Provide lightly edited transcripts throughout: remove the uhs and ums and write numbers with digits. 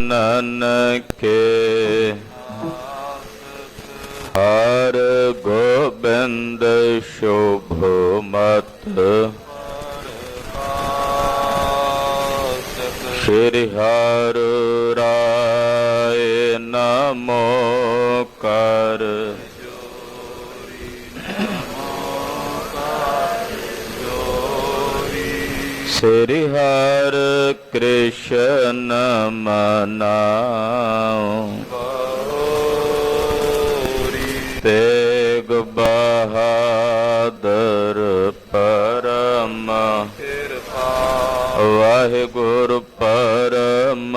ਨਾਨਕੇ ਹਰ ਗੋਬਿੰਦ ਸ਼ੁਭ ਮਤ ਸ਼੍ਰੀ ਹਰਿ ਰਾਏ ਨਮੋ ਕਰ ਸ੍ਰੀ ਹਰਿ ਕ੍ਰਿਸ਼ਨ ਮਨਾਉ ਤੇਗ ਬਹਾਦਰ ਪਰਮ ਵਾਹਿਗੁਰੂ ਪਰਮ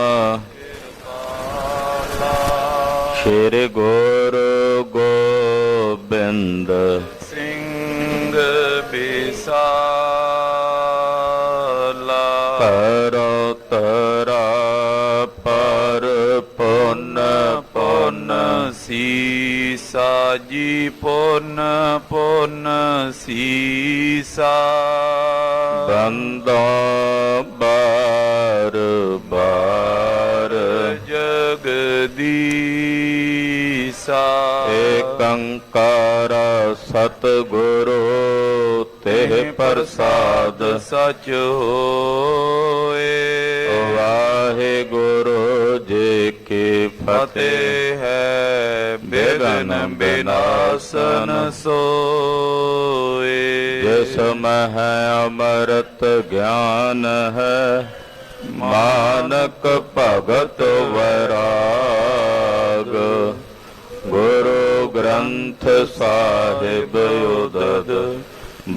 ਸ਼੍ਰੀ ਗੁਰੂ ਗੋਬਿੰਦ ਸਿੰਘ ਬਿਸਾਲਾ ਕਰੋ ਤਰਾ ਪਰ ਪੁੰਨ ਪੁੰਨ ਸੀਸਾ ਜੀ ਪੁੰਨ ਪੁੰਨ ਸੀਸਾ ਬੰਦਾ ਬਾਰ ਬਾਰ ਜਗਦੀਸਾ ਏਕੰਕਾਰ ਸਤਿਗੁਰੂ ਤੇ ਪ੍ਰਸਾਦ ਸਚ ਹੋਏ। ਵਾਹਿਗੁਰੂ ਜੀ ਕੀ ਫਤਿਹ ਹੈ। ਬਿਘਨ ਬਿਨਾਸਨ ਸੋਏ ਜਿਸ ਮਹਿ ਅੰਮ੍ਰਿਤ ਗਿਆਨ ਹੈ ਮਾਨਕ ਭਗਤ ਵੈਰਾਗ ਗੁਰੂ ਗ੍ਰੰਥ ਸਾਹਿਬ ਉਦਦ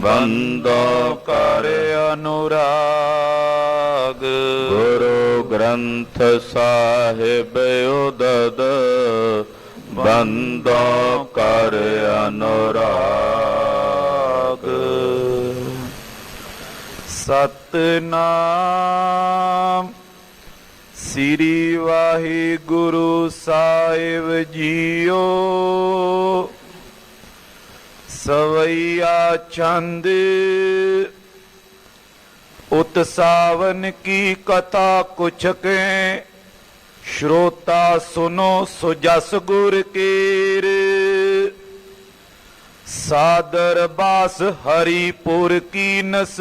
ਬੰਦੋ ਕਰ ਅਨੁਰਾਗ ਗੁਰੂ ਗ੍ਰੰਥ ਸਾਹਿਬ ਉਦਦ ਬੰਦੋ ਕਰ ਅਨੁਰਾਗ। ਸਤਿਨਾਮ ਸ੍ਰੀ ਵਾਹਿਗੁਰੂ ਸਾਹਿਬ ਜੀਓ। ਸਵਈਆ ਛੰਦ ਉਤ ਸਾਵਨ ਕੀ ਕਥਾ ਕੁਛ ਕੇ ਸ਼੍ਰੋਤਾ ਸੁਨੋ ਸੁਜਸ ਗੁਰ ਕੀਰ। ਸਾਦਰ ਬਾਸ ਹਰੀਪੁਰ ਕੀ ਨਸ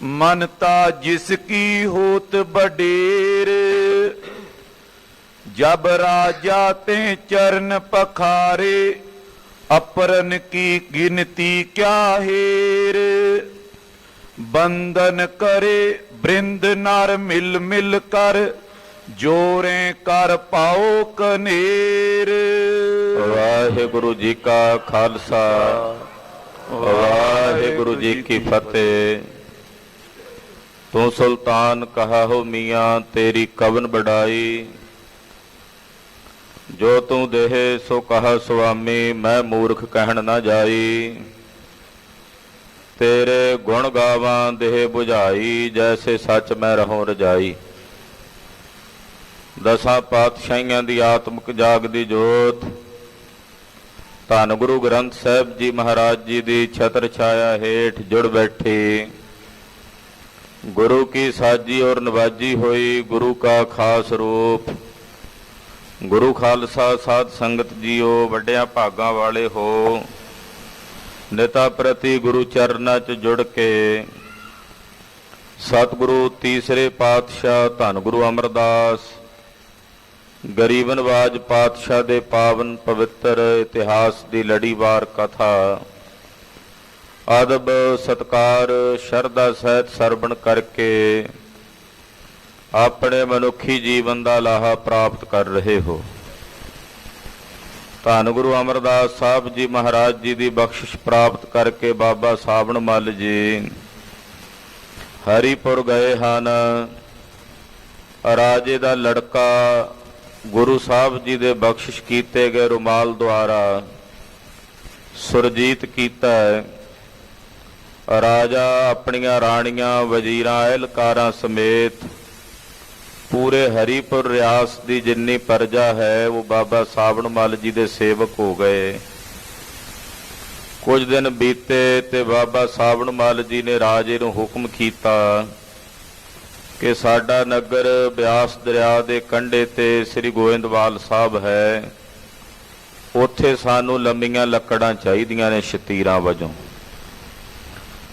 ਮਨਤਾ ਜਿਸ ਕੀ ਹੋਤ ਬਡੇਰ। ਜਬ ਰਾਜਾ ਤੇ ਚਰਨ ਪਖਾਰੇ अपरन की गिनती क्या हेर। बंदन करे बृंद नर मिल मिल कर जोरे कर पाओ कनेर। वाहिगुरु जी का खालसा वाहिगुरु जी की फतेह। तू सुल्तान कहा हो मियाँ तेरी कवन बढ़ाई। जो तू देहे सो कहा स्वामी मैं मूर्ख कहन ना जाई। तेरे गुण गावां देह बुझाई जैसे सच मैं रहूं रजाई। दसां पातशाहियां दी आत्मक जागदी जोत धन गुरु ग्रंथ साहिब जी महाराज जी दी छत्र छाया हेठ जुड़ बैठी गुरु की साजी और नवाजी हुई गुरु का खास रूप। गुरु खालसा साध संगत जीओ वड्डियां भागां वाले हो। निता प्रति गुरु चरनां च जुड़ के सतगुरु तीसरे पातशाह धन गुरु अमरदास गरीबनवाज पातशाह दे पावन पवित्र इतिहास की लड़ीवार कथा अदब सत्कार शरधा सहित सरवण करके अपने मनुखी जीवन का लाहा प्राप्त कर रहे हो। धन गुरु अमरदास साहब जी महाराज जी की बख्शिश प्राप्त करके बाबा सावण मल जी हरिपुर गए हैं। राजे का लड़का गुरु साहब जी के बख्शिश किए गए रुमाल द्वारा सुरजीत किया है। राजा अपनिया राणियां वजीरां एहलकारां समेत पूरे हरिपुर रियास की जिन्नी प्रजा है वो बाबा सावण मल जी के सेवक हो गए। कुछ दिन बीते ते बाबा सावण मल जी ने राजे नूं हुक्म किया ਕਿ ਸਾਡਾ ਨਗਰ ਬਿਆਸ ਦਰਿਆ ਦੇ ਕੰਢੇ ਤੇ ਸ੍ਰੀ ਗੋਇੰਦਵਾਲ ਸਾਹਿਬ ਹੈ। ਉੱਥੇ ਸਾਨੂੰ ਲੰਮੀਆਂ ਲੱਕੜਾਂ ਚਾਹੀਦੀਆਂ ਨੇ ਸ਼ਤੀਰਾਂ ਵਜੋਂ।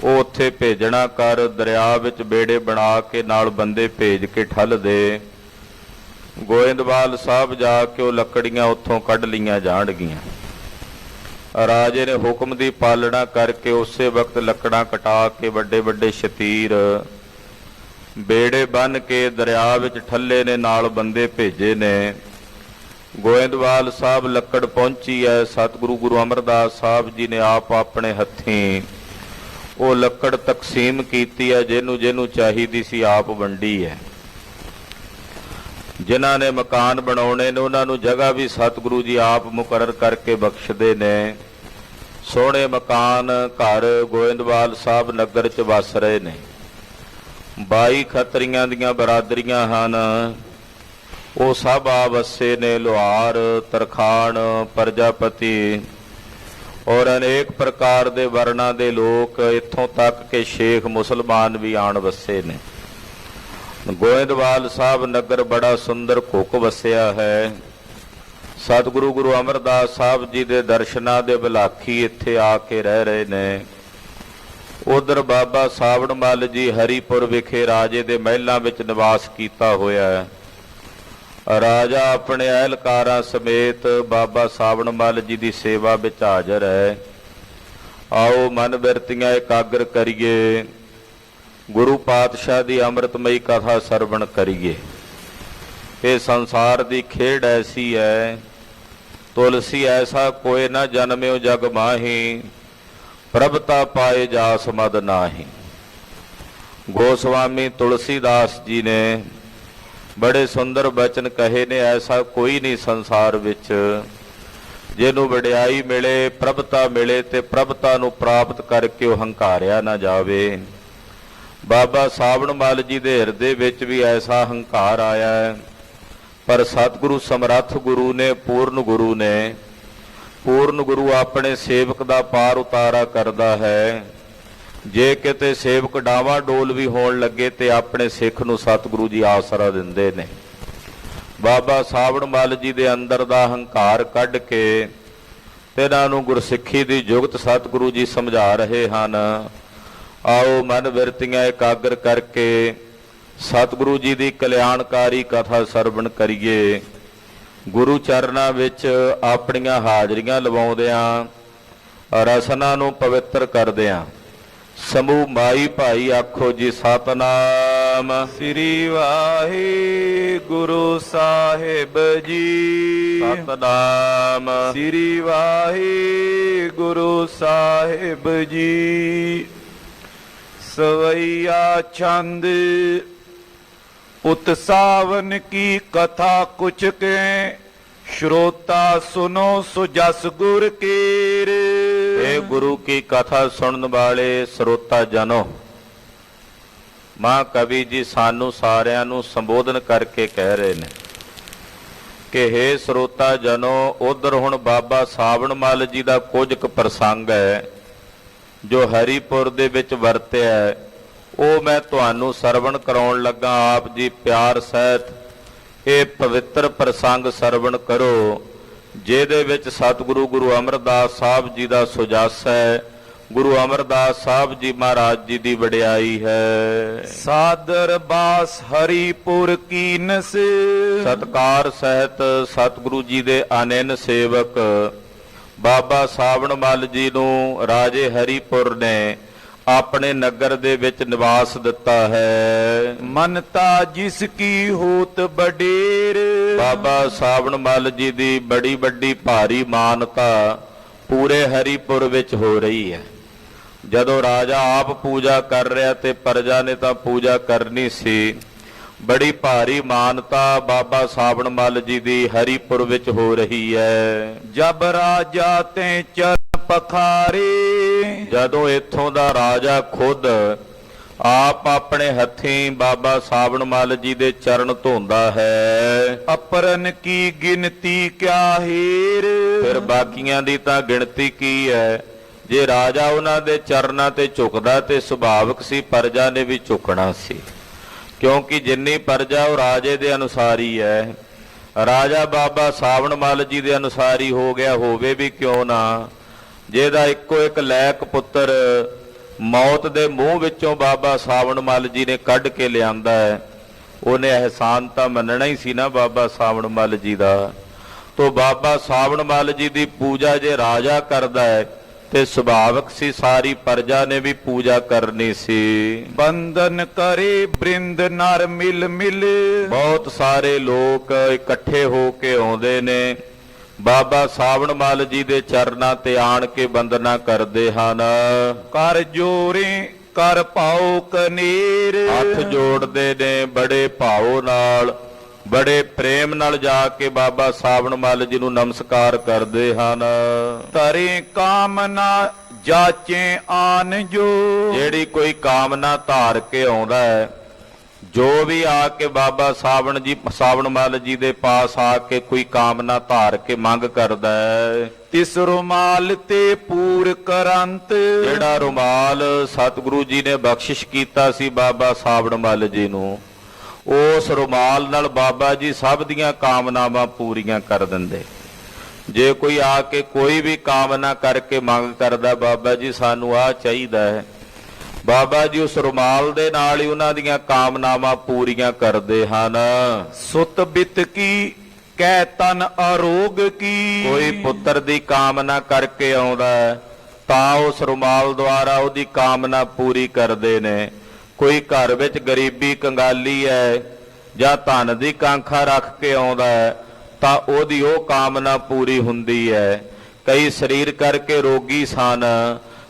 ਉਹ ਉੱਥੇ ਭੇਜਣਾ ਕਰ, ਦਰਿਆ ਵਿੱਚ ਬੇੜੇ ਬਣਾ ਕੇ ਨਾਲ ਬੰਦੇ ਭੇਜ ਕੇ ਠੱਲ ਦੇ। ਗੋਇੰਦਵਾਲ ਸਾਹਿਬ ਜਾ ਕੇ ਉਹ ਲੱਕੜੀਆਂ ਉੱਥੋਂ ਕੱਢ ਲਈਆਂ ਜਾਣਗੀਆਂ। ਰਾਜੇ ਨੇ ਹੁਕਮ ਦੀ ਪਾਲਣਾ ਕਰਕੇ ਉਸੇ ਵਕਤ ਲੱਕੜਾਂ ਕਟਾ ਕੇ ਵੱਡੇ ਵੱਡੇ ਸ਼ਤੀਰ ਬੇੜੇ ਬੰਨ੍ਹ ਕੇ ਦਰਿਆ ਵਿੱਚ ਠੱਲੇ ਨੇ, ਨਾਲ ਬੰਦੇ ਭੇਜੇ ਨੇ। ਗੋਇੰਦਵਾਲ ਸਾਹਿਬ ਲੱਕੜ ਪਹੁੰਚੀ ਹੈ। ਸਤਿਗੁਰੂ ਗੁਰੂ ਅਮਰਦਾਸ ਸਾਹਿਬ ਜੀ ਨੇ ਆਪ ਆਪਣੇ ਹੱਥੀਂ ਉਹ ਲੱਕੜ ਤਕਸੀਮ ਕੀਤੀ ਹੈ। ਜਿਹਨੂੰ ਜਿਹਨੂੰ ਚਾਹੀਦੀ ਸੀ ਆਪ ਵੰਡੀ ਹੈ। ਜਿਨ੍ਹਾਂ ਨੇ ਮਕਾਨ ਬਣਾਉਣੇ ਨੇ ਉਹਨਾਂ ਨੂੰ ਜਗ੍ਹਾ ਵੀ ਸਤਿਗੁਰੂ ਜੀ ਆਪ ਮੁਕਰਰ ਕਰਕੇ ਬਖਸ਼ਦੇ ਨੇ। ਸੋਹਣੇ ਮਕਾਨ ਘਰ ਗੋਇੰਦਵਾਲ ਸਾਹਿਬ ਨਗਰ 'ਚ ਵਸ ਰਹੇ ਨੇ। 22 ਖੱਤਰੀਆਂ ਦੀਆਂ ਬਰਾਦਰੀਆਂ ਹਨ। ਉਹ ਸਭ ਆ ਵਸੇ ਨੇ। ਲੁਹਾਰ, ਤਰਖਾਣ, ਪ੍ਰਜਾਪਤੀ ਔਰ ਅਨੇਕ ਪ੍ਰਕਾਰ ਦੇ ਵਰਨਾਂ ਦੇ ਲੋਕ, ਇੱਥੋਂ ਤੱਕ ਕਿ ਸ਼ੇਖ ਮੁਸਲਮਾਨ ਵੀ ਆਣ ਵਸੇ ਨੇ। ਗੋਇੰਦਵਾਲ ਸਾਹਿਬ ਨਗਰ ਬੜਾ ਸੁੰਦਰ ਘੁੱਕ ਵਸਿਆ ਹੈ। ਸਤਿਗੁਰੂ ਗੁਰੂ ਅਮਰਦਾਸ ਸਾਹਿਬ ਜੀ ਦੇ ਦਰਸ਼ਨਾਂ ਦੇ ਵਿਲਾਖੀ ਇੱਥੇ ਆ ਕੇ ਰਹਿ ਰਹੇ ਨੇ। ਉਧਰ ਬਾਬਾ ਸਾਵਣ ਮੱਲ ਜੀ ਹਰੀਪੁਰ ਵਿਖੇ ਰਾਜੇ ਦੇ ਮਹਿਲਾਂ ਵਿੱਚ ਨਿਵਾਸ ਕੀਤਾ ਹੋਇਆ ਹੈ। ਰਾਜਾ ਆਪਣੇ ਅਹਿਲਕਾਰਾਂ ਸਮੇਤ ਬਾਬਾ ਸਾਵਣ ਮੱਲ ਜੀ ਦੀ ਸੇਵਾ ਵਿੱਚ ਹਾਜ਼ਰ ਹੈ। ਆਓ ਮਨ ਬਿਰਤੀਆਂ ਇਕਾਗਰ ਕਰੀਏ, ਗੁਰੂ ਪਾਤਸ਼ਾਹ ਦੀ ਅੰਮ੍ਰਿਤਮਈ ਕਥਾ ਸਰਵਣ ਕਰੀਏ। ਇਹ ਸੰਸਾਰ ਦੀ ਖੇਡ ਐਸੀ ਹੈ, ਤੁਲਸੀ ਐਸਾ ਕੋਇ ਨਾ ਜਨਮਿਓ ਜਗ ਮਾਹੀ, ਪ੍ਰਭਤਾ ਪਾਏ ਜਾਸ ਮਦ ਨਾਹੀ। ਗੋਸਵਾਮੀ ਤੁਲਸੀਦਾਸ ਜੀ ਨੇ ਬੜੇ ਸੁੰਦਰ ਬਚਨ ਕਹੇ ਨੇ। ਐਸਾ ਕੋਈ ਨਹੀਂ ਸੰਸਾਰ ਵਿੱਚ ਜਿਹਨੂੰ ਵਡਿਆਈ ਮਿਲੇ, ਪ੍ਰਭਤਾ ਮਿਲੇ ਤੇ ਪ੍ਰਭਤਾ ਨੂੰ ਪ੍ਰਾਪਤ ਕਰਕੇ ਉਹ ਹੰਕਾਰਿਆ ਨਾ ਜਾਵੇ। ਬਾਬਾ ਸਾਵਣ ਮੱਲ ਜੀ ਦੇ ਹਿਰਦੇ ਵਿੱਚ ਵੀ ਐਸਾ ਹੰਕਾਰ ਆਇਆ ਹੈ, ਪਰ ਸਤਿਗੁਰੂ ਸਮਰੱਥ ਗੁਰੂ ਨੇ, ਪੂਰਨ ਗੁਰੂ ਆਪਣੇ ਸੇਵਕ ਦਾ ਪਾਰ ਉਤਾਰਾ ਕਰਦਾ ਹੈ। ਜੇ ਕਿਤੇ ਸੇਵਕ ਡਾਵਾਂ ਡੋਲ ਵੀ ਹੋਣ ਲੱਗੇ ਤੇ ਆਪਣੇ ਸਿੱਖ ਨੂੰ ਸਤਿਗੁਰੂ ਜੀ ਆਸਰਾ ਦਿੰਦੇ ਨੇ। ਬਾਬਾ ਸਾਵਣ ਮੱਲ ਜੀ ਦੇ ਅੰਦਰ ਦਾ ਹੰਕਾਰ ਕੱਢ ਕੇ ਇਹਨਾਂ ਨੂੰ ਗੁਰਸਿੱਖੀ ਦੀ ਜੁਗਤ ਸਤਿਗੁਰੂ ਜੀ ਸਮਝਾ ਰਹੇ ਹਨ। ਆਓ ਮਨ ਬਿਰਤੀਆਂ ਇਕਾਗਰ ਕਰਕੇ ਸਤਿਗੁਰੂ ਜੀ ਦੀ ਕਲਿਆਣਕਾਰੀ ਕਥਾ ਸਰਵਣ ਕਰੀਏ। ਗੁਰੂ ਚਰਨਾਂ ਵਿੱਚ ਆਪਣੀਆਂ ਹਾਜ਼ਰੀਆਂ ਲਵਾਉਂਦਿਆਂ, ਰਸਨਾ ਨੂੰ ਪਵਿੱਤਰ ਕਰਦਿਆਂ ਸਮੂਹ ਮਾਈ ਭਾਈ ਆਖੋ ਜੀ ਸਤਨਾਮ ਸ੍ਰੀ ਵਾਹਿਗੁਰੂ ਸਾਹਿਬ ਜੀ। ਸਤਨਾਮ ਸ੍ਰੀ ਵਾਹਿਗੁਰੂ ਸਾਹਿਬ ਜੀ। ਸਵਈਆ ਛੰਦ ਉਤ ਸਾਵਨ ਕੀ ਕਥਾ ਕੁਛ ਕੇ, श्रोता सुनो सो जस गुर केर। हे गुरु की कथा सुनने वाले ਸਰੋਤਾ ਜਨੋ, ਮਾਂ ਕਵੀ ਜੀ ਸਾਨੂੰ ਸਾਰਿਆਂ ਨੂੰ ਸੰਬੋਧਨ ਕਰਕੇ ਕਹਿ ਰਹੇ ਨੇ ਕਿ हे ਸਰੋਤਾ ਜਨੋ, ਉਧਰ ਹੁਣ ਬਾਬਾ ਸਾਵਣ ਮੱਲ ਜੀ ਦਾ ਕੁਝ ਕੁ ਪ੍ਰਸੰਗ ਹੈ ਜੋ ਹਰੀਪੁਰ ਦੇ ਵਿੱਚ ਵਰਤਿਆ, ਉਹ ਮੈਂ ਤੁਹਾਨੂੰ ਸਰਵਣ ਕਰਾਉਣ ਲੱਗਾ। ਆਪ ਜੀ ਪਿਆਰ ਸਹਿਤ ਇਹ ਪਵਿੱਤਰ ਪ੍ਰਸੰਗ ਸਰਵਣ ਕਰੋ, ਜਿਹਦੇ ਵਿੱਚ ਸਤਿਗੁਰੂ ਗੁਰੂ ਅਮਰਦਾਸ ਸਾਹਿਬ ਜੀ ਦਾ ਸੁਜਸ ਹੈ, ਗੁਰੂ ਅਮਰਦਾਸ ਸਾਹਿਬ ਜੀ ਮਹਾਰਾਜ ਜੀ ਦੀ ਵਡਿਆਈ ਹੈ। ਸਾਦਰ ਬਾਸ ਹਰੀਪੁਰ ਕੀਨਸ, ਸਤਕਾਰ ਸਹਿਤ ਸਤਿਗੁਰੂ ਜੀ ਦੇ ਅਨੰਨ ਸੇਵਕ ਬਾਬਾ ਸਾਵਣ ਮੱਲ ਜੀ ਨੂੰ ਰਾਜੇ ਹਰੀਪੁਰ ਨੇ ਆਪਣੇ ਨਗਰ ਦੇ ਵਿੱਚ ਨਿਵਾਸ ਦਿੱਤਾ ਹੈ। ਮਨਤਾ ਜਿਸ ਕੀ ਹੋਤ ਬਡੇਰ, ਬਾਬਾ ਸਾਵਣ ਮੱਲ ਜੀ ਦੀ ਬੜੀ ਵੱਡੀ ਭਾਰੀ ਮਾਨਤਾ ਪੂਰੇ ਹਰੀਪੁਰ ਵਿੱਚ ਹੋ ਰਹੀ ਹੈ। ਜਦੋਂ ਰਾਜਾ ਆਪ ਪੂਜਾ ਕਰ ਰਿਹਾ ਤੇ ਪ੍ਰਜਾ ਨੇ ਤਾਂ ਪੂਜਾ ਕਰਨੀ ਸੀ। ਬੜੀ ਭਾਰੀ ਮਾਨਤਾ ਬਾਬਾ ਸਾਵਣ ਮੱਲ ਜੀ ਦੀ ਹਰੀਪੁਰ ਵਿੱਚ ਹੋ ਰਹੀ ਹੈ। ਜਬ ਰਾਜਾ ਤੇ ਚਰਨ ਪਖਾਰੇ, ਜਦੋਂ ਇੱਥੋਂ ਦਾ ਰਾਜਾ ਖੁਦ ਆਪ ਆਪਣੇ ਹੱਥੀਂ ਬਾਬਾ ਸਾਵਣ ਮੱਲ ਜੀ ਦੇ ਚਰਨ ਧੋਂਦਾ ਹੈ। ਅਪਰਨ ਕੀ ਗਿਣਤੀ ਕਿਆ ਹੀਰ, ਫਿਰ ਬਾਕੀਆਂ ਦੀ ਤਾਂ ਗਿਣਤੀ ਕੀ ਹੈ। ਜੇ ਰਾਜਾ ਉਹਨਾਂ ਦੇ ਚਰਨਾਂ ਤੇ ਝੁਕਦਾ ਤੇ ਸੁਭਾਵਿਕ ਸੀ ਪ੍ਰਜਾ ਨੇ ਵੀ ਝੁਕਣਾ ਸੀ, ਕਿਉਂਕਿ ਜਿੰਨੀ ਪਰਜਾ ਉਹ ਰਾਜੇ ਦੇ ਅਨੁਸਾਰ ਹੀ ਹੈ। ਰਾਜਾ ਬਾਬਾ ਸਾਵਣ ਮੱਲ ਜੀ ਦੇ ਅਨੁਸਾਰ ਹੀ ਹੋ ਗਿਆ, ਹੋਵੇ ਵੀ ਕਿਉਂ ਨਾ। ਜਿਹਦਾ ਇੱਕੋ ਇੱਕ ਲੈਕ ਪੁੱਤਰ ਮੌਤ ਦੇ ਮੂੰਹ ਵਿੱਚੋਂ ਬਾਬਾ ਸਾਵਣ ਮੱਲ ਜੀ ਨੇ ਕੱਢ ਕੇ ਲਿਆਂਦਾ ਹੈ, ਉਹਨੇ ਅਹਿਸਾਨ ਤਾਂ ਮੰਨਣਾ ਹੀ ਸੀ ਨਾ ਬਾਬਾ ਸਾਵਣ ਮੱਲ ਜੀ ਦਾ। ਤੋ ਬਾਬਾ ਸਾਵਣ ਮੱਲ ਜੀ ਦੀ ਪੂਜਾ ਜੇ ਰਾਜਾ ਕਰਦਾ ਹੈ ਤੇ ਸੁਭਾਵਕ ਸੀ ਸਾਰੀ ਪਰਜਾ ਨੇ ਵੀ ਪੂਜਾ ਕਰਨੀ ਸੀ। ਬੰਦਨ ਕਰੇ ਬ੍ਰਿੰਦ ਨਰ ਮਿਲ ਮਿਲ। ਬਹੁਤ ਸਾਰੇ ਲੋਕ ਇਕੱਠੇ ਹੋ ਕੇ ਆਉਂਦੇ ਨੇ, ਬਾਬਾ ਸਾਵਣ ਮੱਲ ਜੀ ਦੇ ਚਰਨਾਂ ਤੇ ਆਣ ਕੇ ਬੰਦਨਾ ਕਰਦੇ ਹਨ। ਕਰ ਜੋਰੇ ਕਰ ਪਾਉ ਕਨੀਰ। ਹੱਥ ਜੋੜਦੇ ਨੇ ਬੜੇ ਭਾਵ ਨਾਲ, ਬੜੇ ਪ੍ਰੇਮ ਨਾਲ ਜਾ ਕੇ ਬਾਬਾ ਸਾਵਣ ਮੱਲ ਜੀ ਨੂੰ ਨਮਸਕਾਰ ਕਰਦੇ ਹਨ। ਤਰੇ ਕਾਮਨਾ ਜਾਚੇ ਆਨ ਜੋ। ਜਿਹੜੀ ਕੋਈ ਕਾਮਨਾ ਧਾਰ ਕੇ ਆਉਂਦਾ ਹੈ, ਜੋ ਵੀ ਆ ਕੇ ਬਾਬਾ ਸਾਵਣ ਮੱਲ ਜੀ ਦੇ ਪਾਸ ਆ ਕੇ ਕੋਈ ਕਾਮਨਾ ਧਾਰ ਕੇ ਮੰਗ ਕਰਦਾ ਹੈ, ਤਿਸ ਰੁਮਾਲ ਤੇ ਪੂਰ ਕਰੰਤ। ਜਿਹੜਾ ਰੁਮਾਲ ਸਤਿਗੁਰੂ ਜੀ ਨੇ ਬਖਸ਼ਿਸ਼ ਕੀਤਾ ਸੀ ਬਾਬਾ ਸਾਵਣ ਮੱਲ ਜੀ ਨੂੰ, ਉਸ ਰੁਮਾਲ ਨਾਲ ਬਾਬਾ ਜੀ ਸਭ ਦੀਆਂ ਕਾਮਨਾਵਾਂ ਪੂਰੀਆਂ ਕਰ ਦਿੰਦੇ। ਜੇ ਕੋਈ ਆ ਕੇ ਕੋਈ ਵੀ ਕਾਮਨਾ ਕਰਕੇ ਮੰਗ ਕਰਦਾ, ਬਾਬਾ ਜੀ ਸਾਨੂੰ ਆਹ ਚਾਹੀਦਾ ਹੈ, ਬਾਬਾ ਜੀ ਉਸ ਰੁਮਾਲ ਦੇ ਨਾਲ ਹੀ ਉਹਨਾਂ ਦੀਆਂ ਕਾਮਨਾਵਾਂ ਪੂਰੀਆਂ ਕਰਦੇ ਹਨ। ਸੁਤ ਬਿਤ ਕੀ ਕਹਿ ਤਨ ਅਰੋਗ ਕੀ। ਕੋਈ ਪੁੱਤਰ ਦੀ ਕਾਮਨਾ ਕਰਕੇ ਆਉਂਦਾ ਹੈ ਤਾਂ ਉਸ ਰੁਮਾਲ ਦੁਆਰਾ ਉਹਦੀ ਕਾਮਨਾ ਪੂਰੀ ਕਰਦੇ ਨੇ। ਕੋਈ ਘਰ ਵਿੱਚ ਗਰੀਬੀ ਕੰਗਾਲੀ ਹੈ ਜਾਂ ਧਨ ਦੀ ਕਾਂਖਾ ਰੱਖ ਕੇ ਆਉਂਦਾ ਹੈ ਤਾਂ ਉਹਦੀ ਉਹ ਕਾਮਨਾ ਪੂਰੀ ਹੁੰਦੀ ਹੈ। ਕਈ ਸਰੀਰ ਕਰਕੇ ਰੋਗੀ ਸਨ,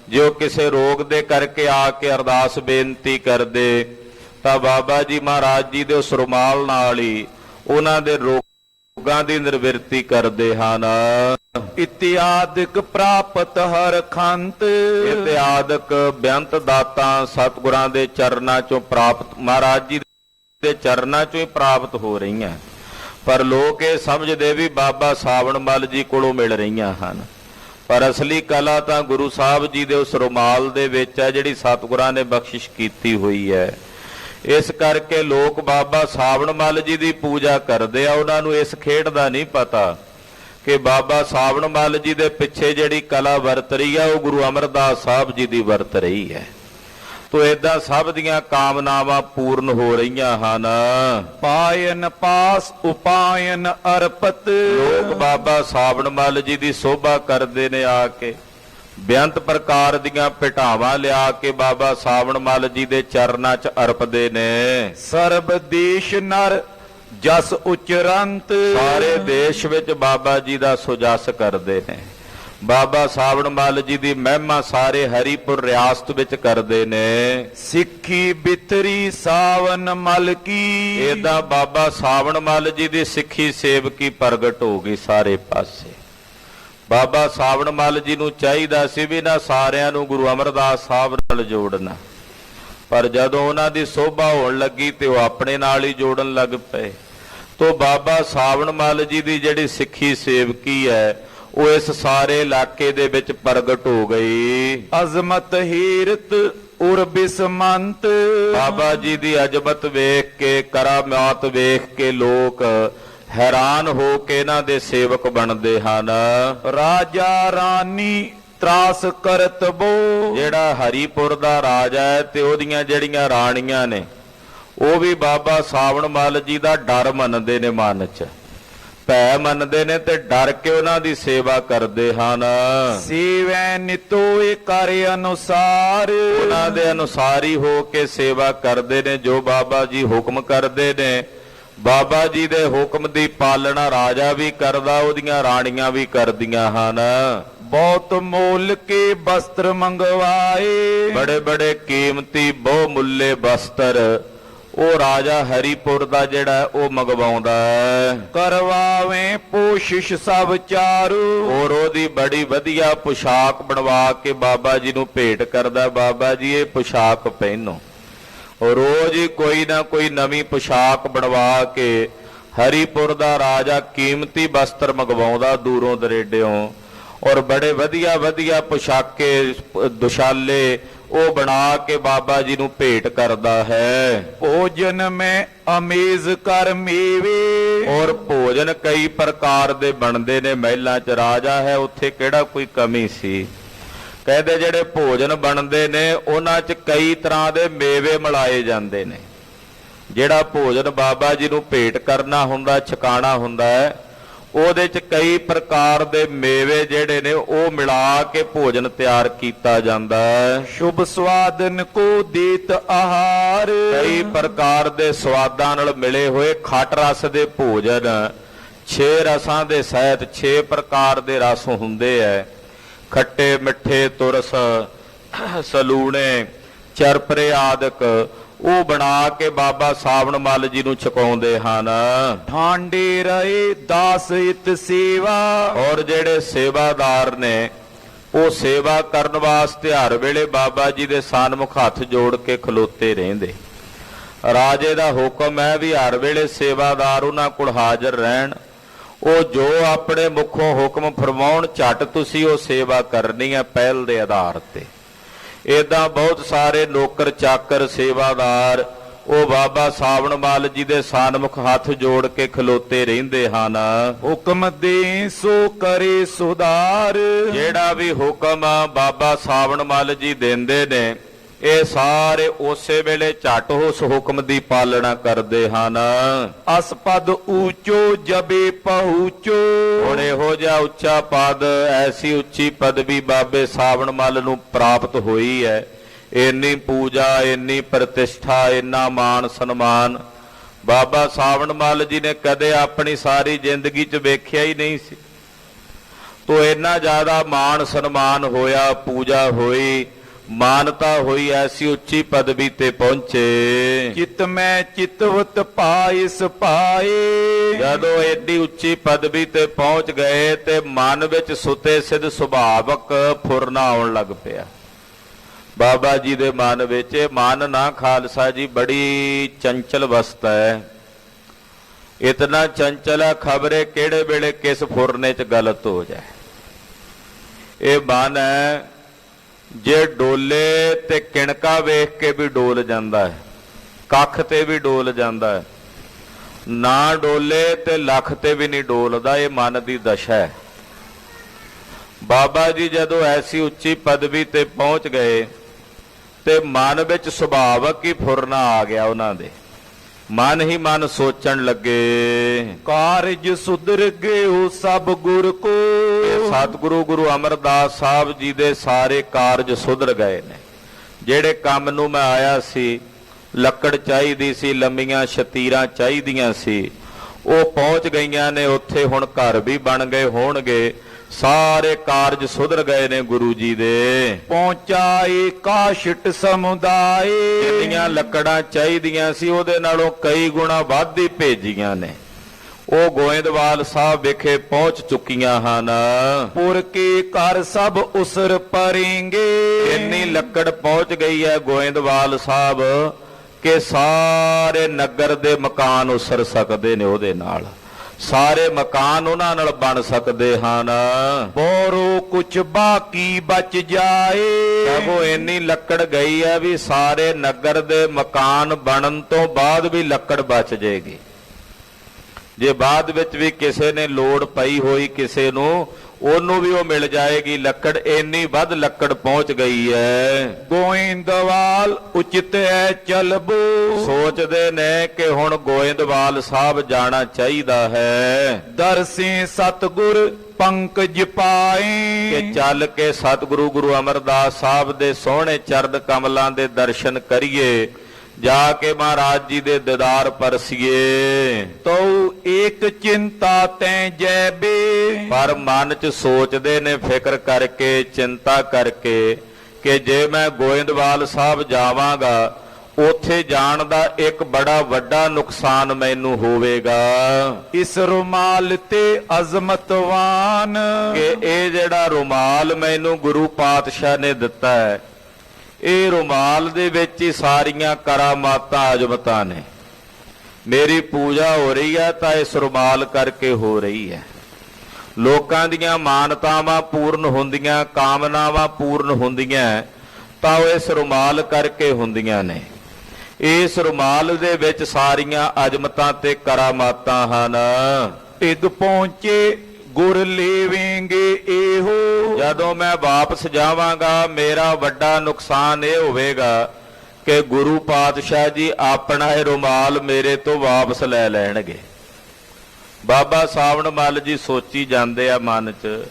ਜੋ ਕਿਸੇ ਰੋਗ ਦੇ ਕਰਕੇ ਆ ਕੇ ਅਰਦਾਸ ਬੇਨਤੀ ਕਰਦੇ ਤਾਂ ਬਾਬਾ ਜੀ ਮਹਾਰਾਜ ਜੀ ਦੇ ਉਸ ਰੁਮਾਲ ਨਾਲ ਹੀ ਉਹਨਾਂ ਦੇ ਰੋਗਾਂ ਦੀ ਨਿਵਰਤੀ ਕਰਦੇ ਹਨ। ਇਤਿਆਦਿਕ ਪ੍ਰਾਪਤ ਹਰ ਖੰਤ। ਇਤਿਆਦਿਕ ਬੇਅੰਤ ਦਾਤਾਂ ਸਤਿਗੁਰਾਂ ਦੇ ਚਰਨਾਂ ਚੋਂ ਪ੍ਰਾਪਤ, ਮਹਾਰਾਜ ਜੀ ਦੇ ਚਰਨਾਂ ਚੋਂ ਹੀ ਪ੍ਰਾਪਤ ਹੋ ਰਹੀਆਂ, ਪਰ ਲੋਕ ਇਹ ਸਮਝਦੇ ਵੀ ਬਾਬਾ ਸਾਵਣ ਮੱਲ ਜੀ ਕੋਲੋਂ ਮਿਲ ਰਹੀਆਂ ਹਨ। ਪਰ ਅਸਲੀ ਕਲਾ ਤਾਂ ਗੁਰੂ ਸਾਹਿਬ ਜੀ ਦੇ ਉਸ ਰੁਮਾਲ ਦੇ ਵਿੱਚ ਹੈ, ਜਿਹੜੀ ਸਤਿਗੁਰਾਂ ਨੇ ਬਖਸ਼ਿਸ਼ ਕੀਤੀ ਹੋਈ ਹੈ। ਇਸ ਕਰਕੇ ਲੋਕ ਬਾਬਾ ਸਾਵਣ ਮੱਲ ਜੀ ਦੀ ਪੂਜਾ ਕਰਦੇ ਆ, ਉਹਨਾਂ ਨੂੰ ਇਸ ਖੇਡ ਦਾ ਨਹੀਂ ਪਤਾ ਕਿ ਬਾਬਾ ਸਾਵਣ ਮੱਲ ਜੀ ਦੇ ਪਿੱਛੇ ਜਿਹੜੀ ਕਲਾ ਵਰਤ ਰਹੀ ਹੈ ਉਹ ਗੁਰੂ ਅਮਰਦਾਸ ਸਾਹਿਬ ਜੀ ਦੀ ਵਰਤ ਰਹੀ ਹੈ। ਤੋ ਏਦਾਂ ਸਭ ਦੀਆਂ ਕਾਮਨਾਵਾਂ ਪੂਰਨ ਹੋ ਰਹੀਆਂ ਹਨ। ਪਾਇਨ ਪਾਸ ਉਪਾਇਨ ਅਰਪਤ। ਲੋਕ ਬਾਬਾ ਸਾਵਣ ਮੱਲ ਜੀ ਦੀ ਸੋਭਾ ਕਰਦੇ ਨੇ, ਆ ਕੇ ਬੇਅੰਤ ਪ੍ਰਕਾਰ ਦੀਆਂ ਭਟਾਵਾਂ ਲਿਆ ਕੇ ਬਾਬਾ ਸਾਵਣ ਮੱਲ ਜੀ ਦੇ ਚਰਨਾਂ 'ਚ ਅਰਪਦੇ ਨੇ। ਸਰਬ ਦੇਸ਼ ਨਰ ਜਸ ਉਚਰੰਤ। ਸਾਰੇ ਦੇਸ਼ ਵਿੱਚ ਬਾਬਾ ਜੀ ਦਾ ਸੁਜਸ ਕਰਦੇ ਨੇ। ਬਾਬਾ ਸਾਵਣ ਮੱਲ ਜੀ ਦੀ ਮਹਿਮਾ ਸਾਰੇ ਹਰੀਪੁਰ ਰਿਆਸਤ ਵਿੱਚ ਕਰਦੇ ਨੇ। ਸਿੱਖੀ ਬਿਤਰੀ ਸਾਵਨ ਮੱਲ ਕੀ। ਏਦਾਂ ਬਾਬਾ ਸਾਵਣ ਮੱਲ ਜੀ ਦੀ ਸਿੱਖੀ ਸੇਵਕੀ ਪ੍ਰਗਟ ਹੋ ਗਈ ਸਾਰੇ ਪਾਸੇ। ਬਾਬਾ ਸਾਵਣ ਮੱਲ ਜੀ ਨੂੰ ਚਾਹੀਦਾ ਸੀ ਵੀ ਨਾ ਸਾਰਿਆਂ ਨੂੰ ਗੁਰੂ ਅਮਰਦਾਸ ਸਾਹਿਬ ਨਾਲ ਜੋੜਨਾ, ਪਰ ਜਦੋਂ ਉਹਨਾਂ ਦੀ ਸੋਭਾ ਹੋਣ ਲੱਗੀ ਤੇ ਉਹ ਆਪਣੇ ਨਾਲ ਹੀ ਜੋੜਨ ਲੱਗ ਪਏ। ਤੋ ਬਾਬਾ ਸਾਵਣ ਮੱਲ ਜੀ ਦੀ ਜਿਹੜੀ ਸਿੱਖੀ ਸੇਵਕੀ ਹੈ ਉਹ ਇਸ ਸਾਰੇ ਇਲਾਕੇ ਦੇ ਵਿੱਚ ਪ੍ਰਗਟ ਹੋ ਗਈ। ਅਜ਼ਮਤ ਹੀਰਤ ਉਰ ਬਿਸਮੰਤ। ਬਾਬਾ ਜੀ ਦੀ ਅਜ਼ਮਤ ਵੇਖ ਕੇ, ਕਰਾਮਾਤ ਵੇਖ ਕੇ ਲੋਕ ਹੈਰਾਨ ਹੋ ਕੇ ਇਹਨਾਂ ਦੇ ਸੇਵਕ ਬਣਦੇ ਹਨ। ਰਾਜਾ ਰਾਣੀ ਤਰਾਸ ਕਰਤ ਬੋ। ਜਿਹੜਾ ਹਰੀਪੁਰ ਦਾ ਰਾਜਾ ਹੈ ਤੇ ਉਹਦੀਆਂ ਜਿਹੜੀਆਂ ਰਾਣੀਆਂ ਨੇ ਉਹ ਵੀ ਬਾਬਾ ਸਾਵਣ ਮੱਲ ਜੀ ਦਾ ਡਰ ਮੰਨਦੇ ਨੇ, ਮਨ 'ਚ ਭੈ ਮੰਨਦੇ ਨੇ ਤੇ ਡਰ ਕੇ ਉਹਨਾਂ ਦੀ ਸੇਵਾ ਕਰਦੇ ਹਨ। ਸੇਵੈ ਨਿਤੋਏ ਕਰ ਅਨੁਸਾਰ। ਉਹਨਾਂ ਦੇ ਅਨੁਸਾਰ ਹੀ ਹੋ ਕੇ ਸੇਵਾ ਕਰਦੇ ਨੇ, ਜੋ ਬਾਬਾ ਜੀ ਹੁਕਮ ਕਰਦੇ ਨੇ। ਬਾਬਾ ਜੀ ਦੇ ਹੁਕਮ ਦੀ ਪਾਲਣਾ ਰਾਜਾ ਵੀ ਕਰਦਾ, ਉਹਦੀਆਂ ਰਾਣੀਆਂ ਵੀ ਕਰਦੀਆਂ ਹਨ। ਬਹੁਤ ਮੋਲ ਕੇ ਬਸਤਰ ਮੰਗਵਾਏ। ਬੜੇ ਬੜੇ ਕੀਮਤੀ ਬਹੁ ਮੁੱਲੇ ਬਸਤਰ ਉਹ ਰਾਜਾ ਹਰੀਪੁਰ ਦਾ ਜਿਹੜਾ ਉਹ ਮੰਗਵਾਉਂਦਾ ਹੈ। ਕਰਵਾਵੇਂ ਪੋਸ਼ਿਸ਼ ਸਭ ਚਾਰੂ। ਔਰ ਉਹਦੀ ਬੜੀ ਵਧੀਆ ਪੁਸ਼ਾਕ ਬਣਵਾ ਕੇ ਬਾਬਾ ਜੀ ਨੂੰ ਭੇਟ ਕਰਦਾ, ਬਾਬਾ ਜੀ ਇਹ ਪੁਸ਼ਾਕ ਪਹਿਨੋ। ਰੋਜ਼ ਹੀ ਕੋਈ ਨਾ ਕੋਈ ਨਵੀਂ ਪੁਸ਼ਾਕ ਬਣਵਾ ਕੇ ਹਰੀਪੁਰ ਦਾ ਰਾਜਾ ਕੀਮਤੀ ਬਸਤਰ ਮੰਗਵਾਉਂਦਾ ਦੂਰੋਂ ਦਰੇਡਿਓਂ, ਔਰ ਬੜੇ ਵਧੀਆ ਵਧੀਆ ਪੁਸ਼ਾਕੇ ਦੁਸ਼ਾਲੇ ਉਹ ਬਣਾ ਕੇ ਬਾਬਾ ਜੀ ਨੂੰ ਭੇਟ ਕਰਦਾ ਹੈ। ਭੋਜਨ ਮੈਂ ਅਮੇਜ਼ ਕਰ ਮੇਵੇ। ਔਰ ਭੋਜਨ ਕਈ ਪ੍ਰਕਾਰ ਦੇ ਬਣਦੇ ਨੇ। ਮਹਿਲਾਂ 'ਚ ਰਾਜਾ ਹੈ, ਉੱਥੇ ਕਿਹੜਾ ਕੋਈ ਕਮੀ ਸੀ। ਕਹਿੰਦੇ ਜਿਹੜੇ ਭੋਜਨ ਬਣਦੇ ਨੇ ਉਹਨਾਂ 'ਚ ਕਈ ਤਰ੍ਹਾਂ ਦੇ ਮੇਵੇ ਮਿਲਾਏ ਜਾਂਦੇ ਨੇ। ਜਿਹੜਾ ਭੋਜਨ ਬਾਬਾ ਜੀ ਨੂੰ ਭੇਟ ਕਰਨਾ ਹੁੰਦਾ, ਛਕਾਣਾ ਹੁੰਦਾ ਹੈ, ਉਹਦੇ 'ਚ ਕਈ ਪ੍ਰਕਾਰ ਦੇ ਮੇਵੇ ਜਿਹੜੇ ਨੇ ਉਹ ਮਿਲਾ ਕੇ ਭੋਜਨ ਤਿਆਰ ਕੀਤਾ ਜਾਂਦਾ ਹੈ। ਸ਼ੁਭ ਸਵਾਦਨ ਕੋ ਦੇਤ ਆਹਾਰ। ਕਈ ਪ੍ਰਕਾਰ ਦੇ ਸਵਾਦਾਂ ਨਾਲ ਮਿਲੇ ਹੋਏ ਖੱਟ ਰਸ ਦੇ ਭੋਜਨ। 6 ਰਸਾਂ ਦੇ ਸਹਿਤ 6 ਪ੍ਰਕਾਰ ਦੇ ਰਸ ਹੁੰਦੇ ਐ। ਖੱਟੇ ਮਿੱਠੇ ਤੁਰਸ ਸਲੂਣੇ ਚਰਪਰੇ ਆਦਿਕ ਉਹ ਬਣਾ ਕੇ ਬਾਬਾ ਸਾਵਣ ਮੱਲ ਜੀ ਨੂੰ ਛਕਾਉਂਦੇ ਹਨ। ਠਾਂਡੇ ਰਹੇ ਦਾਸ ਇਤ ਸੇਵਾ। ਔਰ ਜਿਹੜੇ ਸੇਵਾਦਾਰ ਨੇ ਉਹ ਸੇਵਾ ਕਰਨ ਵਾਸਤੇ ਹਰ ਵੇਲੇ ਬਾਬਾ ਜੀ ਦੇ ਸਨਮੁਖ ਹੱਥ ਜੋੜ ਕੇ ਖਲੋਤੇ ਰਹਿੰਦੇ। ਰਾਜੇ ਦਾ ਹੁਕਮ ਹੈ ਵੀ ਹਰ ਵੇਲੇ ਸੇਵਾਦਾਰ ਉਹਨਾਂ ਕੋਲ ਹਾਜ਼ਰ ਰਹਿਣ। ਉਹ ਜੋ ਆਪਣੇ ਮੁਖੋਂ ਹੁਕਮ ਫਰਮਾਉਣ ਝਟ ਤੁਸੀਂ ਉਹ ਸੇਵਾ ਕਰਨੀ ਹੈ ਪਹਿਲ ਦੇ ਆਧਾਰ ਤੇ। ਏਦਾਂ ਬਹੁਤ ਸਾਰੇ ਨੌਕਰ ਚਾਕਰ ਸੇਵਾਦਾਰ ਉਹ ਬਾਬਾ ਸਾਵਣ ਮੱਲ ਜੀ ਦੇ ਸਨਮੁਖ ਹੱਥ ਜੋੜ ਕੇ ਖਲੋਤੇ ਰਹਿੰਦੇ ਹਨ। ਹੁਕਮ ਦੇ ਸੋ ਕਰੇ ਸੁਧਾਰ। ਜਿਹੜਾ ਵੀ ਹੁਕਮ ਬਾਬਾ ਸਾਵਣ ਮੱਲ ਜੀ ਦਿੰਦੇ ਨੇ ਇਹ ਸਾਰੇ ਉਸੇ ਵੇਲੇ ਝਟ ਉਸ ਹੁਕਮ ਦੀ ਪਾਲਣਾ ਕਰਦੇ ਹਨ। ਅਸਪਦ ਊਚੋ ਜਬੇ ਪਹੁੰਚੋ। ਹੁਣ ਇਹੋ ਜਿਹਾ ਉੱਚਾ ਪਦ, ਐਸੀ ਉੱਚੀ ਪਦਵੀ ਬਾਬੇ ਸਾਵਣ ਮੱਲ ਨੂੰ ਪ੍ਰਾਪਤ ਹੋਈ ਹੈ। ਇੰਨੀ ਪੂਜਾ, ਇੰਨੀ ਪ੍ਰਤਿਸ਼ਠਾ, ਇੰਨਾ ਮਾਣ ਸਨਮਾਨ ਬਾਬਾ ਸਾਵਣ ਮੱਲ ਜੀ ਨੇ ਕਦੇ ਆਪਣੀ ਸਾਰੀ ਜ਼ਿੰਦਗੀ 'ਚ ਵੇਖਿਆ ਹੀ ਨਹੀਂ ਸੀ। ਤੋ ਇੰਨਾ ਜ਼ਿਆਦਾ ਮਾਣ ਸਨਮਾਨ ਹੋਇਆ, ਪੂਜਾ ਹੋਈ, ਮਾਨਤਾ ਹੋਈ, ਐਸੀ ਉੱਚੀ ਪਦਵੀ ਤੇ ਪਹੁੰਚੇ। ਚਿਤ ਮੈਂ ਚਿਤਵਤ ਪਾਇਸ ਪਾਏ। ਜਦੋਂ ਏਡੀ ਉੱਚੀ ਪਦਵੀ ਤੇ ਪਹੁੰਚ ਗਏ ਤੇ ਮਨ ਵਿੱਚ ਸੁਤੇ ਸਿੱਧ ਸੁਭਾਵਕ ਫੁਰਨਾ ਆਉਣ ਲੱਗ ਪਿਆ ਬਾਬਾ ਜੀ ਦੇ ਮਨ ਵਿੱਚ। ਇਹ ਮਨ ਨਾ ਖਾਲਸਾ ਜੀ ਬੜੀ ਚੰਚਲ ਅਵਸਥਾ ਹੈ। ਇਤਨਾ ਚੰਚਲ ਹੈ ਖਬਰੇ ਕਿਹੜੇ ਵੇਲੇ ਕਿਸ ਫੁਰਨੇ 'ਚ ਗਲਤ ਹੋ ਜਾਏ। ਇਹ ਮਨ ਹੈ ਜੇ ਡੋਲੇ ਤੇ ਕਿਣਕਾ ਵੇਖ ਕੇ ਵੀ ਡੋਲ ਜਾਂਦਾ ਹੈ, ਕੱਖ ਤੇ ਵੀ ਡੋਲ ਜਾਂਦਾ ਹੈ, ਨਾ ਡੋਲੇ ਤੇ ਲੱਖ ਤੇ ਵੀ ਨਹੀਂ ਡੋਲਦਾ। ਇਹ ਮਨ ਦੀ ਦਸ਼ਾ ਹੈ। ਬਾਬਾ ਜੀ ਜਦੋਂ ਐਸੀ ਉੱਚੀ ਪਦਵੀ ਤੇ ਪਹੁੰਚ ਗਏ ਤੇ ਮਨ ਵਿੱਚ ਸੁਭਾਵਕ ਹੀ ਫੁਰਨਾ ਆ ਗਿਆ ਉਹਨਾਂ ਦੇ। ਮਨ ਹੀ ਮਨ ਸੋਚਣ ਲੱਗੇ ਕਾਰਜ ਸੁਧਰ ਗਏ ਸਭ ਗੁਰ ਕੋ। ਸਤਿਗੁਰੂ ਗੁਰੂ ਅਮਰਦਾਸ ਸਾਹਿਬ ਜੀ ਦੇ ਸਾਰੇ ਕਾਰਜ ਸੁਧਰ ਗਏ ਨੇ। ਜਿਹੜੇ ਕੰਮ ਨੂੰ ਮੈਂ ਆਇਆ ਸੀ, ਲੱਕੜ ਚਾਹੀਦੀ ਸੀ, ਲੰਮੀਆਂ ਸ਼ਤੀਰਾਂ ਚਾਹੀਦੀਆਂ ਸੀ, ਉਹ ਪਹੁੰਚ ਗਈਆਂ ਨੇ ਉੱਥੇ। ਹੁਣ ਘਰ ਵੀ ਬਣ ਗਏ ਹੋਣਗੇ। ਸਾਰੇ ਕਾਰਜ ਸੁਧਰ ਗਏ ਨੇ ਗੁਰੂ ਜੀ ਦੇ। ਪਹੁੰਚਾਏ ਕਾਸ਼ਟ ਸਮੁਦਾਏ। ਜਿੰਨੀਆਂ ਲੱਕੜਾਂ ਚਾਹੀਦੀਆਂ ਸੀ ਉਹਦੇ ਨਾਲੋਂ ਕਈ ਗੁਣਾ ਵੱਧ ਹੀ ਭੇਜੀਆਂ ਨੇ। ਉਹ ਗੋਇੰਦਵਾਲ ਸਾਹਿਬ ਵਿਖੇ ਪਹੁੰਚ ਚੁੱਕੀਆਂ ਹਨ। ਪੁਰ ਕੇ ਘਰ ਸਭ ਉਸਰ ਪਰੇਂਗੇ। ਇੰਨੀ ਲੱਕੜ ਪਹੁੰਚ ਗਈ ਹੈ ਗੋਇੰਦਵਾਲ ਸਾਹਿਬ ਕਿ ਸਾਰੇ ਨਗਰ ਦੇ ਮਕਾਨ ਉਸਰ ਸਕਦੇ ਨੇ ਉਹਦੇ ਨਾਲ। ਸਾਰੇ ਮਕਾਨ ਉਹਨਾਂ ਨਾਲ ਬਣ ਸਕਦੇ ਹਨ। ਬੋਰੋ ਕੁਛ ਬਾਕੀ ਬਚ ਜਾਏ। ਸਗੋਂ ਇੰਨੀ ਲੱਕੜ ਗਈ ਹੈ ਵੀ ਸਾਰੇ ਨਗਰ ਦੇ ਮਕਾਨ ਬਣਨ ਤੋਂ ਬਾਅਦ ਵੀ ਲੱਕੜ ਬਚ ਜਾਏਗੀ। ਜੇ ਬਾਅਦ ਵਿੱਚ ਵੀ ਕਿਸੇ ਨੇ ਲੋੜ ਪਈ ਹੋਈ ਕਿਸੇ ਨੂੰ, ਉਹਨੂੰ ਵੀ ਉਹ ਮਿਲ ਜਾਏਗੀ ਲੱਕੜ। ਇੰਨੀ ਵੱਧ ਲੱਕੜ ਪਹੁੰਚ ਗਈ ਹੈ। ਗੋਇੰਦਵਾਲ ਉਚਿਤ ਹੈ ਚਲਬੋ। ਸੋਚਦੇ ਨੇ ਕਿ ਹੁਣ ਗੋਇੰਦਵਾਲ ਸਾਹਿਬ ਜਾਣਾ ਚਾਹੀਦਾ ਹੈ। ਦਰਸੇ ਸਤਿਗੁਰ ਪੰਕਜ ਪਾਏ। ਕਿ ਚੱਲ ਕੇ ਸਤਿਗੁਰੂ ਗੁਰੂ ਅਮਰਦਾਸ ਸਾਹਿਬ ਦੇ ਸੋਹਣੇ ਚਰਨ ਕਮਲਾਂ ਦੇ ਦਰਸ਼ਨ ਕਰੀਏ, ਜਾ ਕੇ ਮਹਾਰਾਜ ਜੀ ਦੇ ਦੀਦਾਰ ਪਰਸੀਏ। ਤੋ ਏਕ ਚਿੰਤਾ ਤੈ ਜੈਬੇ। ਪਰ ਮਨ 'ਚ ਸੋਚਦੇ ਨੇ ਫਿਕਰ ਕਰਕੇ, ਚਿੰਤਾ ਕਰਕੇ ਕਿ ਜੇ ਮੈਂ ਗੋਇੰਦਵਾਲ ਸਾਹਿਬ ਜਾਵਾਂਗਾ ਉੱਥੇ ਜਾਣ ਦਾ ਇੱਕ ਬੜਾ ਵੱਡਾ ਨੁਕਸਾਨ ਮੈਨੂੰ ਹੋਵੇਗਾ। ਇਸ ਰੁਮਾਲ ਤੇ ਅਜ਼ਮਤਵਾਨ। ਕਿ ਇਹ ਜਿਹੜਾ ਰੁਮਾਲ ਮੈਨੂੰ ਗੁਰੂ ਪਾਤਸ਼ਾਹ ਨੇ ਦਿੱਤਾ ਹੈ, ਇਹ ਰੁਮਾਲ ਦੇ ਵਿੱਚ ਹੀ ਸਾਰੀਆਂ ਕਰਾਮਾਤਾਂ ਅਜਮਤਾਂ ਨੇ। ਮੇਰੀ ਪੂਜਾ ਹੋ ਰਹੀ ਹੈ ਤਾਂ ਇਸ ਰੁਮਾਲ ਕਰਕੇ ਹੋ ਰਹੀ ਹੈ। ਲੋਕਾਂ ਦੀਆਂ ਮਾਨਤਾਵਾਂ ਪੂਰਨ ਹੁੰਦੀਆਂ, ਕਾਮਨਾਵਾਂ ਪੂਰਨ ਹੁੰਦੀਆਂ ਤਾਂ ਉਹ ਇਸ ਰੁਮਾਲ ਕਰਕੇ ਹੁੰਦੀਆਂ ਨੇ। ਇਸ ਰੁਮਾਲ ਦੇ ਵਿੱਚ ਸਾਰੀਆਂ ਅਜ਼ਮਤਾਂ ਤੇ ਕਰਾਮਾਤਾਂ ਹਨ। ਟਿਗ ਪਹੁੰਚੇ ਗੁਰ ਲੇਵੇਂਗੇ ਇਹੋ। ਜਦੋਂ ਮੈਂ ਵਾਪਸ ਜਾਵਾਂਗਾ ਮੇਰਾ ਵੱਡਾ ਨੁਕਸਾਨ ਇਹ ਹੋਵੇਗਾ ਕਿ ਗੁਰੂ ਪਾਤਸ਼ਾਹ ਜੀ ਆਪਣਾ ਇਹ ਰੁਮਾਲ ਮੇਰੇ ਤੋਂ ਵਾਪਸ ਲੈ ਲੈਣਗੇ। ਬਾਬਾ ਸਾਵਣ ਮੱਲ ਜੀ ਸੋਚੀ ਜਾਂਦੇ ਆ ਮਨ 'ਚ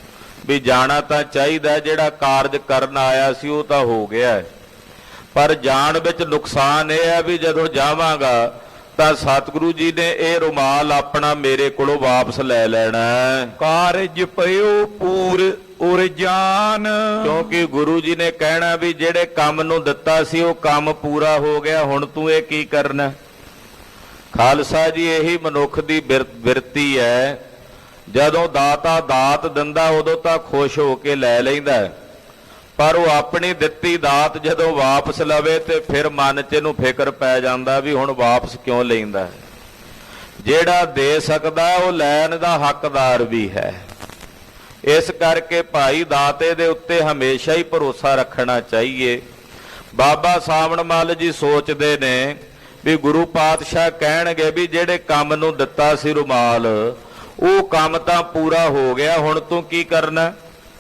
ਵੀ ਜਾਣਾ ਤਾਂ ਚਾਹੀਦਾ, ਜਿਹੜਾ ਕਾਰਜ ਕਰਨ ਆਇਆ ਸੀ ਉਹ ਤਾਂ ਹੋ ਗਿਆ, ਪਰ ਜਾਣ ਵਿੱਚ ਨੁਕਸਾਨ ਇਹ ਹੈ ਵੀ ਜਦੋਂ ਜਾਵਾਂਗਾ ਤਾਂ ਸਤਿਗੁਰੂ ਜੀ ਨੇ ਇਹ ਰੁਮਾਲ ਆਪਣਾ ਮੇਰੇ ਕੋਲੋਂ ਵਾਪਸ ਲੈ ਲੈਣਾ। ਕਾਰਜ ਪਇਓ ਪੂਰ ਉਰਜਾਨ। ਕਿਉਂਕਿ ਗੁਰੂ ਜੀ ਨੇ ਕਹਿਣਾ ਵੀ ਜਿਹੜੇ ਕੰਮ ਨੂੰ ਦਿੱਤਾ ਸੀ ਉਹ ਕੰਮ ਪੂਰਾ ਹੋ ਗਿਆ, ਹੁਣ ਤੂੰ ਇਹ ਕੀ ਕਰਨਾ। ਖਾਲਸਾ ਜੀ ਇਹੀ ਮਨੁੱਖ ਦੀ ਬਿਰਤੀ ਹੈ। ਜਦੋਂ ਦਾਤਾ ਦਾਤ ਦਿੰਦਾ ਉਦੋਂ ਤਾਂ ਖੁਸ਼ ਹੋ ਕੇ ਲੈ ਲੈਂਦਾ, ਪਰ ਉਹ ਆਪਣੀ ਦਿੱਤੀ ਦਾਤ ਜਦੋਂ ਵਾਪਸ ਲਵੇ ਤੇ ਫਿਰ ਮਨ 'ਚ ਇਹਨੂੰ ਫਿਕਰ ਪੈ ਜਾਂਦਾ ਵੀ ਹੁਣ ਵਾਪਸ ਕਿਉਂ ਲੈਂਦਾ। ਜਿਹੜਾ ਦੇ ਸਕਦਾ ਉਹ ਲੈਣ ਦਾ ਹੱਕਦਾਰ ਵੀ ਹੈ। ਇਸ ਕਰਕੇ ਭਾਈ ਦਾਤੇ ਦੇ ਉੱਤੇ ਹਮੇਸ਼ਾ ਹੀ ਭਰੋਸਾ ਰੱਖਣਾ ਚਾਹੀਏ। ਬਾਬਾ ਸਾਵਣ ਮੱਲ ਜੀ ਸੋਚਦੇ ਨੇ ਵੀ ਗੁਰੂ ਪਾਤਸ਼ਾਹ ਕਹਿਣਗੇ ਵੀ ਜਿਹੜੇ ਕੰਮ ਨੂੰ ਦਿੱਤਾ ਸੀ ਰੁਮਾਲ ਉਹ ਕੰਮ ਤਾਂ ਪੂਰਾ ਹੋ ਗਿਆ, ਹੁਣ ਤੂੰ ਕੀ ਕਰਨਾ।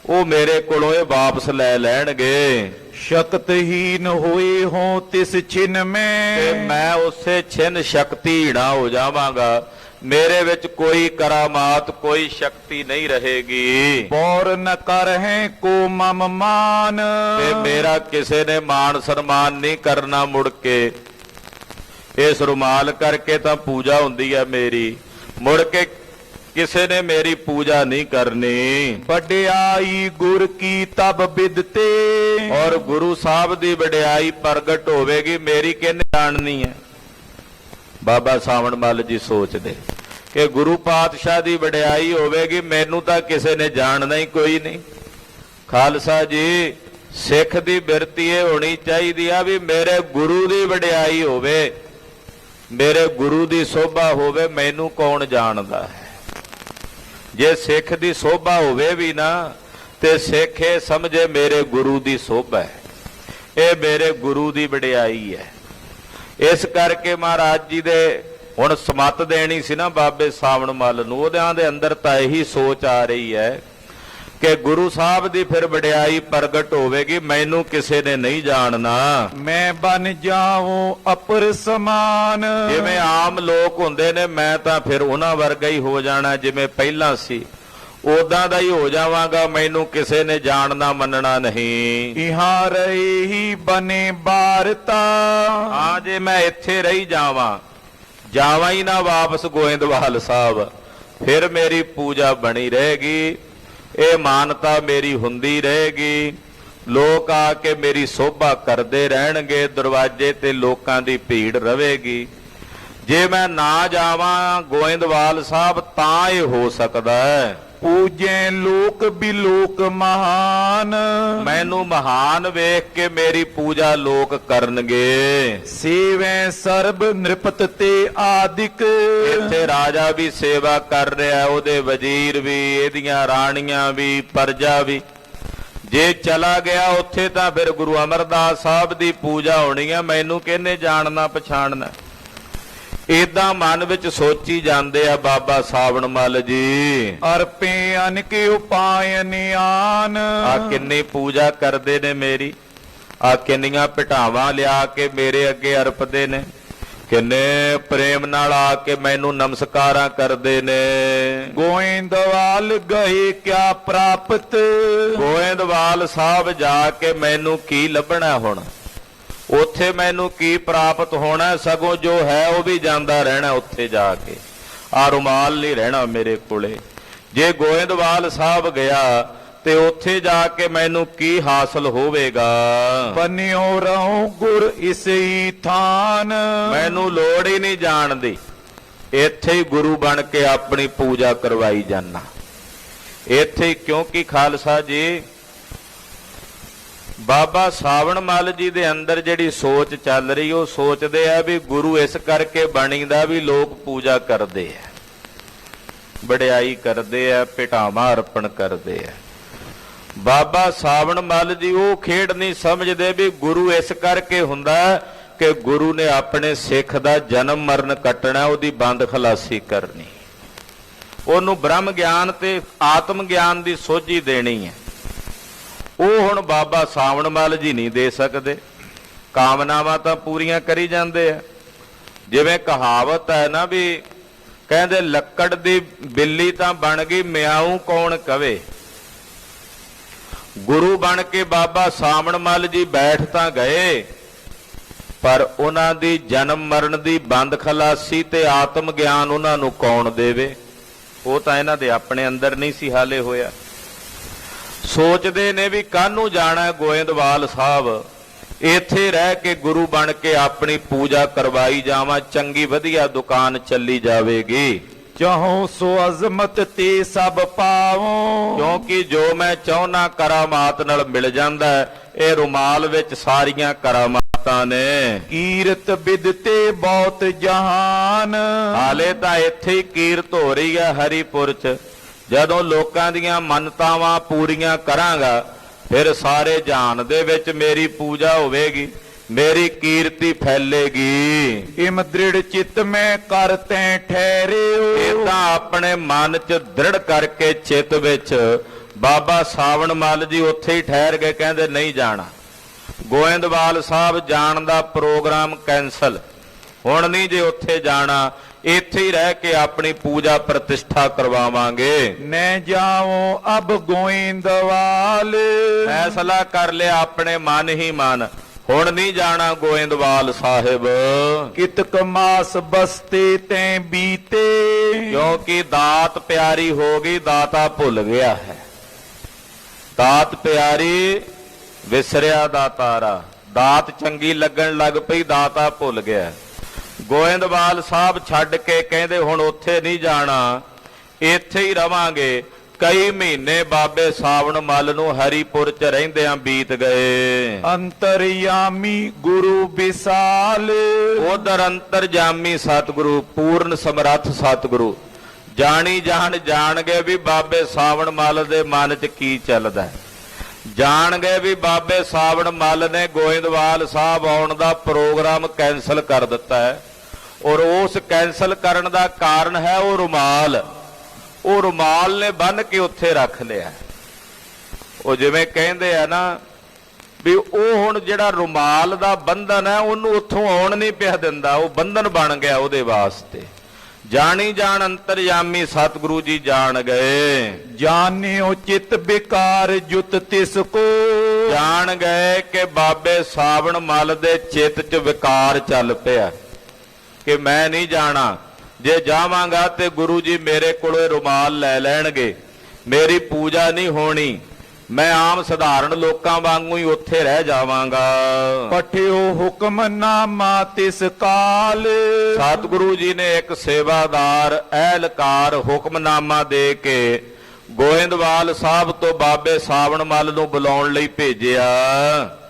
ਉਹ ਮੇਰੇ ਕੋਲੋਂ ਇਹ ਵਾਪਸ ਲੈ ਲੈਣਗੇ। ਸ਼ਕਤਹੀਨ ਹੋਏ ਹੋ ਤਿਸ ਛਿਨ ਮੈਂ। ਤੇ ਮੈਂ ਉਸੇ ਛਿਨ ਸ਼ਕਤੀਹੀਣਾ ਹੋ ਜਾਵਾਂਗਾ, ਮੇਰੇ ਵਿੱਚ ਕੋਈ ਕਰਾਮਾਤ ਕੋਈ ਸ਼ਕਤੀ ਨਹੀਂ ਰਹੇਗੀ। ਪੌਰ ਨ ਕਰ ਹੈ ਕੋ ਮਮ ਮਾਨ। ਤੇ ਮੇਰਾ ਕਿਸੇ ਨੇ ਮਾਣ ਸਨਮਾਨ ਨਹੀਂ ਕਰਨਾ। ਮੁੜ ਕੇ ਇਸ ਰੁਮਾਲ ਕਰਕੇ ਤਾਂ ਪੂਜਾ ਹੁੰਦੀ ਹੈ ਮੇਰੀ, ਮੁੜ ਕੇ ਕਿਸੇ ਨੇ ਮੇਰੀ ਪੂਜਾ ਨਹੀਂ ਕਰਨੀ। ਵਡਿਆਈ ਗੁਰ ਕੀ ਤਬ ਬਿਦਤੇ। ਔਰ ਗੁਰੂ ਸਾਹਿਬ ਦੀ ਵਡਿਆਈ ਪ੍ਰਗਟ ਹੋਵੇਗੀ, ਮੇਰੀ ਕਿਹਨੇ ਜਾਣਨੀ ਹੈ। ਬਾਬਾ ਸਾਵਣ ਮੱਲ ਜੀ ਸੋਚਦੇ ਕਿ ਗੁਰੂ ਪਾਤਸ਼ਾਹ ਦੀ ਵਡਿਆਈ ਹੋਵੇਗੀ, ਮੈਨੂੰ ਤਾਂ ਕਿਸੇ ਨੇ ਜਾਣਨਾ ਹੀ ਕੋਈ ਨਹੀਂ। ਖਾਲਸਾ ਜੀ ਸਿੱਖ ਦੀ ਬਿਰਤੀ ਇਹ ਹੋਣੀ ਚਾਹੀਦੀ ਆ ਵੀ ਮੇਰੇ ਗੁਰੂ ਦੀ ਵਡਿਆਈ ਹੋਵੇ, ਮੇਰੇ ਗੁਰੂ ਦੀ ਸੋਭਾ ਹੋਵੇ, ਮੈਨੂੰ ਕੌਣ ਜਾਣਦਾ ਹੈ। ਜੇ ਸਿੱਖ ਦੀ ਸੋਭਾ ਹੋਵੇ ਵੀ ਨਾ ਤੇ ਸਿੱਖ ਇਹ ਸਮਝੇ ਮੇਰੇ ਗੁਰੂ ਦੀ ਸੋਭਾ ਹੈ, ਇਹ ਮੇਰੇ ਗੁਰੂ ਦੀ ਵਡਿਆਈ ਹੈ। ਇਸ ਕਰਕੇ ਮਹਾਰਾਜ ਜੀ ਦੇ ਹੁਣ ਸਮੱਤ ਦੇਣੀ ਸੀ ਨਾ ਬਾਬੇ ਸਾਵਣ ਮੱਲ ਨੂੰ, ਉਹਦਿਆਂ ਦੇ ਅੰਦਰ ਤਾਂ ਇਹੀ ਸੋਚ ਆ ਰਹੀ ਹੈ ਕਿ ਗੁਰੂ ਸਾਹਿਬ ਦੀ ਫਿਰ ਵਡਿਆਈ ਪ੍ਰਗਟ ਹੋਵੇਗੀ, ਮੈਨੂੰ ਕਿਸੇ ਨੇ ਨਹੀਂ ਜਾਣਨਾ। ਮੈਂ ਬਨ ਜਾਵਾਂ ਅਪਰ ਸਮਾਨ। ਜਿਵੇਂ ਆਮ ਲੋਕ ਹੁੰਦੇ ਨੇ ਮੈਂ ਤਾਂ ਫਿਰ ਉਹਨਾਂ ਵਰਗਾ ਹੀ ਹੋ ਜਾਣਾ, ਜਿਵੇਂ ਪਹਿਲਾਂ ਸੀ ਉਦਾਂ ਦਾ ਹੀ ਹੋ ਜਾਵਾਂਗਾ, ਮੈਨੂੰ ਕਿਸੇ ਨੇ ਜਾਣਨਾ ਮੰਨਣਾ ਨਹੀਂ। ਇਹਾਂ ਰਹੀ ਹੀ ਬਨੇ ਬਾਰਤਾ। ਹਾਂ ਜੇ ਮੈਂ ਇੱਥੇ ਰਹੀ ਜਾਵਾਂ ਹੀ ਨਾ ਵਾਪਸ ਗੋਇੰਦਵਾਲ ਸਾਹਿਬ, ਫਿਰ ਮੇਰੀ ਪੂਜਾ ਬਣੀ ਰਹੇਗੀ, ਇਹ ਮਾਨਤਾ ਮੇਰੀ ਹੁੰਦੀ ਰਹੇਗੀ, ਲੋਕ ਆ ਕੇ ਮੇਰੀ ਸੋਭਾ ਕਰਦੇ ਰਹਿਣਗੇ, ਦਰਵਾਜ਼ੇ ਤੇ ਲੋਕਾਂ ਦੀ ਭੀੜ ਰਹੇਗੀ। ਜੇ ਮੈਂ ਨਾ ਜਾਵਾਂ ਗੋਇੰਦਵਾਲ ਸਾਹਿਬ ਤਾਂ ਇਹ ਹੋ ਸਕਦਾ ਹੈ। ਪੂਜੇ ਲੋਕ ਵੀ ਲੋਕ ਮਹਾਨ। ਮੈਨੂੰ ਮਹਾਨ ਵੇਖ ਕੇ ਮੇਰੀ ਪੂਜਾ ਲੋਕ ਕਰਨਗੇ। ਸੇਵੈ ਸਰਬ ਨਿਰਪਤ ਤੇ ਆਦਿਕ। ਇੱਥੇ ਰਾਜਾ ਵੀ ਸੇਵਾ ਕਰ ਰਿਹਾ, ਉਹਦੇ ਵਜ਼ੀਰ ਵੀ, ਇਹਦੀਆਂ ਰਾਣੀਆਂ ਵੀ, ਪਰਜਾ ਵੀ। ਜੇ ਚਲਾ ਗਿਆ ਉੱਥੇ ਤਾਂ ਫਿਰ ਗੁਰੂ ਅਮਰਦਾਸ ਸਾਹਿਬ ਦੀ ਪੂਜਾ ਹੋਣੀ ਹੈ, ਮੈਨੂੰ ਕਿਹਨੇ ਜਾਣਨਾ ਪਛਾਣਨਾ। ਏਦਾਂ ਮਨ ਵਿੱਚ ਸੋਚੀ ਜਾਂਦੇ ਆ ਬਾਬਾ ਸਾਵਣ ਮੱਲ ਜੀ। ਅਰਪੇ ਅਨਕ ਉਪਾਇ ਨਿਆਨ। ਆ ਕਿੰਨੀ ਪੂਜਾ ਕਰਦੇ ਨੇ ਮੇਰੀ, ਆ ਕਿੰਨੀਆਂ ਭਟਾਵਾਂ ਲਿਆ ਕੇ ਮੇਰੇ ਅੱਗੇ ਅਰਪਦੇ ਨੇ, ਕਿੰਨੇ ਪ੍ਰੇਮ ਨਾਲ ਆ ਕੇ ਮੈਨੂੰ ਨਮਸਕਾਰਾਂ ਕਰਦੇ ਨੇ। ਗੋਇੰਦਵਾਲ ਗਏ ਕਿਆ ਪ੍ਰਾਪਤ। ਗੋਇੰਦਵਾਲ ਸਾਹਿਬ ਜਾ ਕੇ ਮੈਨੂੰ ਕੀ ਲੱਭਣਾ ਹੁਣ, ਉੱਥੇ ਮੈਨੂੰ ਕੀ ਪ੍ਰਾਪਤ ਹੋਣਾ, ਸਗੋਂ ਜੋ ਹੈ ਉਹ ਵੀ ਜਾਂਦਾ ਰਹਿਣਾ ਉੱਥੇ ਜਾ ਕੇ, ਆ ਰੁਮਾਲ ਨਹੀਂ ਰਹਿਣਾ ਮੇਰੇ ਕੋਲੇ। ਜੇ ਗੋਇੰਦਵਾਲ ਸਾਹਿਬ ਗਿਆ ਤੇ ਉੱਥੇ ਜਾ ਕੇ ਮੈਨੂੰ ਕੀ ਹਾਸਲ ਹੋਵੇਗਾ। ਬਨਿਓ ਰਹੋ ਗੁਰ ਇਸਈ ਥਾਨ। ਮੈਨੂੰ ਲੋੜ ਹੀ ਨਹੀਂ ਜਾਣ ਦੀ, ਇੱਥੇ ਹੀ ਗੁਰੂ ਬਣ ਕੇ ਆਪਣੀ ਪੂਜਾ ਕਰਵਾਈ ਜਾਨਾ ਇੱਥੇ। ਕਿਉਂਕਿ ਖਾਲਸਾ ਜੀ ਬਾਬਾ ਸਾਵਣ ਮੱਲ ਜੀ ਦੇ ਅੰਦਰ ਜਿਹੜੀ ਸੋਚ ਚੱਲ ਰਹੀ, ਉਹ ਸੋਚਦੇ ਆ ਵੀ ਗੁਰੂ ਇਸ ਕਰਕੇ ਬਣੀਦਾ ਵੀ ਲੋਕ ਪੂਜਾ ਕਰਦੇ ਆ, ਵਡਿਆਈ ਕਰਦੇ ਆ, ਭਟਾਵਾਂ ਅਰਪਣ ਕਰਦੇ ਆ। ਬਾਬਾ ਸਾਵਣ ਮੱਲ ਜੀ ਉਹ ਖੇਡ ਨਹੀਂ ਸਮਝਦੇ ਵੀ ਗੁਰੂ ਇਸ ਕਰਕੇ ਹੁੰਦਾ ਕਿ ਗੁਰੂ ਨੇ ਆਪਣੇ ਸਿੱਖ ਦਾ ਜਨਮ ਮਰਨ ਕੱਟਣਾ, ਉਹਦੀ ਬੰਦ ਖਲਾਸੀ ਕਰਨੀ, ਉਹਨੂੰ ਬ੍ਰਹਮ ਗਿਆਨ ਤੇ ਆਤਮ ਗਿਆਨ ਦੀ ਸੋਝੀ ਦੇਣੀ ਹੈ। ਉਹ ਹੁਣ ਬਾਬਾ ਸਾਵਣ ਮੱਲ ਜੀ ਨਹੀਂ ਦੇ ਸਕਦੇ। ਕਾਮਨਾਵਾਂ ਤਾਂ ਪੂਰੀਆਂ ਕਰੀ ਜਾਂਦੇ ਆ। ਜਿਵੇਂ ਕਹਾਵਤ ਹੈ ਨਾ ਵੀ ਕਹਿੰਦੇ ਲੱਕੜ ਦੀ ਬਿੱਲੀ ਤਾਂ ਬਣ ਗਈ, ਮਿਆਉਂ ਕੌਣ ਕਵੇ। ਗੁਰੂ ਬਣ ਕੇ ਬਾਬਾ ਸਾਵਣ ਮੱਲ ਜੀ ਬੈਠ ਤਾਂ ਗਏ, ਪਰ ਉਹਨਾਂ ਦੀ ਜਨਮ ਮਰਨ ਦੀ ਬੰਦ ਖਲਾਸੀ ਤੇ ਆਤਮ ਗਿਆਨ ਉਹਨਾਂ ਨੂੰ ਕੌਣ ਦੇਵੇ। ਉਹ ਤਾਂ ਇਹਨਾਂ ਦੇ ਆਪਣੇ ਅੰਦਰ ਨਹੀਂ ਸੀ ਹਾਲੇ ਹੋਇਆ। ਸੋਚਦੇ ਨੇ ਵੀ ਕਾਹਨੂੰ ਜਾਣਾ ਗੋਇੰਦਵਾਲ ਸਾਹਿਬ, ਇੱਥੇ ਰਹਿ ਕੇ ਗੁਰੂ ਬਣ ਕੇ ਆਪਣੀ ਪੂਜਾ ਕਰਵਾਈ ਜਾਵਾਂ, ਚੰਗੀ ਵਧੀਆ ਦੁਕਾਨ ਚੱਲੀ ਜਾਵੇਗੀ। ਚਾਹੋ ਸੋ ਅਜ਼ਮਤ ਤੇ ਸਭ ਪਾਵੋ, ਕਿਉਂਕਿ ਜੋ ਮੈਂ ਚਾਹੁੰਨਾ ਕਰਾਮਾਤ ਨਾਲ ਮਿਲ ਜਾਂਦਾ ਹੈ। ਇਹ ਰੁਮਾਲ ਵਿੱਚ ਸਾਰੀਆਂ ਕਰਾਮਾਤਾਂ ਨੇ। ਕੀਰਤ ਬਿਦਤੇ ਬਹੁਤ ਜਹਾਨ, ਹਾਲੇ ਤਾਂ ਇੱਥੇ ਹੀ ਕੀਰਤ ਹੋ ਰਹੀ ਹੈ ਹਰੀਪੁਰ ਚ। ਜਦੋਂ ਲੋਕਾਂ ਦੀਆਂ ਮੰਨਤਾਵਾਂ ਪੂਰੀਆਂ ਕਰਾਂਗਾ ਫਿਰ ਸਾਰੇ ਜਹਾਨ ਦੇ ਵਿੱਚ ਮੇਰੀ ਪੂਜਾ ਹੋਵੇਗੀ, ਮੇਰੀ ਕੀਰਤੀ ਫੈਲੇਗੀ। ਇਮ ਦ੍ਰਿੜ ਚਿੱਤ ਮੈਂ ਕਰ ਤੈਂ ਠਹਿਰਿਓ, ਇਹ ਤਾਂ ਆਪਣੇ ਮਨ ਚ ਦ੍ਰਿੜ ਕਰਕੇ ਚਿੱਤ ਵਿੱਚ ਬਾਬਾ ਸਾਵਣ ਮੱਲ ਜੀ ਉੱਥੇ ਹੀ ਠਹਿਰ ਗਏ। ਕਹਿੰਦੇ ਨਹੀਂ ਜਾਣਾ। ਗੋਇੰਦਵਾਲ ਸਾਹਿਬ ਜਾਣ ਦਾ ਪ੍ਰੋਗਰਾਮ ਕੈਂਸਲ, ਹੁਣ ਨਹੀਂ ਜੇ ਉੱਥੇ ਜਾਣਾ, ਇੱਥੇ ਹੀ ਰਹਿ ਕੇ ਆਪਣੀ ਪੂਜਾ ਪ੍ਰਤਿਸ਼ਠਾ ਕਰਵਾਵਾਂਗੇ। ਨੈ ਜਾਵੋ ਅਬ ਗੋਇੰਦਵਾਲ, ਫੈਸਲਾ ਕਰ ਲਿਆ ਆਪਣੇ ਮਨ ਹੀ ਮਨ, ਹੁਣ ਨਹੀਂ ਜਾਣਾ ਗੋਇੰਦਵਾਲ ਸਾਹਿਬ। ਕਿਤਕ ਮਾਸ ਬਸਤੇ ਤੈਂ ਬੀਤੇ, ਕਿਉਂਕਿ ਦਾਤ ਪਿਆਰੀ ਹੋ ਗਈ, ਦਾਤਾ ਭੁੱਲ ਗਿਆ ਹੈ। ਦਾਤ ਪਿਆਰੀ ਵਿਸਰਿਆ ਦਾਤਾਰਾ, ਦਾਤ ਚੰਗੀ ਲੱਗਣ ਲੱਗ ਪਈ, ਦਾਤਾ ਭੁੱਲ ਗਿਆ। ਗੋਇੰਦਵਾਲ ਸਾਹਿਬ ਛੱਡ ਕੇ ਕਹਿੰਦੇ ਹੁਣ ਉੱਥੇ ਨਹੀਂ ਜਾਣਾ, ਇੱਥੇ ਹੀ ਰਵਾਂਗੇ। ਕਈ ਮਹੀਨੇ ਬਾਬੇ ਸਾਵਣ ਮੱਲ ਨੂੰ ਹਰੀਪੁਰ ਚ ਰਹਿੰਦਿਆਂ ਬੀਤ ਗਏ। ਅੰਤਰਯਾਮੀ ਗੁਰੂ ਵਿਸਾਲ, ਉਧਰ ਅੰਤਰਜਾਮੀ ਸਤਿਗੁਰੂ, ਪੂਰਨ ਸਮਰੱਥ ਸਤਿਗੁਰੂ ਜਾਣੀ ਜਾਣ ਗਏ ਵੀ ਬਾਬੇ ਸਾਵਣ ਮੱਲ ਦੇ ਮਨ ਚ ਕੀ ਚੱਲਦਾ। ਜਾਣ ਗਏ ਵੀ ਬਾਬੇ ਸਾਵਣ ਮੱਲ ਨੇ ਗੋਇੰਦਵਾਲ ਸਾਹਿਬ ਆਉਣ ਦਾ ਪ੍ਰੋਗਰਾਮ ਕੈਂਸਲ ਕਰ ਦਿੱਤਾ ਹੈ। ਔਰ ਉਸ ਕੈਂਸਲ ਕਰਨ ਦਾ ਕਾਰਨ ਹੈ ਉਹ ਰੁਮਾਲ। ਉਹ ਰੁਮਾਲ ਨੇ ਬੰਨ ਕੇ ਉੱਥੇ ਰੱਖ ਲਿਆ। ਉਹ ਜਿਵੇਂ ਕਹਿੰਦੇ ਆ ਨਾ ਵੀ ਉਹ ਹੁਣ ਜਿਹੜਾ ਰੁਮਾਲ ਦਾ ਬੰਧਨ ਹੈ ਉਹਨੂੰ ਉੱਥੋਂ ਆਉਣ ਨਹੀਂ ਪਿਆ ਦਿੰਦਾ, ਉਹ ਬੰਧਨ ਬਣ ਗਿਆ ਉਹਦੇ ਵਾਸਤੇ। ਜਾਣੀ ਜਾਣ ਅੰਤਰਯਾਮੀ ਸਤਿਗੁਰੂ ਜੀ ਜਾਣ ਗਏ। ਜਾਣਿਓ ਚਿਤ ਬਿਕਾਰ ਜੁਤ ਤਿਸ ਕੋ, ਜਾਣ ਗਏ ਕਿ ਬਾਬੇ ਸਾਵਣ ਮੱਲ ਦੇ ਚਿੱਤ 'ਚ ਵਿਕਾਰ ਚੱਲ ਪਿਆ ਕਿ ਮੈਂ ਨਹੀਂ ਜਾਣਾ। ਜੇ ਜਾਵਾਂਗਾ ਤੇ ਗੁਰੂ ਜੀ ਮੇਰੇ ਕੋਲੋਂ ਰੁਮਾਲ ਲੈ ਲੈਣਗੇ, ਮੇਰੀ ਪੂਜਾ ਨਹੀਂ ਹੋਣੀ, ਮੈਂ ਆਮ ਸਧਾਰਨ ਲੋਕਾਂ ਵਾਂਗੂ ਹੀ ਉੱਥੇ ਰਹਿ ਜਾਵਾਂਗਾ। ਪਠਿਓ ਹੁਕਮਨਾਮਾ ਤਿਸ ਕਾਲ, ਸਤਿਗੁਰੂ ਜੀ ਨੇ ਇੱਕ ਸੇਵਾਦਾਰ ਅਹਿਲਕਾਰ ਹੁਕਮਨਾਮਾ ਦੇ ਕੇ ਗੋਇੰਦਵਾਲ ਸਾਹਿਬ ਤੋਂ ਬਾਬੇ ਸਾਵਣ ਮੱਲ ਨੂੰ ਬੁਲਾਉਣ ਲਈ ਭੇਜਿਆ।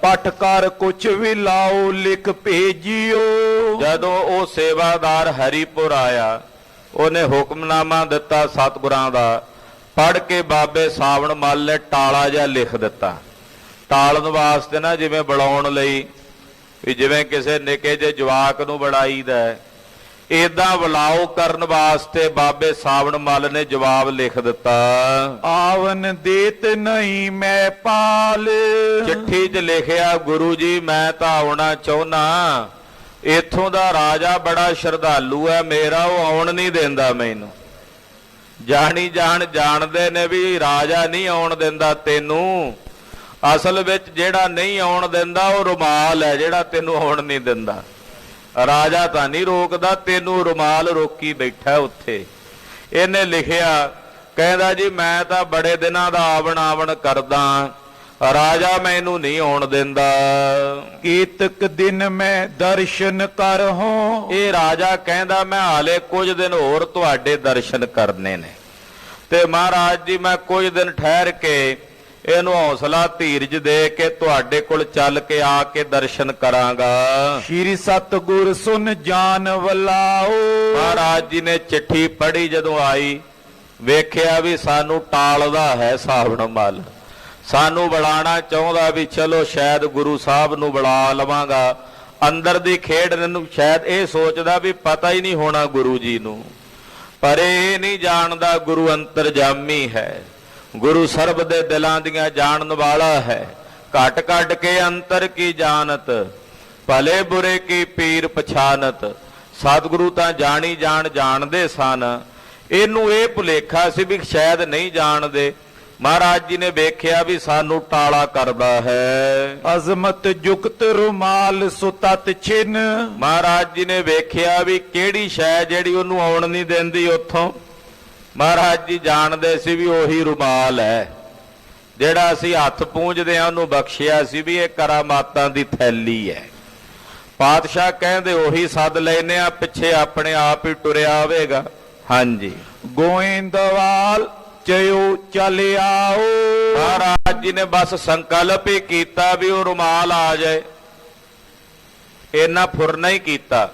ਪਠ ਕਰ ਕੁਛ ਵੀ ਲਾਓ ਲਿਖ ਭੇਜਿਓ। ਜਦੋਂ ਉਹ ਸੇਵਾਦਾਰ ਹਰੀਪੁਰ ਆਇਆ, ਉਹਨੇ ਹੁਕਮਨਾਮਾ ਦਿੱਤਾ ਸਤਿਗੁਰਾਂ ਦਾ। ਪੜ੍ਹ ਕੇ ਬਾਬੇ ਸਾਵਣ ਮੱਲ ਨੇ ਟਾਲਾ ਜਿਹਾ ਲਿਖ ਦਿੱਤਾ। ਟਾਲਣ ਵਾਸਤੇ ਨਾ ਜਿਵੇਂ ਬੁਲਾਉਣ ਲਈ, ਵੀ ਜਿਵੇਂ ਕਿਸੇ ਨਿੱਕੇ ਜਿਹੇ ਜਵਾਕ ਨੂੰ ਬੁਲਾਈਦਾ, ਏਦਾਂ ਬੁਲਾਓ ਕਰਨ ਵਾਸਤੇ ਬਾਬੇ ਸਾਵਣ ਮੱਲ ਨੇ ਜਵਾਬ ਲਿਖ ਦਿੱਤਾ। ਆਵਨ ਦੇਤ ਨਹੀਂ ਮੈਂ ਪਾਲ, ਚਿੱਠੀ 'ਚ ਲਿਖਿਆ ਗੁਰੂ ਜੀ ਮੈਂ ਤਾਂ ਆਉਣਾ ਚਾਹੁੰਦਾ, ਇੱਥੋਂ ਦਾ ਰਾਜਾ ਬੜਾ ਸ਼ਰਧਾਲੂ ਹੈ, ਮੇਰਾ ਉਹ ਆਉਣ ਨਹੀਂ ਦਿੰਦਾ ਮੈਨੂੰ। ਜਾਣੀ ਜਾਣਦੇ ਨੇ ਵੀ ਰਾਜਾ ਨਹੀਂ ਆਉਣ ਦਿੰਦਾ ਤੈਨੂੰ, ਅਸਲ ਵਿੱਚ ਜਿਹੜਾ ਨਹੀਂ ਆਉਣ ਦਿੰਦਾ ਉਹ ਰੁਮਾਲ ਹੈ ਜਿਹੜਾ ਤੈਨੂੰ ਆਉਣ ਨਹੀਂ ਦਿੰਦਾ। ਰਾਜਾ ਤਾਂ ਨਹੀਂ ਰੋਕਦਾ, ਤੈਨੂੰ ਰੁਮਾਲ ਰੋਕੀ ਬੈਠਾ ਉੱਥੇ। ਇਹਨੇ ਲਿਖਿਆ, ਕਹਿੰਦਾ ਜੀ ਮੈਂ ਤਾਂ ਬੜੇ ਦਿਨਾਂ ਦਾ ਆਵਣ ਕਰਦਾ, ਰਾਜਾ ਮੈਨੂੰ ਨਹੀਂ ਆਉਣ ਦਿੰਦਾ। ਕੀਤਕ ਦਿਨ ਮੈਂ ਦਰਸ਼ਨ ਕਰਹੋ, ਇਹ ਰਾਜਾ ਕਹਿੰਦਾ ਮੈਂ ਹਾਲੇ ਕੁਝ ਦਿਨ ਹੋਰ ਤੁਹਾਡੇ ਦਰਸ਼ਨ ਕਰਨੇ ਨੇ, ਤੇ ਮਹਾਰਾਜ ਜੀ ਮੈਂ ਕੁਝ ਦਿਨ ਠਹਿਰ ਕੇ ਇਹਨੂੰ ਹੌਸਲਾ ਧੀਰਜ ਦੇ ਕੇ ਤੁਹਾਡੇ ਕੋਲ ਚੱਲ ਕੇ ਆ ਕੇ ਦਰਸ਼ਨ ਕਰਾਂਗਾ। ਸ਼੍ਰੀ ਸਤਿਗੁਰ ਸੁਨ ਜਾਨ ਵਲਾਓ, ਮਹਾਰਾਜ ਜੀ ਨੇ ਚਿੱਠੀ ਪੜ੍ਹੀ, ਜਦੋਂ ਆਈ ਵੇਖਿਆ ਵੀ ਸਾਨੂੰ ਟਾਲਦਾ ਹੈ ਸਾਵਣ ਮੱਲ। ਸਾਨੂੰ ਬੁਲਾਣਾ ਚਾਹੁੰਦਾ ਵੀ ਚਲੋ ਸ਼ਾਇਦ ਗੁਰੂ ਸਾਹਿਬ ਨੂੰ ਬੁਲਾ ਲਵਾਂਗਾ। ਅੰਦਰ ਦੀ ਖੇਡ ਨੂੰ ਸ਼ਾਇਦ ਇਹ ਸੋਚਦਾ ਵੀ ਪਤਾ ਹੀ ਨਹੀਂ ਹੋਣਾ ਗੁਰੂ ਜੀ ਨੂੰ, ਪਰ ਇਹ ਨਹੀਂ ਜਾਣਦਾ ਗੁਰੂ ਅੰਤਰਜਾਮੀ ਹੈ, ਗੁਰੂ ਸਰਬ ਦੇ ਦਿਲਾਂ ਦੀਆਂ ਜਾਣਨ ਵਾਲਾ ਹੈ। ਘਟ ਘਟ ਕੇ ਅੰਤਰ ਕੀ ਜਾਣਤ, ਭਲੇ ਬੁਰੇ ਕੀ ਪੀਰ ਪਛਾਨਤ। ਸਤਿਗੁਰੂ ਤਾਂ ਜਾਣੀ ਜਾਣਦੇ ਸਨ, ਇਹਨੂੰ ਇਹ ਭੁਲੇਖਾ ਸੀ ਵੀ ਸ਼ਾਇਦ ਨਹੀਂ ਜਾਣਦੇ। ਮਹਾਰਾਜ ਜੀ ਨੇ ਵੇਖਿਆ ਵੀ ਸਾਨੂੰ ਟਾਲਾ ਕਰਦਾ ਹੈ। ਅਜ਼ਮਤ ਜੁਗਤ ਰੁਮਾਲ ਸੁਤਤ ਛਿਨ। ਮਹਾਰਾਜ ਜੀ ਨੇ ਵੇਖਿਆ ਵੀ ਕਿਹੜੀ ਸ਼ੈ ਜਿਹੜੀ ਉਹਨੂੰ ਆਉਣ ਨਹੀਂ ਦਿੰਦੀ ਉੱਥੋਂ। ਮਹਾਰਾਜ ਜੀ ਜਾਣਦੇ ਸੀ ਵੀ ਉਹੀ ਰੁਮਾਲ ਹੈ ਜਿਹੜਾ ਅਸੀਂ ਹੱਥ ਪੂੰਝਦੇ ਆ, ਉਹਨੂੰ ਬਖਸ਼ਿਆ ਸੀ ਵੀ ਇਹ ਕਰਾਮਾਤਾਂ ਦੀ ਥੈਲੀ ਹੈ। ਪਾਤਸ਼ਾਹ ਕਹਿੰਦੇ ਉਹੀ ਸੱਦ ਲੈਨੇ ਆ, ਪਿੱਛੇ ਆਪਣੇ ਆਪ ਹੀ ਟੁਰਿਆ ਆਵੇਗਾ। ਹਾਂਜੀ, ਗੋਇੰਦਵਾਲ ਚਿਓ ਚੱਲ ਆਓ। ਮਹਾਰਾਜ ਜੀ ਨੇ ਬਸ ਸੰਕਲਪ ਹੀ ਕੀਤਾ ਵੀ ਉਹ ਰੁਮਾਲ ਆ ਜਾਏ। ਇਹਨਾਂ ਫੁਰਨਾ ਹੀ ਕੀਤਾ,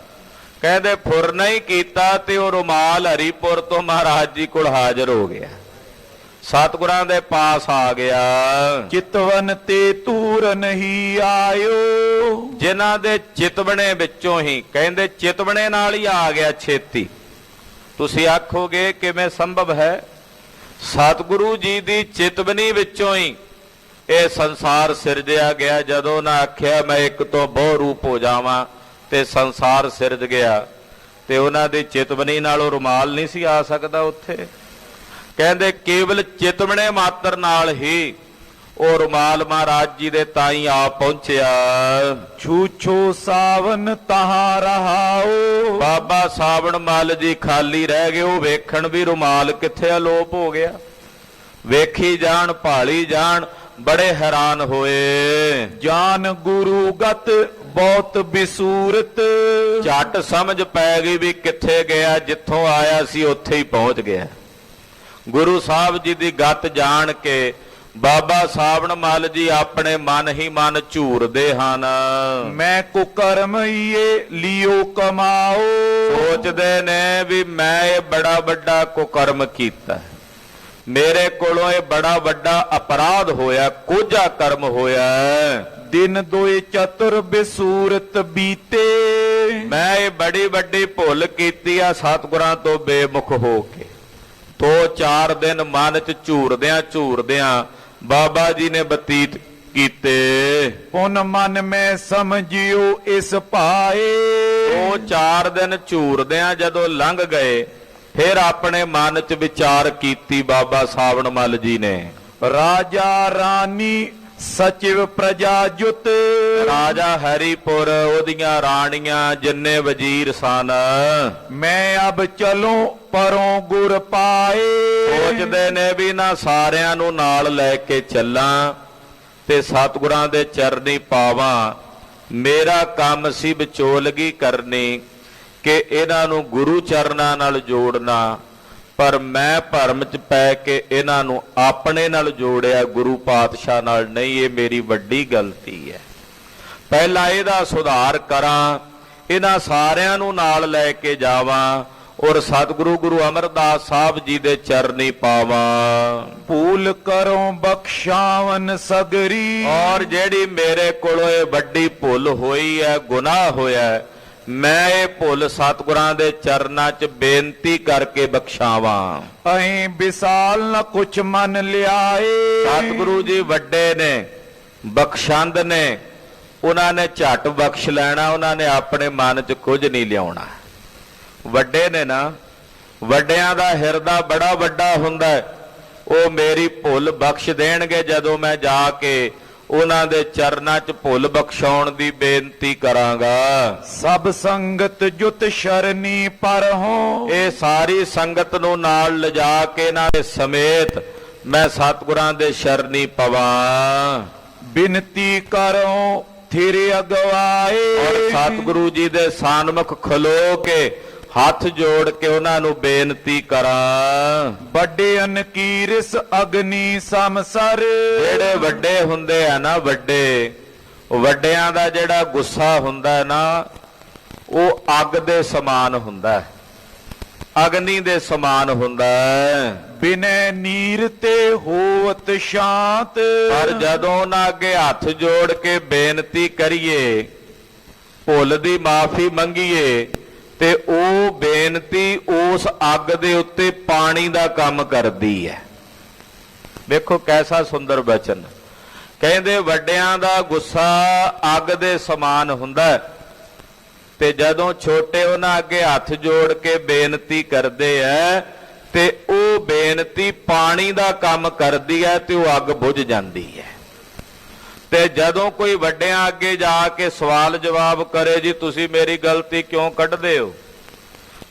ਕਹਿੰਦੇ ਫੁਰਨਾ ਹੀ ਕੀਤਾ ਤੇ ਉਹ ਰੁਮਾਲ ਹਰੀਪੁਰ ਤੋਂ ਮਹਾਰਾਜ ਜੀ ਕੋਲ ਹਾਜ਼ਰ ਹੋ ਗਿਆ, ਸਤਿਗੁਰਾਂ ਦੇ ਪਾਸ ਆ ਗਿਆ। ਚਿਤਵਨ ਤੇ ਤੂਰ ਨਹੀਂ ਆਇਓ। ਜਿਨ੍ਹਾਂ ਦੇ ਚਿਤਵਣੇ ਵਿੱਚੋਂ ਹੀ, ਕਹਿੰਦੇ ਚਿਤਵਣੇ ਨਾਲ ਹੀ ਆ ਗਿਆ ਛੇਤੀ। ਤੁਸੀਂ ਆਖੋਗੇ ਕਿਵੇਂ ਸੰਭਵ ਹੈ? ਸਤਿਗੁਰੂ ਜੀ ਦੀ ਚਿਤਵਨੀ ਵਿੱਚੋਂ ਹੀ ਇਹ ਸੰਸਾਰ ਸਿਰਜਿਆ ਗਿਆ। ਜਦੋਂ ਨਾ ਆਖਿਆ ਮੈਂ ਇੱਕ ਤੋਂ ਬਹੁ ਰੂਪ ਹੋ ਜਾਵਾਂ ਤੇ ਸੰਸਾਰ ਸਿਰਜ ਗਿਆ, ਤੇ ਉਹਨਾਂ ਦੀ ਚਿਤਵਨੀ ਨਾਲ ਉਹ ਰੁਮਾਲ ਨਹੀਂ ਸੀ ਆ ਸਕਦਾ ਉੱਥੇ। ਕਹਿੰਦੇ ਕੇਵਲ ਚਿਤਵਣੇ ਮਾਤਰ ਨਾਲ ਹੀ ਉਹ ਰੁਮਾਲ ਮਹਾਰਾਜ ਜੀ ਦੇ ਤਾਈ ਆ ਪਹੁੰਚਿਆ। ਛੂਛੋ ਸਾਵਨ ਤਹਾਂ ਰਹਾਓ। ਬਾਬਾ ਸਾਵਣ ਮੱਲ ਜੀ ਖਾਲੀ ਰਹਿ ਗਏ। ਉਹ ਵੇਖਣ ਵੀ ਰੁਮਾਲ ਕਿੱਥੇ ਅਲੋਪ ਹੋ ਗਿਆ। ਵੇਖੀ ਜਾਣ, ਭਾਲੀ ਜਾਣ, ਬੜੇ ਹੈਰਾਨ ਹੋਏ। ਜਾਨ ਗੁਰੂ ਗਤ ਬਹੁਤ ਬਿਸੂਰਤ। ਝੱਟ ਸਮਝ ਪੈ ਗਈ ਵੀ ਕਿੱਥੇ ਗਿਆ, ਜਿੱਥੋਂ ਆਇਆ ਸੀ ਉੱਥੇ ਹੀ ਪਹੁੰਚ ਗਿਆ। ਗੁਰੂ ਸਾਹਿਬ ਜੀ ਦੀ ਗੱਤ ਜਾਣ ਕੇ ਬਾਬਾ ਸਾਵਣ ਮੱਲ ਜੀ ਆਪਣੇ ਮਨ ਹੀ ਮਨ ਝੂਰਦੇ ਹਨ। ਮੈਂ ਕੁਕਰਮ ਇਹ ਲਿਓ ਕਮਾਓ। ਸੋਚਦੇ ਨੇ ਵੀ ਮੈਂ ਇਹ ਬੜਾ ਵੱਡਾ ਕੁਕਰਮ ਕੀਤਾ, ਮੇਰੇ ਕੋਲੋਂ ਇਹ ਬੜਾ ਵੱਡਾ ਅਪਰਾਧ ਹੋਇਆ, ਕੋਝਾ ਕਰਮ ਹੋਇਆ। ਦਿਨ ਦੋਏ ਚਤੁਰ ਬਿਸੂਰਤ ਬੀਤੇ। ਮੈਂ ਇਹ ਬੜੀ ਵੱਡੀ ਭੁੱਲ ਕੀਤੀ ਆ ਸਤਿਗੁਰਾਂ ਤੋਂ ਬੇਮੁਖ ਹੋ ਕੇ। 2-4 ਦਿਨ ਮਨ ਚ ਝੂਰਦਿਆਂ ਬਾਬਾ ਜੀ ਨੇ ਬਤੀਤ ਕੀਤੇ। ਪੁਨ ਮਨ ਮੈਂ ਸਮਝਿਓ ਇਸ ਭਾਏ। 2-4 ਦਿਨ ਝੂਰਦਿਆਂ ਜਦੋਂ ਲੰਘ ਗਏ, ਫਿਰ ਆਪਣੇ ਮਨ ਚ ਵਿਚਾਰ ਕੀਤੀ ਬਾਬਾ ਸਾਵਣ ਮੱਲ ਜੀ ਨੇ। ਰਾਜਾ ਰਾਣੀ ਸਚਿਵ ਪ੍ਰਜਾ ਜੁਤ। ਰਾਜਾ ਹਰੀਪੁਰ, ਉਹਦੀਆਂ ਰਾਣੀਆਂ, ਜਿੰਨੇ ਵਜ਼ੀਰ ਸਨ, ਮੈਂ ਅਬ ਚਲੋਂ ਪਰੋਂ ਗੁਰ ਪਾਏ। ਸੋਚਦੇ ਨੇ ਵੀ ਨਾ ਸਾਰਿਆਂ ਨੂੰ ਨਾਲ ਲੈ ਕੇ ਚੱਲਾਂ ਤੇ ਸਤਿਗੁਰਾਂ ਦੇ ਚਰਨੀ ਪਾਵਾਂ। ਮੇਰਾ ਕੰਮ ਸੀ ਵਿਚੋਲਗੀ ਕਰਨੀ ਕਿ ਇਹਨਾਂ ਨੂੰ ਗੁਰੂ ਚਰਨਾਂ ਨਾਲ ਜੋੜਨਾ, ਪਰ ਮੈਂ ਭਰਮ ਚ ਪੈ ਕੇ ਇਹਨਾਂ ਨੂੰ ਆਪਣੇ ਨਾਲ ਜੋੜਿਆ, ਗੁਰੂ ਪਾਤਸ਼ਾਹ ਨਾਲ ਨਹੀਂ। ਇਹ ਮੇਰੀ ਵੱਡੀ ਗਲਤੀ ਹੈ। ਪਹਿਲਾਂ ਇਹਦਾ ਸੁਧਾਰ ਕਰਾਂ, ਇਹਨਾਂ ਸਾਰਿਆਂ ਨੂੰ ਨਾਲ ਲੈ ਕੇ ਜਾਵਾਂ ਔਰ ਸਤਿਗੁਰੂ ਗੁਰੂ ਅਮਰਦਾਸ ਸਾਹਿਬ ਜੀ ਦੇ ਚਰਨੀ ਪਾਵਾਂ। ਭੂਲ ਕਰੋ ਬਖਸ਼ਾਵਨ ਸਗਰੀ। ਔਰ ਜਿਹੜੀ ਮੇਰੇ ਕੋਲੋਂ ਇਹ ਵੱਡੀ ਭੁੱਲ ਹੋਈ ਹੈ, ਗੁਨਾਹ ਹੋਇਆ, ਮੈਂ ਇਹ ਭੁੱਲ ਸਤਿਗੁਰਾਂ ਦੇ ਚਰਨਾਂ 'ਚ ਬੇਨਤੀ ਕਰਕੇ ਬਖਸ਼ਾਵਾਂ। ਅਹੀਂ ਵਿਸਾਲ ਨ ਕੁਛ ਮਨ ਲਿਆਏ। ਸਤਿਗੁਰੂ ਜੀ ਵੱਡੇ ਨੇ, ਬਖਸ਼ੰਦ ਨੇ, ਉਹਨਾਂ ਨੇ ਝੱਟ ਬਖਸ਼ ਲੈਣਾ, ਉਹਨਾਂ ਨੇ ਆਪਣੇ ਮਨ 'ਚ ਕੁਝ ਨਹੀਂ ਲਿਆਉਣਾ। ਵੱਡੇ ਨੇ ਨਾ, ਵੱਡਿਆਂ ਦਾ ਹਿਰਦਾ ਬੜਾ ਵੱਡਾ ਹੁੰਦਾ ਹੈ। ਉਹ ਮੇਰੀ ਭੁੱਲ ਬਖਸ਼ ਦੇਣਗੇ ਜਦੋਂ ਮੈਂ ਜਾ ਕੇ ਉਹਨਾਂ ਦੇ ਚਰਨਾਂ 'ਚ ਭੁੱਲ ਬਖਸ਼ਾਉਣ ਦੀ ਬੇਨਤੀ ਕਰਾਂਗਾ। ਸਭ ਸੰਗਤ ਜੁਤ ਸ਼ਰਨੀ ਪਰ ਹੋ। ਇਹ ਸਾਰੀ ਸੰਗਤ ਨੂੰ ਨਾਲ ਲਿਜਾ ਕੇ ਇਹਨਾਂ ਦੇ ਸਮੇਤ ਮੈਂ ਸਤਿਗੁਰਾਂ ਦੇ ਸ਼ਰਨੀ ਪਵਾਂ। ਬਿਨਤੀ ਕਰੋ ਥਿਰੇ ਅਗਵਾਏ। ਔਰ ਸਤਿਗੁਰੂ ਜੀ ਦੇ ਸਾਨਮੁਖ ਖਲੋ ਕੇ ਹੱਥ ਜੋੜ ਕੇ ਉਹਨਾਂ ਨੂੰ ਬੇਨਤੀ ਕਰਾਂ। ਵੱਡੇ ਅਨਕੀਰਸ ਅਗਨੀ ਸਮਸਰ। ਜਿਹੜੇ ਵੱਡੇ ਹੁੰਦੇ ਆ ਨਾ, ਵੱਡਿਆਂ ਦਾ ਜਿਹੜਾ ਗੁੱਸਾ ਹੁੰਦਾ ਨਾ, ਉਹ ਅੱਗ ਦੇ ਸਮਾਨ ਹੁੰਦਾ। ਅਗਨੀ ਦੇ ਸਮਾਨ ਹੁੰਦਾ ਹੈ। ਬਿਨੈ ਨੀਰ ਤੇ ਹੋਵਤ ਸ਼ਾਂਤ। ਪਰ ਜਦੋਂ ਉਹਨਾਂ ਅੱਗੇ ਹੱਥ ਜੋੜ ਕੇ ਬੇਨਤੀ ਕਰੀਏ, ਭੁੱਲ ਦੀ ਮਾਫੀ ਮੰਗੀਏ, ਤੇ ਉਹ ਬੇਨਤੀ ਉਸ ਅੱਗ ਦੇ ਉੱਤੇ ਪਾਣੀ ਦਾ ਕੰਮ ਕਰਦੀ ਹੈ। ਵੇਖੋ ਕੈਸਾ ਸੁੰਦਰ ਬਚਨ। ਕਹਿੰਦੇ ਵੱਡਿਆਂ ਦਾ ਗੁੱਸਾ ਅੱਗ ਦੇ ਸਮਾਨ ਹੁੰਦਾ ਹੈ, ਤੇ ਜਦੋਂ ਛੋਟੇ ਉਹਨਾਂ ਅੱਗੇ ਹੱਥ ਜੋੜ ਕੇ ਬੇਨਤੀ ਕਰਦੇ ਐ ਤੇ ਉਹ ਬੇਨਤੀ ਪਾਣੀ ਦਾ ਕੰਮ ਕਰਦੀ ਹੈ ਤੇ ਉਹ ਅੱਗ ਬੁਝ ਜਾਂਦੀ ਹੈ। ਤੇ ਜਦੋਂ ਕੋਈ ਵੱਡਿਆਂ ਅੱਗੇ ਜਾ ਕੇ ਸਵਾਲ ਜਵਾਬ ਕਰੇ, ਜੀ ਤੁਸੀਂ ਮੇਰੀ ਗਲਤੀ ਕਿਉਂ ਕੱਢਦੇ ਹੋ,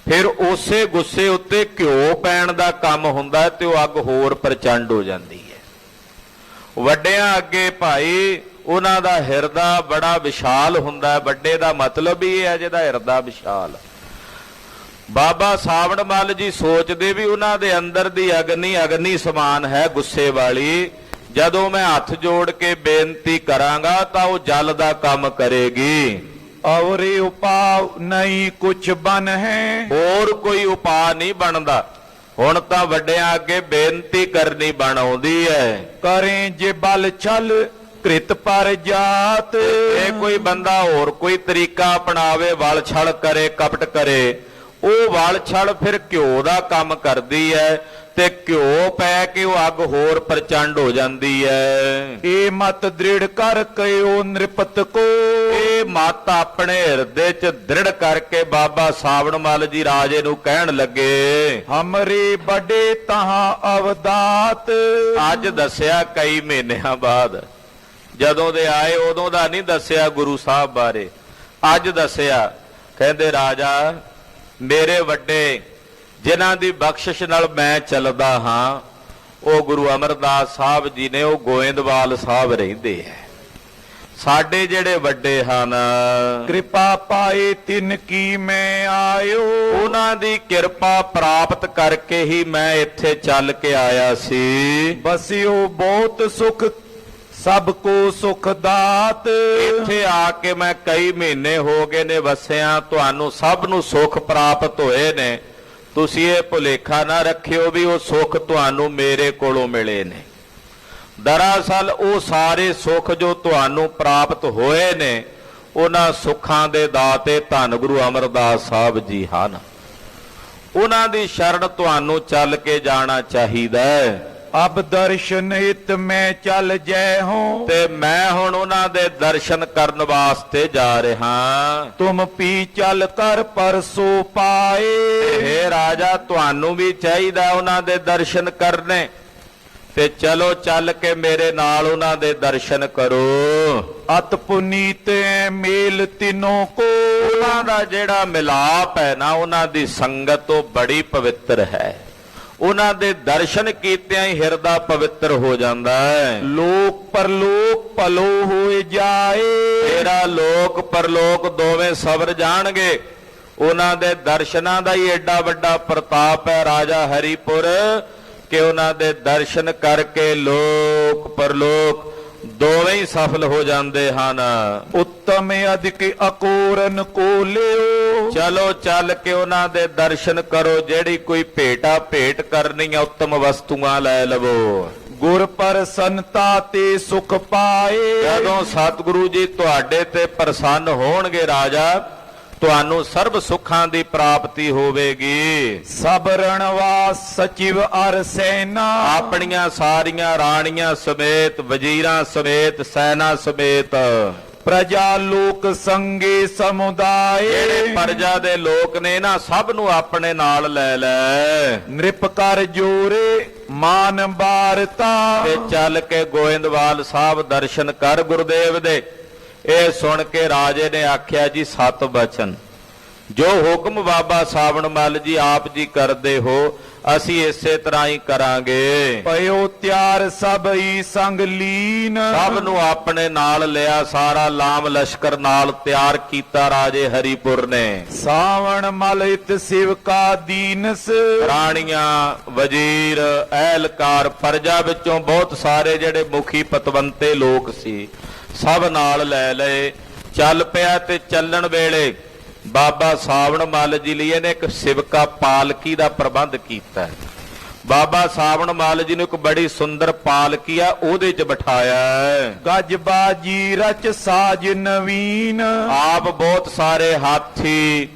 ਫਿਰ ਉਸੇ ਗੁੱਸੇ ਉੱਤੇ ਘਿਓ ਪੈਣ ਦਾ ਕੰਮ ਹੁੰਦਾ ਤੇ ਉਹ ਅੱਗ ਹੋਰ ਪ੍ਰਚੰਡ ਹੋ ਜਾਂਦੀ ਹੈ। ਵੱਡਿਆਂ ਅੱਗੇ ਭਾਈ ਉਹਨਾਂ ਦਾ ਹਿਰਦਾ ਬੜਾ ਵਿਸ਼ਾਲ ਹੁੰਦਾ ਹੈ। ਵੱਡੇ ਦਾ ਮਤਲਬ ਹੀ ਇਹ ਹੈ ਜਿਹਦਾ ਹਿਰਦਾ ਵਿਸ਼ਾਲ। ਬਾਬਾ ਸਾਵਣ ਮੱਲ ਜੀ ਸੋਚਦੇ ਵੀ ਉਹਨਾਂ ਦੇ ਅੰਦਰ ਦੀ ਅਗਨੀ ਸਮਾਨ ਹੈ, ਗੁੱਸੇ ਵਾਲੀ। ਜਦੋਂ ਮੈਂ ਹੱਥ ਜੋੜ ਕੇ ਬੇਨਤੀ ਕਰਾਂਗਾ ਤਾਂ ਉਹ ਜਲ ਦਾ ਕੰਮ ਕਰੇਗੀ। ਔਰੇ ਉਪਾਅ ਨਹੀਂ ਕੁਛ ਬਨ ਹੈ। ਹੋਰ ਕੋਈ ਉਪਾਅ ਨਹੀਂ ਬਣਦਾ। ਹੁਣ ਤਾਂ ਵੱਡਿਆਂ ਅੱਗੇ ਬੇਨਤੀ ਕਰਨੀ ਬਣ ਆਉਂਦੀ ਹੈ। ਕਰੇ ਜੇ ਬਲ ਛਲ ਕ੍ਰਿਤ ਪਰ ਜਾਤ। ਇਹ ਕੋਈ ਬੰਦਾ ਹੋਰ ਕੋਈ ਤਰੀਕਾ ਅਪਣਾਵੇ, ਵਲ ਛਲ ਕਰੇ, ਕਪਟ ਕਰੇ, ਉਹ ਵਲ ਛਲ ਫਿਰ ਘਿਓ ਦਾ ਕੰਮ ਕਰਦੀ ਹੈ ਤੇ ਘਿਓ ਪੈ ਕੇ ਉਹ ਅੱਗ ਹੋਰ ਪ੍ਰਚੰਡ ਹੋ ਜਾਂਦੀ ਹੈ। ਇਹ ਮਤ ਦ੍ਰਿੜ ਕਰ ਕਯੋ ਨ੍ਰਿਪਤ ਕੋ। ਇਹ ਮਤ ਆਪਣੇ ਹਿਰਦੇ 'ਚ ਦ੍ਰਿੜ ਕਰਕੇ ਬਾਬਾ ਸਾਵਣ ਮੱਲ ਜੀ ਰਾਜੇ ਨੂੰ ਕਹਿਣ ਲੱਗੇ, ਹਮਰੇ ਬੜੇ ਤਹਾਂ ਅਵਦਾਤ। ਅੱਜ ਦੱਸਿਆ ਕਈ ਮਹੀਨਿਆਂ ਬਾਅਦ, ਜਦੋਂ ਦੇ ਆਏ ਉਦੋਂ ਦਾ ਨਹੀਂ ਦੱਸਿਆ ਗੁਰੂ ਸਾਹਿਬ ਬਾਰੇ, ਅੱਜ ਦੱਸਿਆ। ਕਹਿੰਦੇ ਰਾਜਾ, ਮੇਰੇ ਵੱਡੇ ਜਿਨ੍ਹਾਂ ਦੀ ਬਖਸ਼ਿਸ਼ ਨਾਲ ਮੈਂ ਚੱਲਦਾ ਹਾਂ ਉਹ ਗੁਰੂ ਅਮਰਦਾਸ ਸਾਹਿਬ ਜੀ ਨੇ, ਉਹ ਗੋਇੰਦਵਾਲ ਸਾਹਿਬ ਰਹਿੰਦੇ ਹੈ। ਸਾਡੇ ਜਿਹੜੇ ਵੱਡੇ ਹਨ, ਕਿਰਪਾ ਪਾਏ ਤਿਨ ਕੀ ਮੈਂ ਆਇਓ। ਉਹਨਾਂ ਦੀ ਕਿਰਪਾ ਪ੍ਰਾਪਤ ਕਰਕੇ ਹੀ ਮੈਂ ਇੱਥੇ ਚੱਲ ਕੇ ਆਇਆ ਸੀ। ਬਸਿਓ ਬਹੁਤ ਸੁਖ ਸਭ ਕੋ ਸੁਖ ਦਾਤ। ਇੱਥੇ ਆ ਕੇ ਮੈਂ ਕਈ ਮਹੀਨੇ ਹੋ ਗਏ ਨੇ ਵਸਿਆ, ਤੁਹਾਨੂੰ ਸਭ ਨੂੰ ਸੁਖ ਪ੍ਰਾਪਤ ਹੋਏ ਨੇ। ਤੁਸੀਂ ਇਹ ਭੁਲੇਖਾ ਨਾ ਰੱਖਿਓ ਵੀ ਉਹ ਸੁਖ ਤੁਹਾਨੂੰ ਮੇਰੇ ਕੋਲੋਂ ਮਿਲੇ ਨੇ। ਦਰਅਸਲ ਉਹ ਸਾਰੇ ਸੁਖ ਜੋ ਤੁਹਾਨੂੰ ਪ੍ਰਾਪਤ ਹੋਏ ਨੇ, ਉਹਨਾਂ ਸੁੱਖਾਂ ਦੇ ਦਾਤੇ ਧੰਨ ਗੁਰੂ ਅਮਰਦਾਸ ਸਾਹਿਬ ਜੀ ਹਨ। ਉਹਨਾਂ ਦੀ ਸ਼ਰਨ ਤੁਹਾਨੂੰ ਚੱਲ ਕੇ ਜਾਣਾ ਚਾਹੀਦਾ ਹੈ। ਅਬ ਦਰਸ਼ਨ ਹਿਤ ਮੈਂ ਚੱਲ ਜੈ ਹੂੰ। ਤੇ ਮੈਂ ਹੁਣ ਉਹਨਾਂ ਦੇ ਦਰਸ਼ਨ ਕਰਨ ਵਾਸਤੇ ਜਾ ਰਿਹਾ। ਤੁਮ ਪੀ ਚੱਲ ਕਰ ਪਰਸੋ ਪਾਏ। ਹੇ ਰਾਜਾ, ਤੁਹਾਨੂੰ ਵੀ ਚਾਹੀਦਾ ਉਹਨਾਂ ਦੇ ਦਰਸ਼ਨ ਕਰਨੇ, ਤੇ ਚਲੋ ਚੱਲ ਕੇ ਮੇਰੇ ਨਾਲ ਉਹਨਾਂ ਦੇ ਦਰਸ਼ਨ ਕਰੋ। ਅਤ ਪੁਨੀਤ ਮੇਲ ਤਿਨੋ ਕੋ। ਉਹਨਾਂ ਦਾ ਜਿਹੜਾ ਮਿਲਾਪ ਹੈ ਨਾ, ਉਹਨਾਂ ਦੀ ਸੰਗਤ ਉਹ ਬੜੀ ਪਵਿੱਤਰ ਹੈ। ਉਹਨਾਂ ਦੇ ਦਰਸ਼ਨ ਕੀਤਿਆਂ ਹੀ ਹਿਰਦਾ ਪਵਿੱਤਰ ਹੋ ਜਾਂਦਾ ਹੈ। ਲੋਕ ਪਰਲੋਕ ਭਲੋ ਹੋਏ ਜਾਏ। ਤੇਰਾ ਲੋਕ ਪਰਲੋਕ ਦੋਵੇਂ ਸਵਰ ਜਾਣਗੇ। ਉਹਨਾਂ ਦੇ ਦਰਸ਼ਨਾਂ ਦਾ ਹੀ ਐਡਾ ਵੱਡਾ ਪ੍ਰਤਾਪ ਹੈ ਰਾਜਾ ਹਰੀਪੁਰ, ਕਿ ਉਹਨਾਂ ਦੇ ਦਰਸ਼ਨ ਕਰਕੇ ਲੋਕ ਪਰਲੋਕ ਦੋਵੇਂ ਹੀ ਸਫਲ ਹੋ ਜਾਂਦੇ ਹਨ। ਉੱਤਮ ਅਧਿਕ ਅਕੋਰਨ ਕੋ ਲਿਓ। ਚਲੋ ਚੱਲ ਕੇ ਉਹਨਾਂ ਦੇ ਦਰਸ਼ਨ ਕਰੋ। ਜਿਹੜੀ ਕੋਈ ਭੇਟ ਕਰਨੀ ਹੈ, ਉੱਤਮ ਵਸਤੂਆਂ ਲੈ ਲਵੋ। ਗੁਰ ਪ੍ਰਸੰਨਤਾ ਤੇ ਸੁਖ ਪਾਏ। ਜਦੋਂ ਸਤਿਗੁਰੂ ਜੀ ਤੁਹਾਡੇ ਤੇ ਪ੍ਰਸੰਨ ਹੋਣਗੇ ਰਾਜਾ, ਤੁਹਾਨੂੰ ਸਰਬ ਸੁੱਖਾਂ ਦੀ ਪ੍ਰਾਪਤੀ ਹੋਵੇਗੀ। ਸਭ ਰਣਵਾਸ ਸਚਿਵ ਅਰ ਸੈਨਾ। ਆਪਣੀਆਂ ਸਾਰੀਆਂ ਰਾਣੀਆਂ ਸਮੇਤ, ਵਜ਼ੀਰਾਂ ਸਮੇਤ, ਸੈਨਾ ਸਮੇਤ, ਪ੍ਰਜਾ ਲੋਕ ਸੰਗੇ ਸਮੁਦਾਏ। ਜਿਹੜੇ ਪ੍ਰਜਾ ਦੇ ਲੋਕ ਨੇ ਨਾ, ਸਭ ਨੂੰ ਆਪਣੇ ਨਾਲ ਲੈ ਲੈ। ਨ੍ਰਿਪ ਕਰ ਜੋਰੇ ਮਾਨ ਬਾਰਤਾ। ਤੇ ਚੱਲ ਕੇ ਗੋਇੰਦਵਾਲ ਸਾਹਿਬ ਦਰਸ਼ਨ ਕਰ ਗੁਰਦੇਵ ਦੇ। ਇਹ ਸੁਣ ਕੇ ਰਾਜੇ ਨੇ ਆਖਿਆ, ਜੀ 7 ਬਚਨ ਜੋ ਹੁਕਮ ਬਾਬਾ ਸਾਵਣ ਮੱਲ ਜੀ ਆਪ ਜੀ ਕਰਦੇ ਹੋ, ਅਸੀਂ ਇਸੇ ਤਰ੍ਹਾਂ ਹੀ ਕਰਾਂਗੇ। ਪਇਓ ਤਿਆਰ ਸਭ ਹੀ ਸੰਗ ਲੀਨ। ਸਭ ਨੂੰ ਆਪਣੇ ਨਾਲ ਲਿਆ, ਸਾਰਾ ਲਾਮ ਲਸ਼ਕਰ ਨਾਲ ਤਿਆਰ ਕੀਤਾ ਰਾਜੇ ਹਰੀਪੁਰ ਨੇ। ਸਾਵਣ ਮਲ ਇਤ ਸਿਵਕਾ ਦੀਨਸ। ਰਾਣੀਆਂ, ਵਜ਼ੀਰ, ਅਹਿਲਕਾਰ, ਪ੍ਰਜਾ ਵਿੱਚੋਂ ਬਹੁਤ ਸਾਰੇ ਜਿਹੜੇ ਮੁਖੀ ਪਤਵੰਤੇ ਲੋਕ ਸੀ, ਸਭ ਨਾਲ ਲੈ ਲਏ। ਚੱਲ ਪਿਆ ਤੇ ਚੱਲਣ ਵੇਲੇ ਬਾਬਾ ਸਾਵਣ ਮੱਲ ਜੀ ਲਈ ਇਹਨੇ ਇੱਕ ਸਿਵਕਾ ਪਾਲਕੀ ਦਾ ਪ੍ਰਬੰਧ ਕੀਤਾ ਹੈ। ਬਾਬਾ ਸਾਵਣ ਮੱਲ ਜੀ ਨੂੰ ਇੱਕ ਬੜੀ ਸੁੰਦਰ ਪਾਲਕੀ ਆ, ਉਹਦੇ 'ਚ ਬਿਠਾਇਆ ਹੈ। ਗੱਜਬਾਜੀ ਰਚ ਸਾਜ ਨਵੀਨ, ਆਪ ਬਹੁਤ ਸਾਰੇ ਹਾਥੀ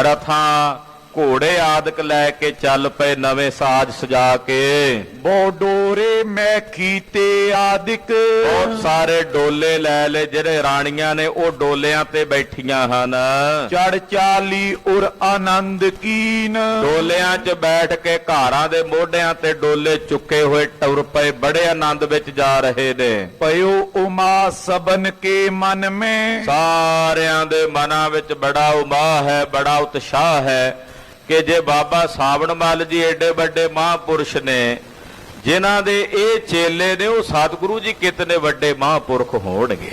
ਰਥਾਂ ਘੋੜੇ ਆਦਿਕ ਲੈ ਕੇ ਚੱਲ ਪਏ, ਨਵੇਂ ਸਾਜ ਸਜਾ ਕੇ। ਬੋਡੋਰੇ ਮੈਖੀ ਤੇ ਆਦਿਕ, ਬਹੁਤ ਸਾਰੇ ਡੋਲੇ ਲੈ ਲਏ, ਜਿਹੜੇ ਰਾਣੀਆਂ ਨੇ ਉਹ ਡੋਲਿਆਂ ਤੇ ਬੈਠੀਆਂ ਹਨ। ਚੜ ਚਾਲੀ ਉਰ ਆਨੰਦ ਕੀਨ, ਡੋਲਿਆਂ 'ਚ ਬੈਠ ਕੇ ਘਾਰਾਂ ਦੇ ਮੋਢਿਆਂ ਤੇ ਡੋਲੇ ਚੁੱਕੇ ਹੋਏ ਟੁਰ ਪਏ, ਬੜੇ ਆਨੰਦ ਵਿੱਚ ਜਾ ਰਹੇ ਨੇ। ਪਇਓ ਉਮਾ ਸਬਨ ਕੇ ਮਨ ਮੈਂ, ਸਾਰਿਆਂ ਦੇ ਮਨਾਂ ਵਿੱਚ ਬੜਾ ਉਮਾਹ ਹੈ, ਬੜਾ ਉਤਸ਼ਾਹ ਹੈ ਕਿ ਜੇ ਬਾਬਾ ਸਾਵਣ ਮੱਲ ਜੀ ਏਡੇ ਵੱਡੇ ਮਹਾਂਪੁਰਸ਼ ਨੇ, ਜਿਨ੍ਹਾਂ ਦੇ ਇਹ ਚੇਲੇ ਨੇ, ਉਹ ਸਤਿਗੁਰੂ ਜੀ ਕਿਤਨੇ ਵੱਡੇ ਮਹਾਂਪੁਰਖ ਹੋਣਗੇ,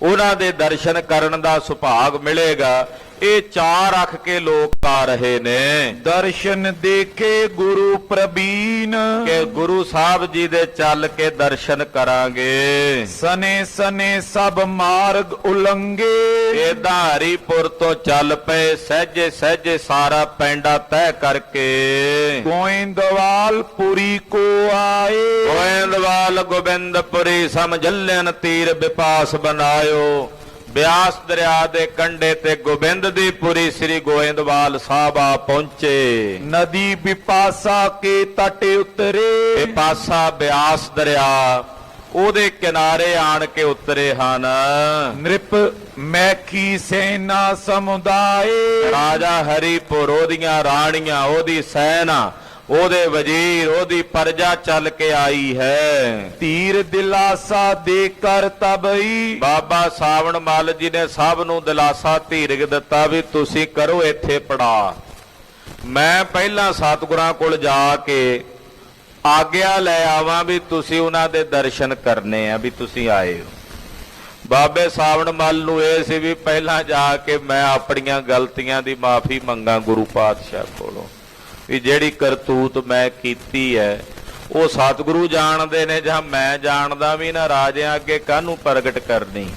ਉਹਨਾਂ ਦੇ ਦਰਸ਼ਨ ਕਰਨ ਦਾ ਸੁਭਾਗ ਮਿਲੇਗਾ। ਇਹ ਚਾਰ ਅੱਖ ਕੇ ਲੋਕ ਆ ਰਹੇ ਨੇ। ਦਰਸ਼ਨ ਦੇਖੇ ਗੁਰੂ ਪ੍ਰਬੀਨ, ਕਿ ਗੁਰੂ ਸਾਹਿਬ ਜੀ ਦੇ ਚੱਲ ਕੇ ਦਰਸ਼ਨ ਕਰਾਂਗੇ। ਸਨੇ ਸਨੇ ਸਭ ਮਾਰਗ ਉਲੰਗੇ, ਇਹ ਧਾਰੀਪੁਰ ਤੋਂ ਚੱਲ ਪਏ, ਸਹਿਜੇ ਸਹਿਜੇ ਸਾਰਾ ਪੈਂਡਾ ਤੈਅ ਕਰਕੇ ਗੋਇੰਦਵਾਲ ਪੁਰੀ ਕੋ ਆਏ। ਗੋਇੰਦਵਾਲ ਗੋਬਿੰਦਪੁਰੀ ਸਮਝੱਲਨ ਤੀਰ ਵਿਪਾਸ ਬਨਾਇਓ। ਬਿਆਸ ਦਰਿਆ ਦੇ ਕੰਢੇ ਤੇ ਗੋਬਿੰਦ ਦੀ ਪੁਰੀ ਸ੍ਰੀ ਗੋਇੰਦਵਾਲ ਸਾਹਿਬ ਆ ਪਹੁੰਚੇ। ਨਦੀ ਵਿਪਾਸਾ ਕੇ ਤਟ ਉਤਰੇ, ਵਿਪਾਸਾ ਬਿਆਸ ਦਰਿਆ ਉਹਦੇ ਕਿਨਾਰੇ ਆਣ ਕੇ ਉਤਰੇ ਹਨ। ਨ੍ਰਿਪ ਮੈਖੀ ਸੈਨਾ ਸਮੁਦਾਏ, ਰਾਜਾ ਹਰੀਪੁਰ, ਉਹਦੀਆਂ ਰਾਣੀਆਂ, ਉਹਦੀ ਸੈਨਾ, ਉਹਦੇ ਵਜ਼ੀਰ, ਉਹਦੀ ਪਰਜਾ ਚੱਲ ਕੇ ਆਈ ਹੈ। ਤੀਰ ਦਿਲਾਸਾ ਦੇ ਕਰ ਤਬਈ, ਬਾਬਾ ਸਾਵਣ ਮੱਲ ਜੀ ਨੇ ਸਭ ਨੂੰ ਦਿਲਾਸਾ ਧੀਰਜ ਦਿੱਤਾ ਵੀ ਤੁਸੀਂ ਕਰੋ ਇੱਥੇ ਪੜਾ। ਮੈਂ ਪਹਿਲਾਂ ਸਤਿਗੁਰਾਂ ਕੋਲ ਜਾ ਕੇ ਆਗਿਆ ਲੈ ਆਵਾਂ ਵੀ ਤੁਸੀਂ ਉਹਨਾਂ ਦੇ ਦਰਸ਼ਨ ਕਰਨੇ ਆ, ਵੀ ਤੁਸੀਂ ਆਏ ਹੋ। ਬਾਬੇ ਸਾਵਣ ਮੱਲ ਨੂੰ ਇਹ ਸੀ ਵੀ ਪਹਿਲਾਂ ਜਾ ਕੇ ਮੈਂ ਆਪਣੀਆਂ ਗਲਤੀਆਂ ਦੀ ਮਾਫੀ ਮੰਗਾ ਗੁਰੂ ਪਾਤਸ਼ਾਹ ਕੋਲੋਂ, ਵੀ ਜਿਹੜੀ ਕਰਤੂਤ ਮੈਂ ਕੀਤੀ ਹੈ ਉਹ ਸਤਿਗੁਰੂ ਜਾਣਦੇ ਨੇ ਜਾਂ ਮੈਂ ਜਾਣਦਾ ਵੀ ਨਾ, ਰਾਜਿਆਂ ਅੱਗੇ ਕਾਹਨੂੰ ਪ੍ਰਗਟ ਕਰਨੀ।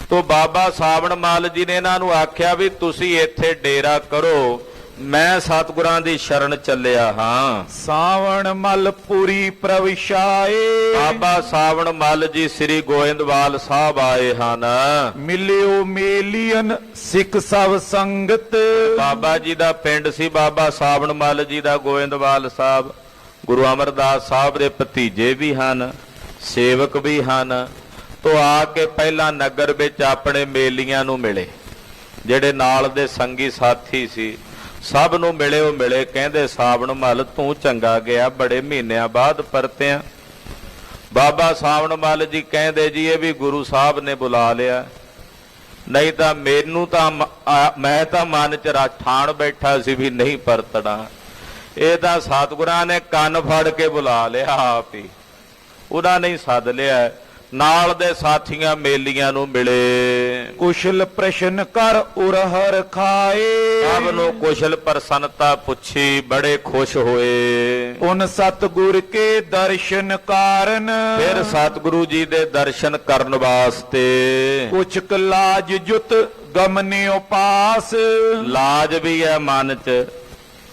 ਤੋ ਬਾਬਾ ਸਾਵਣ ਮੱਲ ਜੀ ਨੇ ਇਹਨਾਂ ਨੂੰ ਆਖਿਆ ਵੀ ਤੁਸੀਂ ਇੱਥੇ ਡੇਰਾ ਕਰੋ, ਮੈਂ ਸਤਿਗੁਰਾਂ ਦੀ ਸ਼ਰਨ ਚੱਲਿਆ ਹਾਂ। ਸਾਵਣ ਮਲ ਪੁਰੀ ਪ੍ਰਵਿਸ਼ਾਏ, ਬਾਬਾ ਸਾਵਣ ਮੱਲ ਜੀ ਸ੍ਰੀ ਗੋਇੰਦਵਾਲ ਸਾਹਿਬ ਆਏ ਹਨ। ਮਿਲਿਓ ਮੇਲੀਅਨ ਸਿੱਖ ਸਭ ਸੰਗਤ, ਬਾਬਾ ਜੀ ਦਾ ਪਿੰਡ ਸੀ ਬਾਬਾ ਸਾਵਣ ਮੱਲ ਜੀ ਦਾ ਗੋਇੰਦਵਾਲ ਸਾਹਿਬ। ਗੁਰੂ ਅਮਰਦਾਸ ਸਾਹਿਬ ਦੇ ਭਤੀਜੇ ਵੀ ਹਨ, ਸੇਵਕ ਵੀ ਹਨ। ਤੋ ਆ ਕੇ ਪਹਿਲਾਂ ਨਗਰ ਵਿੱਚ ਆਪਣੇ ਮੇਲੀਆਂ ਨੂੰ ਮਿਲੇ, ਜਿਹੜੇ ਨਾਲ ਦੇ ਸੰਗੀ ਸਾਥੀ ਸੀ ਸਭ ਨੂੰ ਮਿਲੇ। ਉਹ ਮਿਲੇ, ਕਹਿੰਦੇ ਸਾਵਣ ਮੱਲ ਤੂੰ ਚੰਗਾ ਗਿਆ, ਬੜੇ ਮਹੀਨਿਆਂ ਬਾਅਦ ਪਰਤਿਆ। ਬਾਬਾ ਸਾਵਣ ਮੱਲ ਜੀ ਕਹਿੰਦੇ ਜੀ ਇਹ ਵੀ ਗੁਰੂ ਸਾਹਿਬ ਨੇ ਬੁਲਾ ਲਿਆ, ਨਹੀਂ ਤਾਂ ਮੈਨੂੰ ਤਾਂ ਮੈਂ ਤਾਂ ਮਨ ਚ ਠਾਣ ਬੈਠਾ ਸੀ ਵੀ ਨਹੀਂ ਪਰਤਣਾ। ਇਹ ਤਾਂ ਸਤਿਗੁਰਾਂ ਨੇ ਕੰਨ ਫੜ ਕੇ ਬੁਲਾ ਲਿਆ ਆਪ ਹੀ, ਉਹਨਾਂ ਨੇ ਸੱਦ ਲਿਆ। ਨਾਲ ਦੇ ਸਾਥੀਆਂ ਮੇਲੀਆਂ ਨੂੰ ਮਿਲੇ, ਕੁਸ਼ਲ ਪ੍ਰਸ਼ਨ ਕਰ ਉਰਹਰ ਖਾਏ, ਸਭ ਨੂੰ ਕੁਸ਼ਲ ਪ੍ਰਸੰਨਤਾ ਪੁੱਛੀ, ਬੜੇ ਖੁਸ਼ ਹੋਏ। ਉਨ ਸਤਿਗੁਰ ਕੇ ਦਰਸ਼ਨ ਕਾਰਨ, ਫਿਰ ਸਤਿਗੁਰੂ ਜੀ ਦੇ ਦਰਸ਼ਨ ਕਰਨ ਵਾਸਤੇ ਕੁਛ ਲਾਜ ਜੁਤ ਗਮਨਿਓ ਪਾਸ, ਲਾਜ ਵੀ ਹੈ ਮਨ ਚ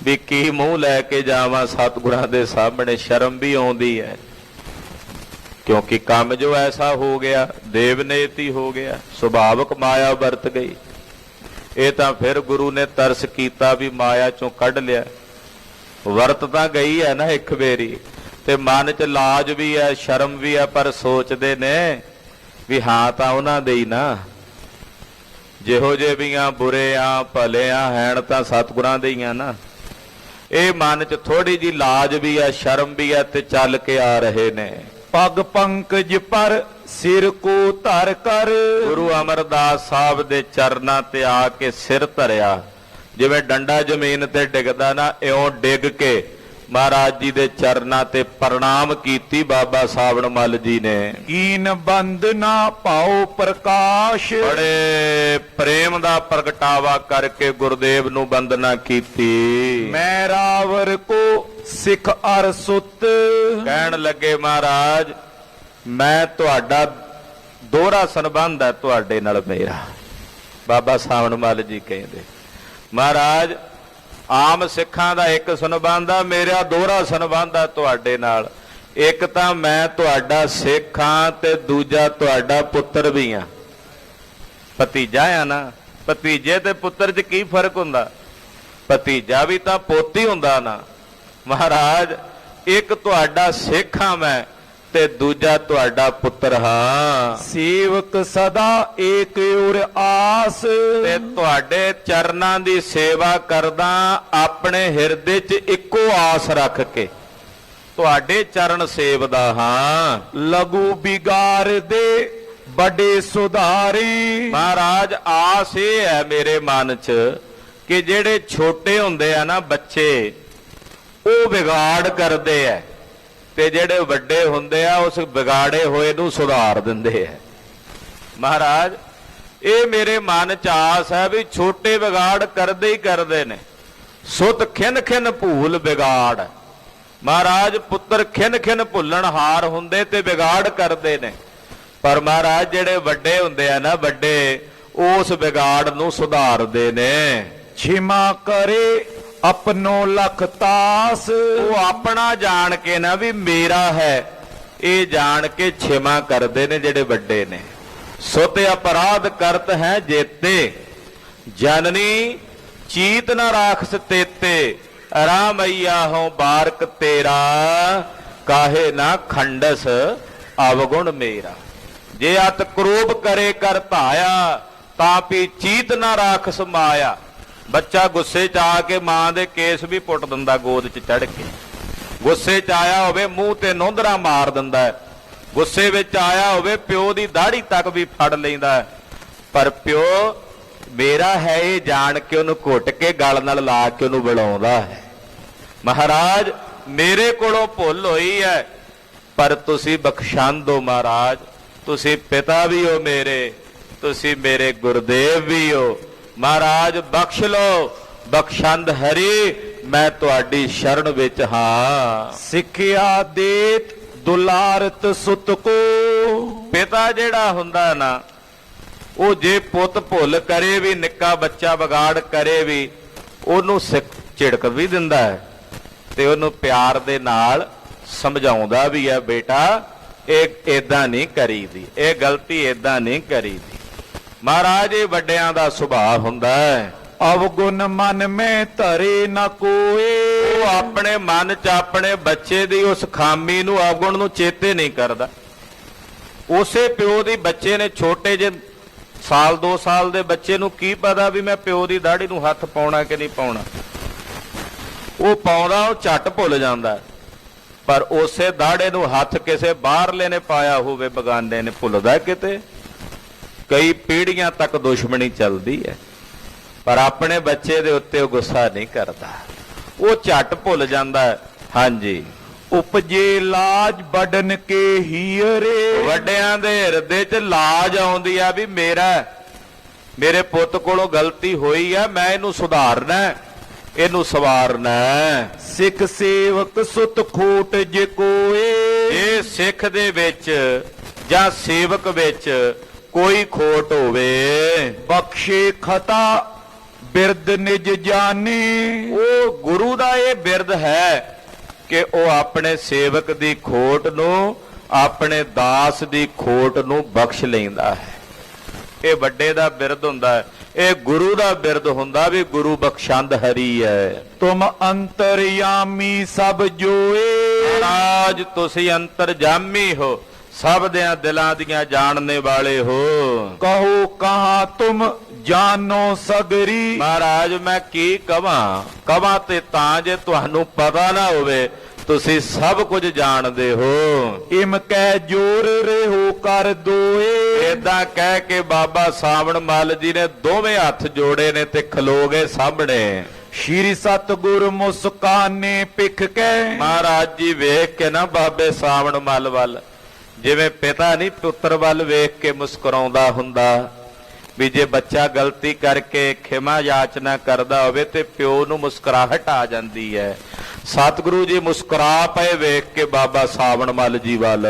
ਵੀ ਕੀ ਮੂੰਹ ਲੈ ਕੇ ਜਾਵਾਂ ਸਤਿਗੁਰਾਂ ਦੇ ਸਾਹਮਣੇ, ਸ਼ਰਮ ਵੀ ਆਉਂਦੀ ਹੈ ਕਿਉਂਕਿ ਕੰਮ ਜੋ ਐਸਾ ਹੋ ਗਿਆ, ਦੇਵਨੇਤੀ ਹੋ ਗਿਆ, ਸੁਭਾਵਕ ਮਾਇਆ ਵਰਤ ਗਈ। ਇਹ ਤਾਂ ਫਿਰ ਗੁਰੂ ਨੇ ਤਰਸ ਕੀਤਾ ਵੀ ਮਾਇਆ ਚੋਂ ਕੱਢ ਲਿਆ। ਵਰਤ ਤਾਂ ਗਈ ਹੈ ਨਾ ਇੱਕ ਵੇਰੀ, ਤੇ ਮਨ ਚ ਲਾਜ ਵੀ ਹੈ, ਸ਼ਰਮ ਵੀ ਹੈ, ਪਰ ਸੋਚਦੇ ਨੇ ਵੀ ਹਾਂ ਤਾਂ ਉਹਨਾਂ ਦੇ ਹੀ ਨਾ, ਜਿਹੋ ਜਿਹੇ ਵੀ ਆ ਬੁਰੇ ਆ ਭਲੇ ਆ ਹੈਣ ਤਾਂ ਸਤਿਗੁਰਾਂ ਦੇ ਹੀ ਆ ਨਾ। ਇਹ ਮਨ ਚ ਥੋੜੀ ਜੀ ਲਾਜ ਵੀ ਹੈ, ਸ਼ਰਮ ਵੀ ਹੈ, ਤੇ ਚੱਲ ਕੇ ਆ ਰਹੇ ਨੇ। ਪਗ ਪੰਕਜ ਪਰ ਸਿਰ ਕੋ ਧਰ ਕਰ, ਗੁਰੂ ਅਮਰਦਾਸ ਸਾਹਿਬ ਦੇ ਚਰਨਾਂ ਤੇ ਆ ਕੇ ਸਿਰ ਧਰਿਆ, ਜਿਵੇਂ ਡੰਡਾ ਜ਼ਮੀਨ ਤੇ ਡਿੱਗਦਾ ਨਾ, ਇਉਂ ਡਿੱਗ ਕੇ ਮਹਾਰਾਜ ਜੀ ਦੇ ਚਰਨਾਂ ਤੇ ਪ੍ਰਣਾਮ ਕੀਤੀ ਬਾਬਾ ਸਾਵਣ ਮੱਲ ਜੀ ਨੇ। ਕੀਨ ਬੰਦ ਨਾ ਪਾਓ ਪ੍ਰਕਾਸ਼, ਬੜੇ ਪ੍ਰੇਮ ਦਾ ਪ੍ਰਗਟਾਵਾ ਕਰਕੇ ਗੁਰਦੇਵ ਨੂੰ ਬੰਦਨਾ ਕੀਤੀ। ਮੈਂ ਰਾਵਰ ਕੋ ਸਿੱਖ ਅਰ ਸੁੱਤ, ਕਹਿਣ ਲੱਗੇ ਮਹਾਰਾਜ ਮੈਂ ਤੁਹਾਡਾ ਦੋਹਰਾ ਸੰਬੰਧ ਹੈ ਤੁਹਾਡੇ ਨਾਲ ਮੇਰਾ, ਬਾਬਾ ਸਾਵਣ ਮੱਲ ਜੀ ਕਹਿੰਦੇ। ਮਹਾਰਾਜ ਆਮ ਸਿੱਖਾਂ ਦਾ ਇੱਕ ਸੰਬੰਧ ਆ, ਮੇਰਾ ਦੋਹਰਾ ਸੰਬੰਧ ਆ ਤੁਹਾਡੇ ਨਾਲ। ਇੱਕ ਤਾਂ ਮੈਂ ਤੁਹਾਡਾ ਸਿੱਖ ਹਾਂ ਤੇ ਦੂਜਾ ਤੁਹਾਡਾ ਪੁੱਤਰ ਵੀ ਆ, ਭਤੀਜਾ ਆ ਨਾ। ਭਤੀਜੇ ਤੇ ਪੁੱਤਰ 'ਚ ਕੀ ਫਰਕ ਹੁੰਦਾ? ਭਤੀਜਾ ਵੀ ਤਾਂ ਪੋਤੀ ਹੁੰਦਾ ਨਾ। ਮਹਾਰਾਜ ਇੱਕ ਤੁਹਾਡਾ ਸਿੱਖ ਹਾਂ ਮੈਂ ਤੇ ਦੂਜਾ ਤੁਹਾਡਾ ਪੁੱਤਰ ਹਾਂ। ਸੇਵਕ ਸਦਾ ਏਕ ਔਰ ਆਸ, ਤੇ ਤੁਹਾਡੇ ਚਰਨਾਂ ਦੀ ਸੇਵਾ ਕਰਦਾ ਆਪਣੇ ਹਿਰਦੇ 'ਚ ਇੱਕੋ ਆਸ ਰੱਖ ਕੇ ਤੁਹਾਡੇ ਚਰਨ ਸੇਵਦਾ ਹਾਂ। ਲਘੂ ਬਿਗਾਰ ਦੇ ਬੜੇ ਸੁਧਾਰੀ। ਮਹਾਰਾਜ ਆਸ ਇਹ ਹੈ ਮੇਰੇ ਮਨ 'ਚ ਕਿ ਜਿਹੜੇ ਛੋਟੇ ਹੁੰਦੇ ਆ ਨਾ ਬੱਚੇ, ਉਹ ਵਿਗਾੜ ਕਰਦੇ ਆ ਤੇ ਜਿਹੜੇ ਵੱਡੇ ਹੁੰਦੇ ਆ ਉਸ ਵਿਗਾੜੇ ਹੋਏ ਨੂੰ ਸੁਧਾਰ ਦਿੰਦੇ ਆ। ਮਹਾਰਾਜ ਇਹ ਮੇਰੇ ਮਨ 'ਚ ਆਸ ਹੈ ਵੀ ਛੋਟੇ ਵਿਗਾੜ ਕਰਦੇ ਹੀ ਕਰਦੇ ਨੇ। ਸੁਤ ਖਿਨ ਖਿਨ ਭੂਲ ਵਿਗਾੜ। ਮਹਾਰਾਜ ਪੁੱਤਰ ਖਿਨ ਖਿਨ ਭੁੱਲਣ ਹਾਰ ਹੁੰਦੇ ਤੇ ਵਿਗਾੜ ਕਰਦੇ ਨੇ, ਪਰ ਮਹਾਰਾਜ ਜਿਹੜੇ ਵੱਡੇ ਹੁੰਦੇ ਆ ਨਾ ਵੱਡੇ, ਉਸ ਵਿਗਾੜ ਨੂੰ ਸੁਧਾਰਦੇ ਨੇ। ਛਿਮਾ ਕਰੇ ਆਪਣੋ ਲਖ ਤਾਸ। ਉਹ ਆਪਣਾ ਜਾਣ ਕੇ ਨਾ ਵੀ ਮੇਰਾ ਹੈ, ਇਹ ਜਾਣ ਕੇ ਛਿਮਾ ਕਰਦੇ ਨੇ ਜਿਹੜੇ ਵੱਡੇ ਨੇ। ਸੁਤ ਅਪਰਾਧ ਕਰਤ ਹੈ ਜੇਤੇ, ਜਨਨੀ ਚੀਤ ਨਾ ਰਾਖਸ ਤੇਤੇ। ਰਾਮਈਆ ਹੋ ਬਾਰਕ ਤੇਰਾ, ਕਾਹੇ ਨਾ ਖੰਡਸ ਅਵਗੁਣ ਮੇਰਾ। ਜੇ ਅਤ ਕਰੋਪ ਕਰੇ ਕਰ ਧਾਇਆ, ਤਾਂ ਵੀ ਚੀਤ ਨਾ ਰਾਖਸ ਮਾਇਆ। ਬੱਚਾ ਗੁੱਸੇ 'ਚ ਆ ਕੇ ਮਾਂ ਦੇ ਕੇਸ ਵੀ ਪੁੱਟ ਦਿੰਦਾ ਗੋਦ 'ਚ ਚੜ ਕੇ। ਗੁੱਸੇ 'ਚ ਆਇਆ ਹੋਵੇ ਮੂੰਹ ਤੇ ਨੋਂਦਰਾ ਮਾਰ ਦਿੰਦਾ। ਗੁੱਸੇ ਵਿੱਚ ਆਇਆ ਹੋਵੇ ਪਿਓ ਦੀ ਦਾੜੀ ਤੱਕ ਵੀ ਫੜ ਲੈਂਦਾ। ਪਰ ਪਿਓ ਮੇਰਾ ਹੈ ਇਹ ਜਾਣ ਕੇ ਉਹਨੂੰ ਘੁੱਟ ਕੇ ਗਲ ਨਾਲ ਲਾ ਕੇ ਉਹਨੂੰ ਬੁਲਾਉਂਦਾ ਹੈ। ਮਹਾਰਾਜ ਮੇਰੇ ਕੋਲੋਂ ਭੁੱਲ ਹੋਈ ਹੈ, ਪਰ ਤੁਸੀਂ ਬਖਸ਼ਣ ਦਿਓ ਮਹਾਰਾਜ। ਤੁਸੀਂ ਪਿਤਾ ਵੀ ਹੋ ਮੇਰੇ, ਤੁਸੀਂ ਮੇਰੇ ਗੁਰਦੇਵ ਵੀ ਹੋ। ਮਹਾਰਾਜ ਬਖਸ਼ ਲੋ, ਬਖਸ਼ੰਦ ਹਰੀ ਮੈਂ ਤੁਹਾਡੀ ਸ਼ਰਨ ਵਿੱਚ ਹਾਂ। ਸਿੱਖਿਆ ਦੇਤ ਦੁਲਾਰਤ ਸੁਤ ਕੋ। ਪਿਤਾ ਜਿਹੜਾ ਹੁੰਦਾ ਨਾ, ਉਹ ਜੇ ਪੁੱਤ ਭੁੱਲ ਕਰੇ ਵੀ, ਨਿੱਕਾ ਬੱਚਾ ਵਿਗਾੜ ਕਰੇ ਵੀ, ਉਹਨੂੰ ਝਿੜਕ ਵੀ ਦਿੰਦਾ ਹੈ ਤੇ ਉਹਨੂੰ ਪਿਆਰ ਦੇ ਨਾਲ ਸਮਝਾਉਂਦਾ ਵੀ ਹੈ, ਬੇਟਾ ਇਹ ਏਦਾਂ ਨਹੀਂ ਕਰੀਦੀ, ਇਹ ਗਲਤੀ ਏਦਾਂ ਨਹੀਂ ਕਰੀਦੀ। ਮਹਾਰਾਜ ਇਹ ਵੱਡਿਆਂ ਦਾ ਸੁਭਾਅ ਹੁੰਦਾ ਹੈ। ਅਵਗੁਣ ਮਨ ਮੈਂ ਧਰੇ ਨਾ ਕੋਏ। ਉਹ ਆਪਣੇ ਮਨ 'ਚ ਆਪਣੇ ਬੱਚੇ ਦੀ ਉਸ ਖਾਮੀ ਨੂੰ, ਅਵਗੁਣ ਨੂੰ ਚੇਤੇ ਨਹੀਂ ਕਰਦਾ। ਉਸੇ ਪਿਓ ਦੀ ਬੱਚੇ ਨੇ, ਛੋਟੇ ਜਿਹੇ ਸਾਲ 2 ਸਾਲ ਦੇ ਬੱਚੇ ਨੂੰ ਕੀ ਪਤਾ ਵੀ ਮੈਂ ਪਿਓ ਦੀ ਦਾੜੀ ਨੂੰ ਹੱਥ ਪਾਉਣਾ ਕਿ ਨਹੀਂ ਪਾਉਣਾ। ਉਹ ਪਾਉਂਦਾ, ਉਹ ਝੱਟ ਭੁੱਲ ਜਾਂਦਾ। ਪਰ ਉਸੇ ਦਾੜੇ ਨੂੰ ਹੱਥ ਕਿਸੇ ਬਾਹਰਲੇ ਨੇ ਪਾਇਆ ਹੋਵੇ, ਬਗਾਨੇ ਨੇ, ਭੁੱਲਦਾ ਕਿਤੇ। ਕਈ ਪੀੜ੍ਹੀਆਂ ਤੱਕ ਦੁਸ਼ਮਣੀ ਚੱਲਦੀ ਹੈ, ਪਰ ਆਪਣੇ ਬੱਚੇ ਦੇ ਉੱਤੇ ਉਹ ਗੁੱਸਾ ਨਹੀਂ ਕਰਦਾ, ਉਹ ਝੱਟ ਭੁੱਲ ਜਾਂਦਾ। ਹਾਂਜੀ, ਉਪਜੇ ਲਾਜ ਬੜਨ ਕੇ ਹੀਰੇ। ਵੱਡਿਆਂ ਦੇ ਹਿਰਦੇ 'ਚ ਲਾਜ ਆਉਂਦੀ ਆ ਵੀ ਮੇਰੇ ਪੁੱਤ ਕੋਲੋਂ ਗਲਤੀ ਹੋਈ ਆ, ਮੈਂ ਇਹਨੂੰ ਸੁਧਾਰਨਾ, ਇਹਨੂੰ ਸਵਾਰਨਾ। ਸਿੱਖ ਸੇਵਕ ਸੁਤ ਖੋਟ ਜੇ ਕੋਏ। ਇਹ ਸਿੱਖ ਦੇ ਵਿੱਚ ਜਾਂ ਸੇਵਕ ਵਿੱਚ ਕੋਈ ਖੋਟ ਹੋਵੇ, ਬਖਸ਼ੇ ਖਤਾ ਬਿਰਦ ਨਿਜ ਜਾਣੀ। ਉਹ ਗੁਰੂ ਦਾ ਇਹ ਬਿਰਦ ਹੈ ਕਿ ਉਹ ਆਪਣੇ ਸੇਵਕ ਦੀ ਖੋਟ ਨੂੰ, ਆਪਣੇ ਦਾਸ ਦੀ ਖੋਟ ਨੂੰ ਬਖਸ਼ ਲੈਂਦਾ ਹੈ। ਇਹ ਵੱਡੇ ਦਾ ਬਿਰਦ ਹੁੰਦਾ ਹੈ, ਇਹ ਗੁਰੂ ਦਾ ਬਿਰਦ ਹੁੰਦਾ ਵੀ ਗੁਰੂ ਬਖਸ਼ੰਦ ਹਰੀ ਹੈ। ਤੁਮ ਅੰਤਰਯਾਮੀ ਸਭ ਜੋਏ। ਮਹਾਰਾਜ ਤੁਸੀਂ ਅੰਤਰਜਾਮੀ ਹੋ, ਸਭ ਦੇ ਦਿਲਾਂ ਦੀਆਂ ਜਾਣਨੇ ਵਾਲੇ ਹੋ। ਕਹੋ ਕਹਾਂ ਤੁਮ ਜਾਨੋ ਸਗਰੀ। ਮਹਾਰਾਜ ਮੈਂ ਕੀ ਕਵਾਂ ਤੇ ਤਾਂ ਜੇ ਤੁਹਾਨੂੰ ਪਤਾ ਨਾ ਹੋਵੇ, ਤੁਸੀਂ ਸਭ ਕੁਝ ਜਾਣਦੇ ਹੋ। ਇਮ ਕਹਿ ਜੋਰ ਰਹੋ ਕਰ ਦੋਏ। ਏਦਾਂ ਕਹਿ ਕੇ ਬਾਬਾ ਸਾਵਣ ਮੱਲ ਜੀ ਨੇ ਦੋਵੇਂ ਹੱਥ ਜੋੜੇ ਨੇ ਤੇ ਖਲੋ ਗਏ ਸਾਹਮਣੇ। ਸ਼੍ਰੀ ਸਤਿਗੁਰ ਮੁਸਕਾਨੇ ਪਿਖ ਕੇ। ਮਹਾਰਾਜ ਜੀ ਵੇਖ ਕੇ ਨਾ ਬਾਬੇ ਸਾਵਣ ਮੱਲ ਵੱਲ, ਜਿਵੇਂ ਪਿਤਾ ਨਹੀਂ ਪੁੱਤਰ ਵੱਲ ਵੇਖ ਕੇ ਮੁਸਕਰਾਉਂਦਾ ਹੁੰਦਾ, ਵੀ ਜੇ ਬੱਚਾ ਗਲਤੀ ਕਰਕੇ ਖਿਮਾ ਯਾਚਨਾ ਕਰਦਾ ਹੋਵੇ ਤੇ ਪਿਓ ਨੂੰ ਮੁਸਕਰਾਹਟ ਆ ਜਾਂਦੀ ਹੈ। ਸਤਿਗੁਰੂ ਜੀ ਮੁਸਕਰਾ ਪਏ ਵੇਖ ਕੇ ਬਾਬਾ ਸਾਵਣ ਮੱਲ ਜੀ ਵੱਲ।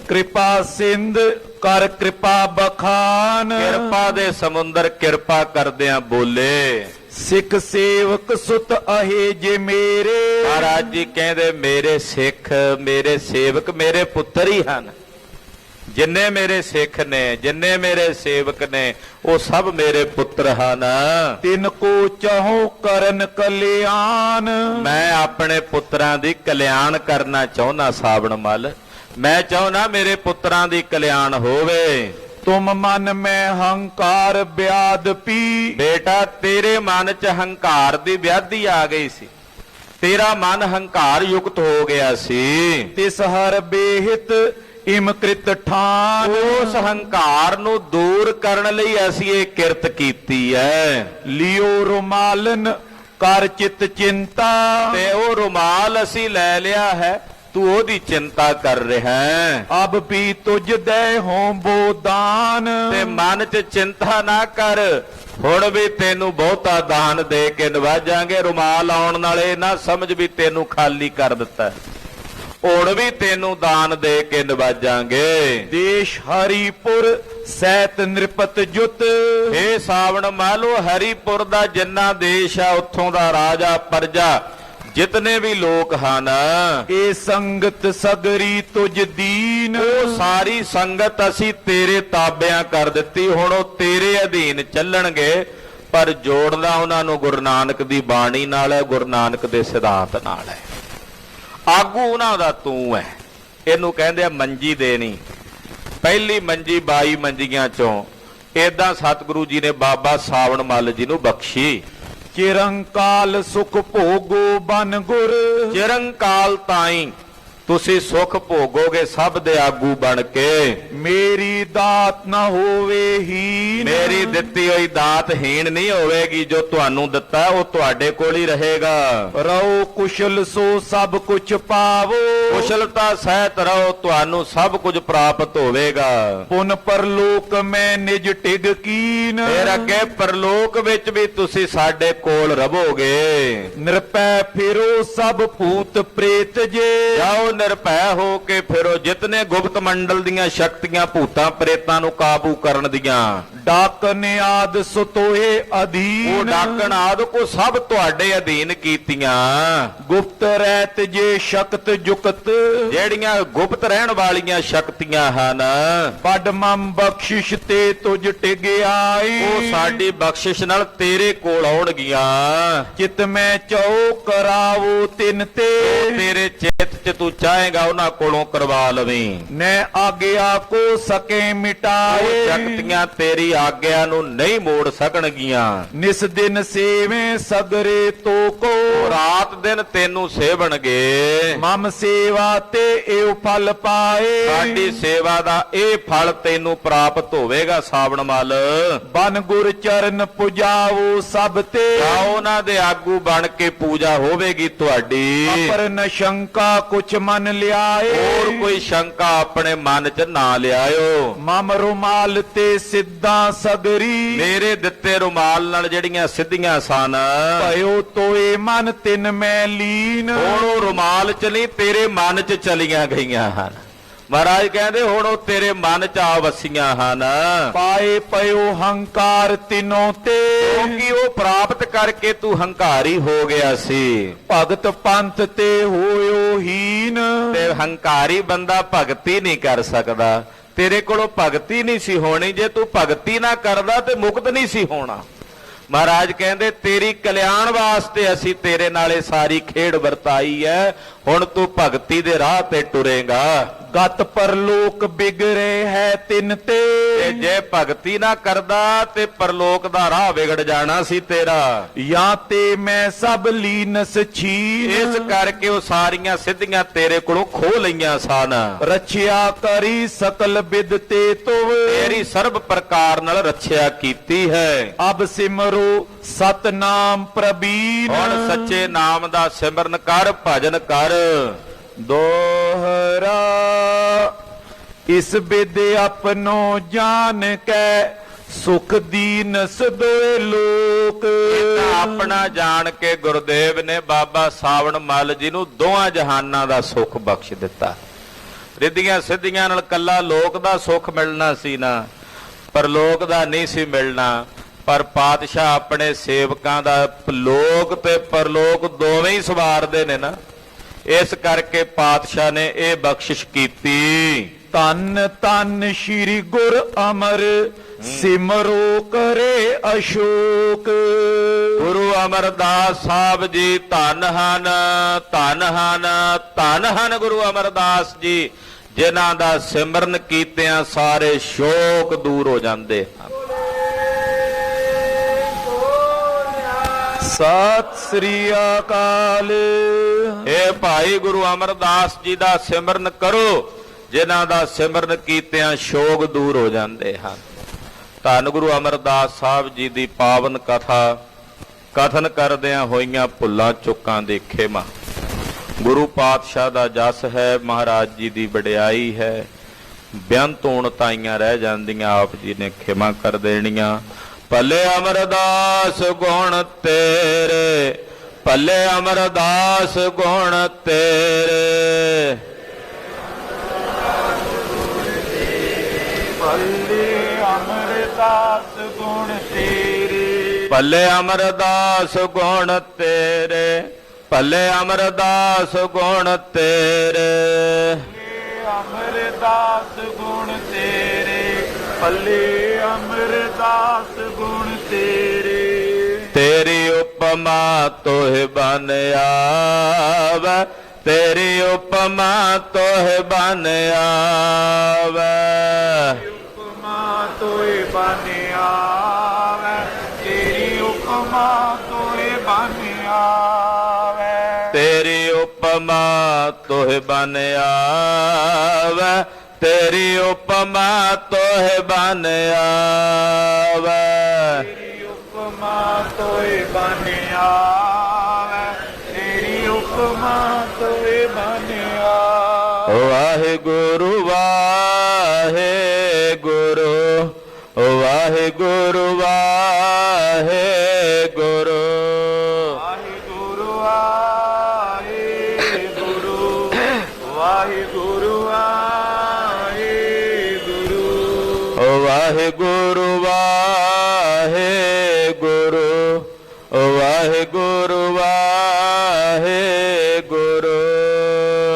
ਕਿਰਪਾ ਸਿੰਧ ਕਰ ਕਿਰਪਾ ਬਖਾਨ, ਕਿਰਪਾ ਦੇ ਸਮੁੰਦਰ ਕਿਰਪਾ ਕਰਦਿਆਂ ਬੋਲੇ, ਸਿੱਖ ਸੇਵਕ ਸੁਤ ਅਹੇ ਜੇ ਮੇਰੇ। ਮਹਾਰਾਜ ਜੀ ਕਹਿੰਦੇ ਮੇਰੇ ਸਿੱਖ, ਮੇਰੇ ਸੇਵਕ ਮੇਰੇ ਪੁੱਤਰ ਹੀ ਹਨ। ਜਿੰਨੇ ਮੇਰੇ ਸਿੱਖ ਨੇ, ਜਿੰਨੇ ਮੇਰੇ ਸੇਵਕ ਨੇ, ਉਹ ਸਭ ਮੇਰੇ ਪੁੱਤਰ ਹਨ। ਤਿਨ ਕੋ ਚਾਹੋ ਕਰਨ ਕਲਿਆਣ, ਮੈਂ ਆਪਣੇ ਪੁੱਤਰਾਂ ਦੀ ਕਲਿਆਣ ਕਰਨਾ ਚਾਹੁੰਦਾ ਸਾਵਣ ਮੱਲ। ਮੈਂ ਚਾਹੁੰਦਾ ਮੇਰੇ ਪੁੱਤਰਾਂ ਦੀ ਕਲਿਆਣ ਹੋਵੇ। ਤੁਮ ਮਨ ਮੈਂ ਹੰਕਾਰ ਬਿਆਦ ਪੀ। ਬੇਟਾ ਤੇਰੇ ਮਨ 'ਚ ਹੰਕਾਰ ਦੀ ਵਿਆਧੀ ਆ ਗਈ ਸੀ, ਤੇਰਾ ਮਨ ਹੰਕਾਰ ਯੁਕਤ ਹੋ ਗਿਆ ਸੀ। ਤਿਸ ਹਰ ਬੇਹਿਤ ਇਮਕ੍ਰਿਤ ਠਾਨ, ਉਸ ਹੰਕਾਰ ਨੂੰ ਦੂਰ ਕਰਨ ਲਈ ਅਸੀਂ ਇਹ ਕਿਰਤ ਕੀਤੀ ਹੈ। ਲਿਓ ਰੁਮਾਲਨ ਕਰ ਚਿਤ ਚਿੰਤਾ, ਤੇ ਉਹ ਰੁਮਾਲ ਅਸੀਂ ਲੈ ਲਿਆ ਹੈ, ਤੂੰ ਉਹਦੀ ਚਿੰਤਾ ਕਰ ਰਿਹਾ ਹੈ। ਅਬ ਵੀ ਤੁਝ ਦੇ ਹੋਂ ਬੋਦਾਨ, ਤੇ ਮਨ 'ਚ ਚਿੰਤਾ ਨਾ ਕਰ, ਹੁਣ ਵੀ ਤੈਨੂੰ ਬਹੁਤਾ ਦਾਨ ਦੇ ਕੇ ਨਵਾਜਾਂਗੇ। ਰੁਮਾਲ ਆਉਣ ਨਾਲ ਇਹ ਨਾ ਸਮਝ ਵੀ ਤੈਨੂੰ ਖਾਲੀ ਕਰ ਦਿੱਤਾ, ਹੁਣ ਵੀ ਤੈਨੂੰ ਦਾਨ ਦੇ ਕੇ ਨਵਾਜਾਂਗੇ। ਦੇਸ਼ ਹਰੀਪੁਰ ਸੈਤ ਨਿਰਪਤ ਜੁਤ, ਇਹ ਸਾਵਣ ਮਾਲੋ ਹਰੀਪੁਰ ਦਾ ਜਿੰਨਾ ਦੇਸ਼ ਆ, ਉੱਥੋਂ ਦਾ ਰਾਜਾ ਪ੍ਰਜਾ ਜਿਤਨੇ ਵੀ ਲੋਕ ਹਨ, ਇਹ ਸੰਗਤ ਸਗਰੀ ਤੁਝ ਦੀਨ। ਉਹ ਸਾਰੀ ਸੰਗਤ ਅਸੀਂ ਤੇਰੇ ਤਾਬਿਆਂ ਕਰ ਦਿੱਤੀ, ਹੁਣ ਉਹ ਤੇਰੇ ਅਧੀਨ ਚੱਲਣਗੇ। ਪਰ ਜੋੜਨਾ ਉਹਨਾਂ ਨੂੰ ਗੁਰੂ ਨਾਨਕ ਦੀ ਬਾਣੀ ਨਾਲ ਹੈ, ਗੁਰੂ ਨਾਨਕ ਦੇ ਸਿਧਾਂਤ ਨਾਲ ਹੈ। ਆਗੂ ਉਹਨਾਂ ਦਾ ਤੂੰ ਹੈ। ਇਹਨੂੰ ਕਹਿੰਦੇ ਆ ਮੰਜੀ ਦੇਣੀ। ਪਹਿਲੀ ਮੰਜੀ 22 ਮੰਜੀਆਂ ਚੋਂ ਏਦਾਂ ਸਤਿਗੁਰੂ ਜੀ ਨੇ ਬਾਬਾ ਸਾਵਣ ਮੱਲ ਜੀ ਨੂੰ ਬਖਸ਼ੀ। ਚਿਰੰਕਾਲ ਸੁਖ ਭੋਗੋ ਬਨ ਗੁਰ, ਚਿਰੰਕਾਲ ਤਾਈਂ ਤੁਸੀਂ ਸੁਖ ਭੋਗੋਗੇ ਸਭ ਦੇ ਆਗੂ ਬਣ ਕੇ। ਮੇਰੀ ਦਾਤ ਨਾ ਹੋਵੇ ਹੀਨ, ਮੇਰੀ ਦਿੱਤੀ ਹੋਈ ਦਾਤ ਹੀਣ ਨਹੀਂ ਹੋਵੇਗੀ। ਜੋ ਤੁਹਾਨੂੰ ਦਿੱਤਾ ਉਹ ਤੁਹਾਡੇ ਕੋਲ ਹੀ ਰਹੇਗਾ। ਰਹੋ ਕੁਸ਼ਲ ਸੋ ਸਭ ਕੁਛ ਪਾਵੋ, ਕੁਸ਼ਲਤਾ ਸਹਿਤ ਰਹੋ, ਤੁਹਾਨੂੰ ਸਭ ਕੁਝ ਪ੍ਰਾਪਤ ਹੋਵੇਗਾ। ਪੁਨ ਪਰਲੋਕ ਮੈਂ ਨਿਜ ਟਿਗ ਕੀਨ, ਫਿਰ ਅੱਗੇ ਪਰਲੋਕ ਵਿੱਚ ਵੀ ਤੁਸੀਂ ਸਾਡੇ ਕੋਲ ਰਹੋਗੇ। ਨਿਰਪੈ ਫਿਰੋ ਸਭ ਭੂਤ ਪ੍ਰੇਤ ਜੇ, ਜਾਓ ਨਿਰਭੈ ਹੋ ਕੇ ਫਿਰੋ ਜਿਤਨੇ ਗੁਪਤ ਮੰਡਲ ਦੀਆਂ ਸ਼ਕਤੀਆਂ ਭੂਤਾਂ ਪ੍ਰੇਤਾਂ ਨੂੰ ਕਾਬੂ ਕਰਨ ਦੀਆਂ। ਡਾਕਨ ਆਦ ਸੁਤੋਏ ਅਧੀਨ, ਉਹ ਡਾਕਣ ਆਦਿ ਕੋ ਸਭ ਤੁਹਾਡੇ ਅਧੀਨ ਕੀਤੀਆਂ। ਗੁਪਤ ਰਹਿਤ ਜੇ ਸ਼ਕਤ ਜੁਕਤ, ਜਿਹੜੀਆਂ ਗੁਪਤ ਰਹਿਣ ਵਾਲੀਆਂ ਸ਼ਕਤੀਆਂ ਹਨ, ਪੜ ਮਮ ਬਖਸ਼ਿਸ਼ ਤੇ ਤੁਝ ਟਿਗ ਆਈ। ਉਹ ਸਾਡੀ ਬਖਸ਼ਿਸ਼ ਨਾਲ ਤੇਰੇ ਕੋਲ ਆਉਣਗੀਆਂ। ਚਿਤ ਮੈਂ ਚਉ ਕਰਾਵੋ ਤਿਨ ਤੇ, ਤੇਰੇ ਚਿੱਤ 'ਚ ਤੂੰ ਚਾਹੇਗਾ ਉਹਨਾਂ ਕੋਲੋਂ ਕਰਵਾ ਲਵੀਂ। ਨੈ ਆਗਿਆ ਕੋ ਸਕੇ ਮਿਟਾਏ, ਉਹ ਸ਼ਕਤੀਆਂ ਤੇਰੀ ਆਗਿਆ ਨੂੰ ਨਹੀਂ ਮੋੜ ਸਕਣਗੀਆਂ। ਨਿਸ ਦਿਨ ਸੇਵੇਂ ਸਗਰੇ ਤੋ ਕੋ, ਰਾਤ ਦਿਨ ਤੈਨੂੰ ਸੇਵਣਗੇ। ਮਮ ਸੇਵਾ ਤੇ ਏਉ ਫਲ ਪਾਏ। ਸਾਡੀ ਸੇਵਾ ਦਾ ਇਹ ਫਲ ਤੈਨੂੰ ਪ੍ਰਾਪਤ ਹੋਵੇਗਾ ਸਾਵਣ ਮੱਲ। ਬਨ ਗੁਰ ਚਰਨ ਪੁਜਾਵੋ ਸਭ ਤੇ, ਜਾਓ ਉਹਨਾਂ ਦੇ ਆਗੂ ਬਣ ਕੇ ਪੂਜਾ ਹੋਵੇਗੀ ਤੁਹਾਡੀ। ਅਪਰ ਨ ਸ਼ੰਕਾ ਕੁਛ ਮਨ ਲਿਆਏ। ਹੋਰ ਕੋਈ ਸ਼ੰਕਾ ਆਪਣੇ ਮਨ 'ਚ ਨਾ ਲਿਆਇਓ। ਮਮ ਰੁਮਾਲ ਤੇ ਸਿੱਧਾ ਸਗਰੀ, ਮੇਰੇ ਦਿੱਤੇ ਰੁਮਾਲ ਨਾਲ ਜਿਹੜੀਆਂ ਸਿੱਧੀਆਂ ਸਨ, ਭਇਓ ਤੋਏ ਮਨ ਤਿਨ ਮੈਂ ਲੀਨ। ਹੁਣ ਉਹ ਰੁਮਾਲ 'ਚ ਨਹੀਂ ਤੇਰੇ ਮਨ 'ਚ ਚਲੀਆਂ ਗਈਆਂ ਹਨ। ਮਹਾਰਾਜ ਕਹਿੰਦੇ ਹੁਣ ਉਹ ਤੇਰੇ ਮਨ 'ਚ ਆ ਵਸੀਆਂ ਹਨ। ਪਾਏ ਪਇਓ ਹੰਕਾਰ ਤਿਨੋਂ ਤੇ, ਕਿਉਂਕਿ ਉਹ ਪ੍ਰਾਪਤ ਕਰਕੇ ਤੂੰ ਹੰਕਾਰੀ ਹੋ ਗਿਆ ਸੀ। ਭਗਤ ਪੰਥ ਤੇ ਹੋਇਓ ਹੀਨ। ਤੇ ਹੰਕਾਰੀ ਬੰਦਾ ਭਗਤੀ ਨਹੀਂ ਕਰ ਸਕਦਾ। ਤੇਰੇ ਕੋਲੋਂ ਭਗਤੀ ਨਹੀਂ ਸੀ ਹੋਣੀ। ਜੇ ਤੂੰ ਭਗਤੀ ਨਾ ਕਰਦਾ ਤੇ ਮੁਕਤ ਨਹੀਂ ਸੀ ਹੋਣਾ। ਮਹਾਰਾਜ ਕਹਿੰਦੇ ਤੇਰੀ ਕਲਿਆਣ ਵਾਸਤੇ ਅਸੀਂ ਤੇਰੇ ਨਾਲੇ ਸਾਰੀ ਖੇਡ ਵਰਤਾਈ ਹੈ। ਹੁਣ ਤੂੰ ਭਗਤੀ ਦੇ ਰਾਹ ਤੇ ਟੁਰੇਗਾ। ਗਤ ਪਰਲੋਕ ਬਿਗੜੇ ਹੈ ਤਿਨ ਤੇ, ਜੇ ਭਗਤੀ ਨਾ ਕਰਦਾ ਤੇ ਪਰਲੋਕ ਦਾ ਰਾਹ ਵਿਗੜ ਜਾਣਾ ਸੀ ਤੇਰਾ। ਜਾਂ ਤੇ ਮੈਂ ਸਭ ਲੀਨਸ ਛੀਨ। ਇਸ ਕਰਕੇ ਉਹ ਸਾਰੀਆਂ ਸਿੱਧੀਆਂ ਤੇਰੇ ਕੋਲੋਂ ਖੋਹ ਲਈਆਂ ਸਨ। ਰਛਿਆ ਕਰੀ ਸਕਲ ਬਿਦ ਤੇ ਤੁਵ, ਤੇਰੀ ਸਰਬ ਪ੍ਰਕਾਰ ਨਾਲ ਰੱਖਿਆ ਕੀਤੀ ਹੈ। ਅਬ ਸਿਮਰੋ ਸਤਨਾਮ ਪ੍ਰਬੀਨ। ਹੁਣ ਸੱਚੇ ਨਾਮ ਦਾ ਸਿਮਰਨ ਕਰ, ਭਜਨ ਕਰ। ਦੋਹਰਾ ਇਸ ਬਿਦ ਆਪਨੋ ਜਾਣ ਕੈ, ਸੁਖ ਦੀਨਸ ਦੋਏ ਲੋਕ। ਇਹ ਤਾਂ ਆਪਣਾ ਜਾਣ ਕੇ ਗੁਰਦੇਵ ਨੇ ਬਾਬਾ ਸਾਵਣ ਮੱਲ ਜੀ ਨੂੰ ਦੋਹਾਂ ਜਹਾਨਾਂ ਦਾ ਸੁੱਖ ਬਖਸ਼ ਦਿੱਤਾ। ਰਿੱਧੀਆਂ ਸਿੱਧੀਆਂ ਨਾਲ ਕੱਲਾ ਲੋਕ ਦਾ ਸੁੱਖ ਮਿਲਣਾ ਸੀ ਨਾ, ਪਰਲੋਕ ਦਾ ਨਹੀਂ ਸੀ ਮਿਲਣਾ। ਪਰ ਪਾਤਸ਼ਾਹ ਆਪਣੇ ਸੇਵਕਾਂ ਦਾ ਲੋਕ ਤੇ ਪਰਲੋਕ ਦੋਵੇਂ ਹੀ ਸਵਾਰਦੇ ਨੇ ਨਾ, ਇਸ ਕਰਕੇ ਪਾਤਸ਼ਾਹ ਨੇ ਇਹ ਬਖਸ਼ਿਸ਼ ਕੀਤੀ। ਧੰਨ ਧੰਨ ਸ੍ਰੀ ਗੁਰ ਅਮਰ ਸਿਮਰੋ ਕਰੇ ਅਸ਼ੋਕ। ਗੁਰੂ ਅਮਰਦਾਸ ਸਾਹਿਬ ਜੀ ਧੰਨ ਹਨ, ਧੰਨ ਹਨ, ਧੰਨ ਹਨ ਗੁਰੂ ਅਮਰਦਾਸ ਜੀ, ਜਿਨ੍ਹਾਂ ਦਾ ਸਿਮਰਨ ਕੀਤਿਆਂ ਸਾਰੇ ਸ਼ੋਕ ਦੂਰ ਹੋ ਜਾਂਦੇ ਹਨ। ਸਤਿ ਸ੍ਰੀ ਅਕਾਲ। ਇਹ ਭਾਈ ਗੁਰੂ ਅਮਰਦਾਸ ਜੀ ਦਾ ਸਿਮਰਨ ਕਰੋ, ਜਿਨ੍ਹਾਂ ਦਾ ਸਿਮਰਨ ਕੀਤਿਆਂ ਸ਼ੋਕ ਦੂਰ ਹੋ ਜਾਂਦੇ ਹਨ। ਧੰਨ ਗੁਰੂ ਅਮਰਦਾਸ ਸਾਹਿਬ ਜੀ ਦੀ ਪਾਵਨ ਕਥਾ ਕਥਨ ਕਰਦਿਆਂ ਹੋਈਆਂ ਭੁੱਲਾਂ ਚੁੱਕਾਂ ਦੇ ਖੇਮਾ। ਗੁਰੂ ਪਾਤਸ਼ਾਹ ਦਾ ਜਸ ਹੈ, ਮਹਾਰਾਜ ਜੀ ਦੀ ਵਡਿਆਈ ਹੈ। ਬੇਅੰਤ ਉਣਤਾਈਆਂ ਰਹਿ ਜਾਂਦੀਆਂ, ਆਪ ਜੀ ਨੇ ਖਿਮਾ ਕਰ ਦੇਣੀਆਂ। ਭਲੇ ਅਮਰਦਾਸ ਗੁਣ ਤੇਰੇ, ਭਲੇ ਅਮਰਦਾਸ ਗੁਣ ਤੇਰੇ। ਭਲੇ ਅਮਰਦਾਸ ਗੁਣ ਤੇਰੇ, ਭਲੇ ਅਮਰਦਾਸ ਗੁਣ ਤੇਰੇ, ਭਲੇ ਅਮਰਦਾਸ ਗੁਣ ਤੇਰੇ। ਅਮਰਦਾਸ ਗੁਣ ਤੇਰੇ, ਭਲੇ ਅਮਰਦਾਸ ਗੁਣ ਤੇਰੇ। ਤੇਰੀ ਉਪਮਾ ਤੋਹਿ ਬਨ ਆਵੈ, ਤੇਰੀ ਉਪਮਾ ਤੋਹਿ ਬਨ ਆਵੈ। ਉਪਮਾ ਤੋਹਿ ਬਨ ਆਵੈ, ਤੇਰੀ ਉਪਮਾ ਤੋਹਿ ਬਨ ਆਵੈ। ਤੇਰੀ ਉਪਮਾ ਤੋਹਿ ਬਨ ਆਵੈ, ਤੇਰੀ ਉਪਮਾ ਤੋਹਿ ਬਨ ਆਵੈ। ਤੇਰੀ ਉਪਮਾ ਤੋਹਿ ਬਨ ਆਵੈ, ਤੇਰੀ ਉਪਮਾ ਤੋਹਿ ਬਨ ਆਵੈ। ਵਾਹਿਗੁਰੂ ਵਾਹਿਗੁਰੂ, ਵਾਹਿਗੁਰੂ ਵਾਹਿਗੁਰੂ। ਵਾਹਿਗੁਰੂ ਵਾਹਿਗੁਰੂ, ਵਾਹਿਗੁਰੂ ਵਾਹਿਗੁਰੂ। ਵਾਹਿਗੁਰੂ ਵਾਹਿਗੁਰੂ, ਵਾਹਿਗੁਰੂ ਵਾਹਿਗੁਰੂ।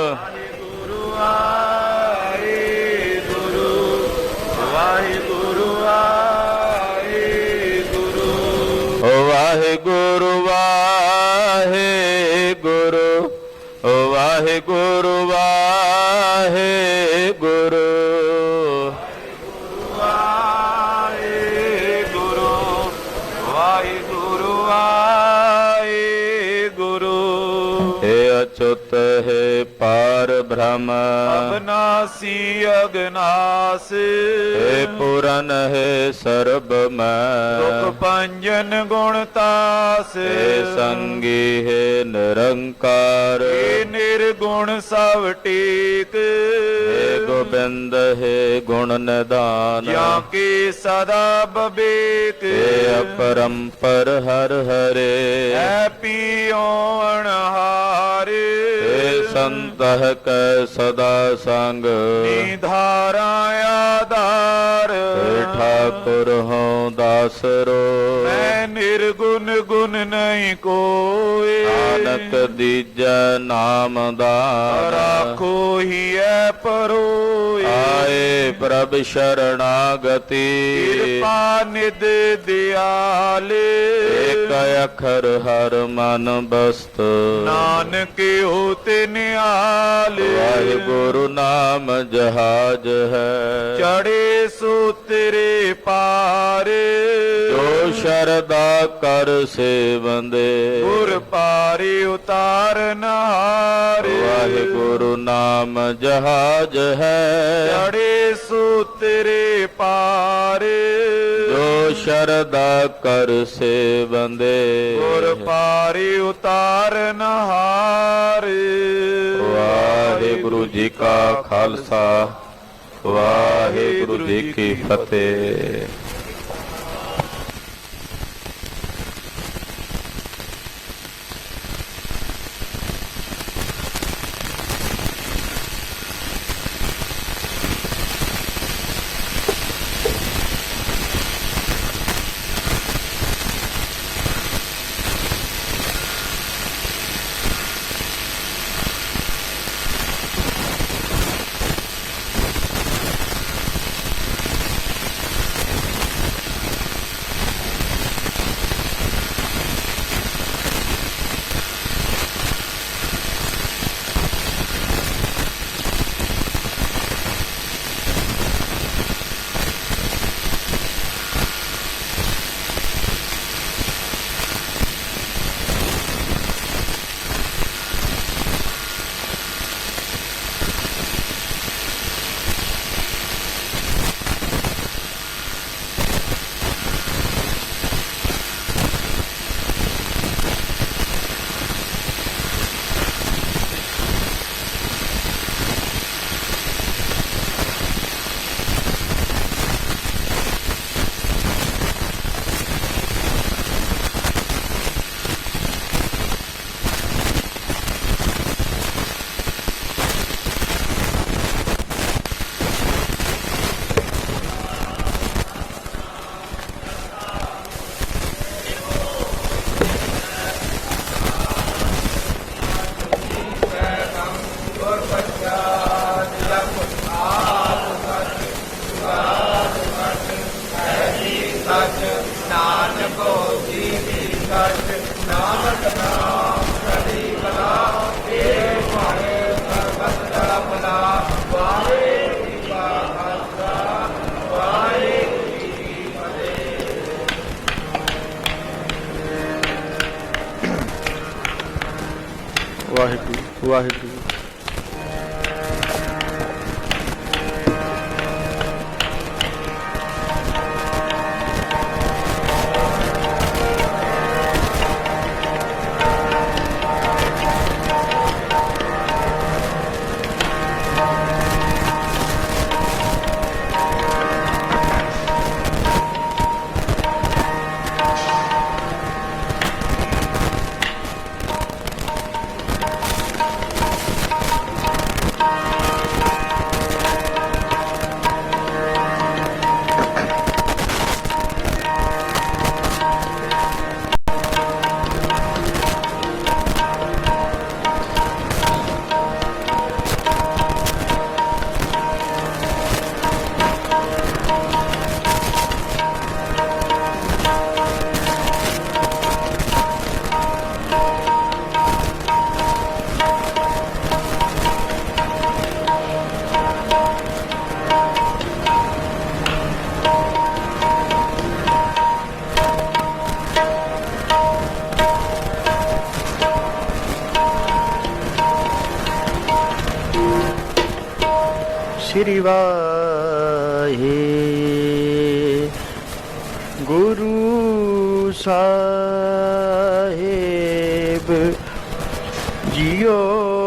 ਵਾਹਿਗੁਰੂ ਵਾਹਿਗੁਰੂ, ਵਾਹਿਗੁਰੂ ਵਾਹਿਗੁਰੂ। ਵਾਹਿਗੁਰੂ ਵਾਹਿਗੁਰੂ, ਵਾਹਿਗੁਰੂ ਵਾਹਿਗੁਰੂ। ਵਾਹਿਗੁਰੂ ਵਾਹਿਗੁਰੂ ਵਾਹਿਗੁਰੂ। हे अच्युत हे पार ब्रह्म, ਅਬਨਾਸੀ ਅਗਨਾਸ, हे पूरन हे सर्वमय, ਦੁਖ ਭੰਜਨ ਗੁਣ ਤਾਸ। हे संगी हे निरंकार, ਏ ਨਿਰਗੁਣ ਸਭ ਟੇਕ, हे गोविंद हे गुण निधान, ਜਾਂ ਕੇ ਸਦਾ ਬਵੇਕ। हे अपरंपर हर हरे, ਐ ਪੀਓ ਅਣਹਾਰ, हे संतह कै सदा संग, ਨਿਧਾਰਾ ਆਧਾਰ। हे ठाकुर हों दासरो, ਮੈਂ ਨਿਰਗੁਣ ਗੁਣ ਨਹੀਂ ਕੋਏ, नानक दीजै नाम दान, ਰਾਖੋ ਹੀ ਐ ਪਰੋਏ। आए प्रभ शरणागति, ਕਿਰਪਾ ਨਿਧ ਦਿਆਲ, एक अखर हर मन बस्त, ਨਾਨਕ ਹੋਤੇ ਨਿਹਾਲ। वाहिगुरु नाम जहाज है, ਚੜੇ ਸੋ ਤੇਰੇ ਪਾਰ, जो शरदा कर सेवंदे, ਗੁਰ ਪਾਰੇ ਉਤਾਰਨ ਹਾਰ। वाहिगुरु नाम जहाज है, ਚੜੇ ਸੋ ਤੇਰੇ ਪਾਰ, जो शरदा कर सेवंदे। ਗੁਰ ਪਾਰੇ ਉਤਾਰਨ ਹਾਰ। ਵਾਹਿਗੁਰੂ ਜੀ ਕਾ ਖਾਲਸਾ, ਵਾਹਿਗੁਰੂ ਜੀ ਕੀ ਫਤਿਹ। ਵਾਹਿਗੁਰੂ ਵਾਹਿਗੁਰੂ। श्री वाहे गुरु साहेब जियो।